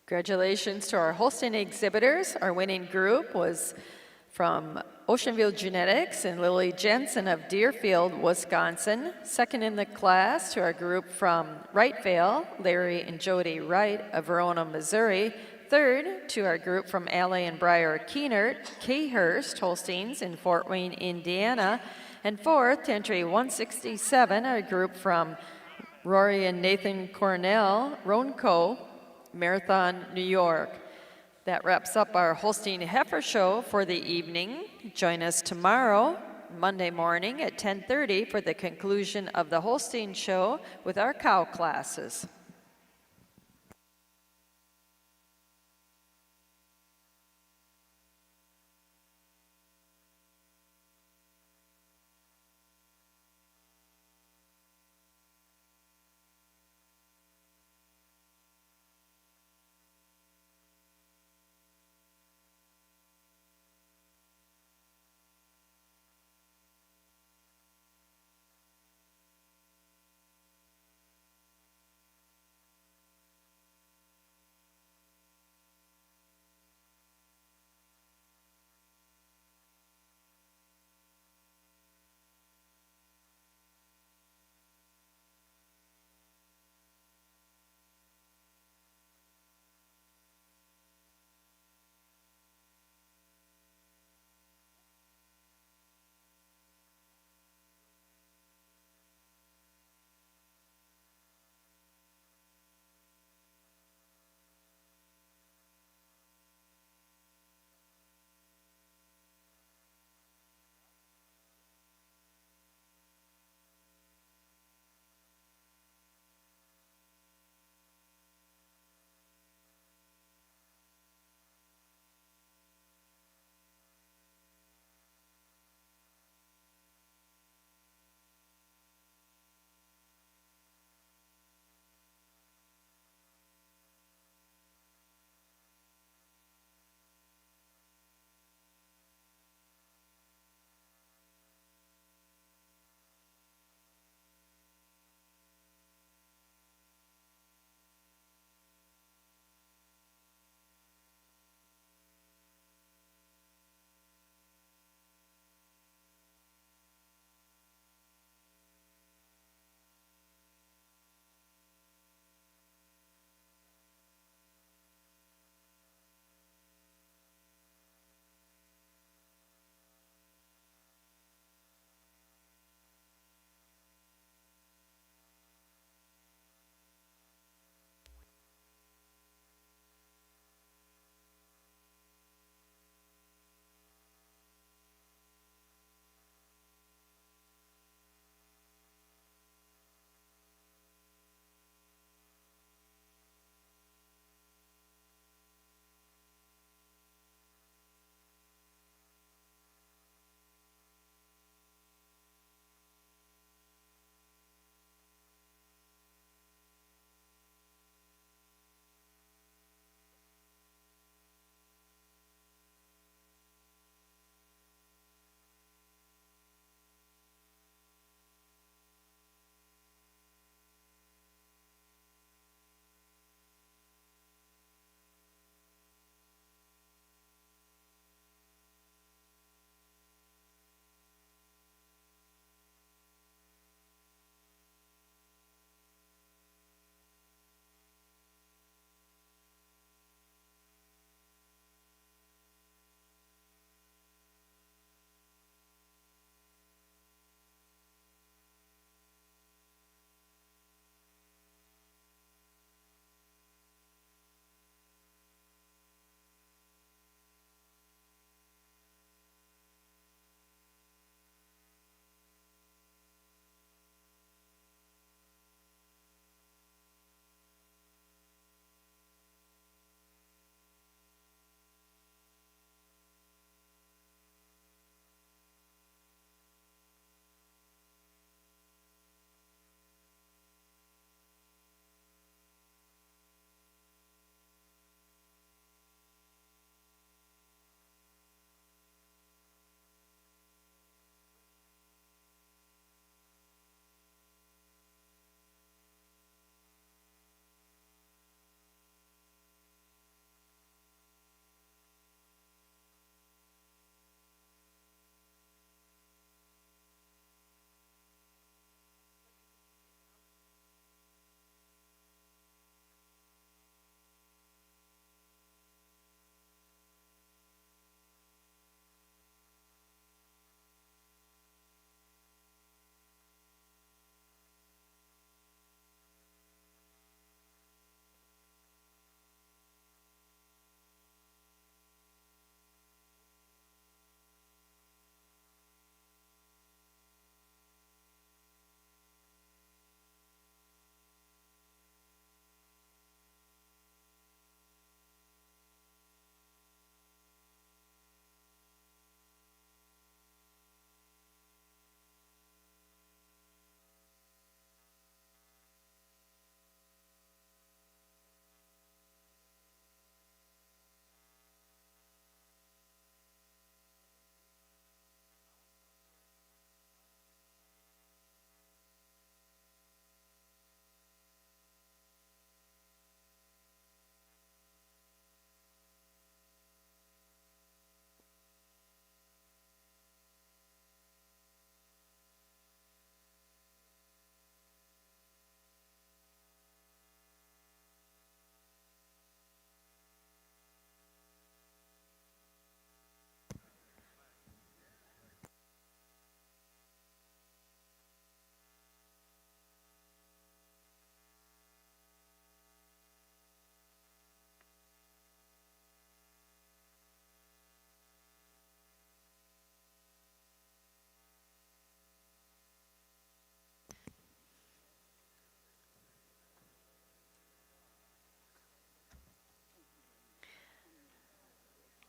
Congratulations to our Holstein exhibitors. Our winning group was from Oceanview Genetics and Lily Jensen of Deerfield, Wisconsin. Second in the class to our group from Wrightvale, Larry and Jody Wright of Verona, Missouri. Third to our group from Alley and Briar Keenert, Khurst Holsteins in Fort Wayne, Indiana. And fourth to entry 167, our group from Rory and Nathan Cornell, Ronco, Marathon, New York. That wraps up our Holstein Heifer Show for the evening. Join us tomorrow, Monday morning at 10:30 for the conclusion of the Holstein Show with our cow classes.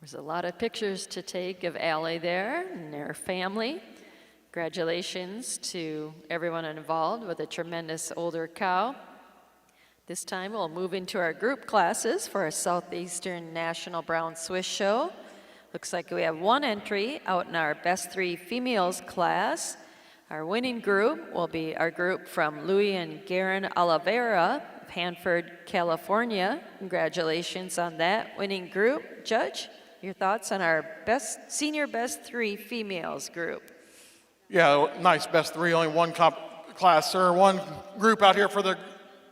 There's a lot of pictures to take of Allie there and her family. Congratulations to everyone involved with a tremendous older cow. This time we'll move into our group classes for our Southeastern National Brown Swiss Show. Looks like we have one entry out in our Best 3 Females class. Our winning group will be our group from Louis and Garen Oliveira of Hanford, California. Congratulations on that winning group. Judge, your thoughts on our senior Best 3 Females group? Yeah, nice Best 3. Only one class or one group out here for the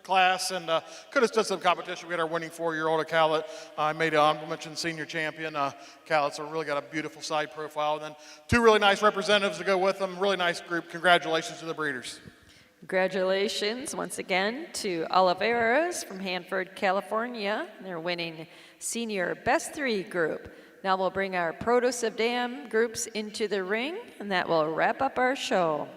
class, and could have stood some competition. We had our winning 4-year-old, a cow that I made an honorable mention senior champion. Cow that's really got a beautiful side profile. And then 2 really nice representatives to go with them. Really nice group. Congratulations to the breeders. Congratulations once again to Oliveras from Hanford, California. They're winning senior Best 3 group. Now we'll bring our Produce of Dam groups into the ring, and that will wrap up our show.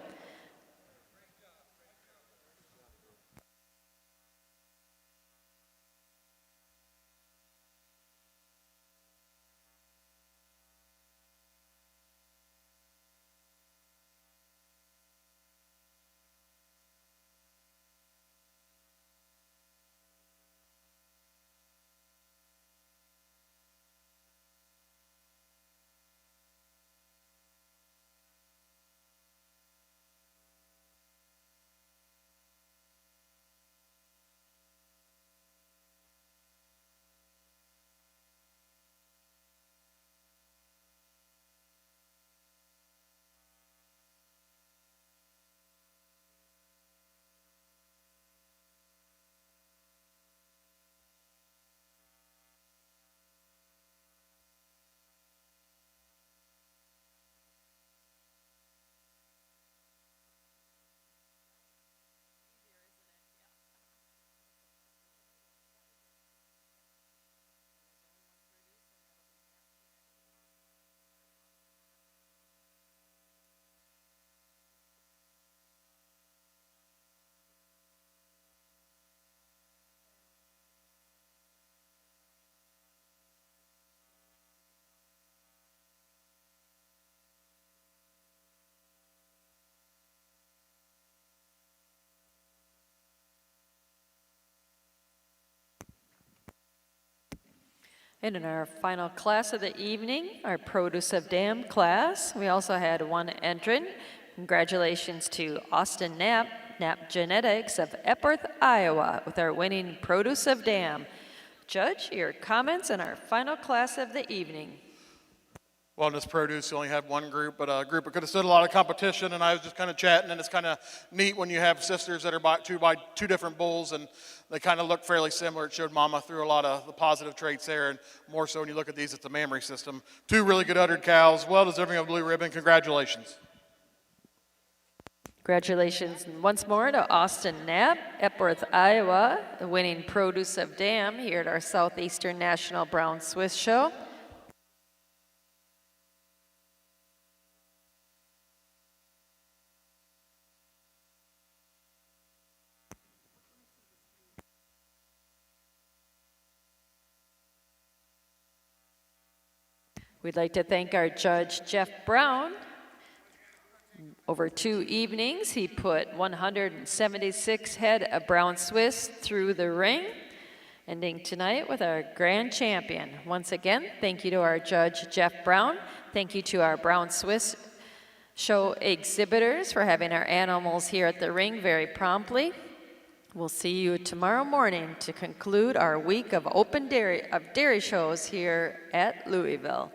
And in our final class of the evening, our Produce of Dam class, we also had one entrant. Congratulations to Austin Knapp, Knapp Genetics of Epworth, Iowa, with our winning Produce of Dam. Judge, your comments on our final class of the evening. Well, in this produce, you only had one group, but a group that could have stood a lot of competition, and I was just kind of chatting, and it's kind of neat when you have sisters that are by two different bulls, and they kind of look fairly similar. It showed Mama through a lot of the positive traits there, and more so when you look at these, it's the mammary system. 2 really good uddered cows, well deserving of blue ribbon. Congratulations. Congratulations once more to Austin Knapp, Epworth, Iowa, the winning Produce of Dam here at our Southeastern National Brown Swiss Show. We'd like to thank our judge, Jeff Brown. Over 2 evenings, he put 176 head of Brown Swiss through the ring, ending tonight with our grand champion. Once again, thank you to our judge, Jeff Brown. Thank you to our Brown Swiss show exhibitors for having our animals here at the ring very promptly. We'll see you tomorrow morning to conclude our week of open dairy shows here at Louisville.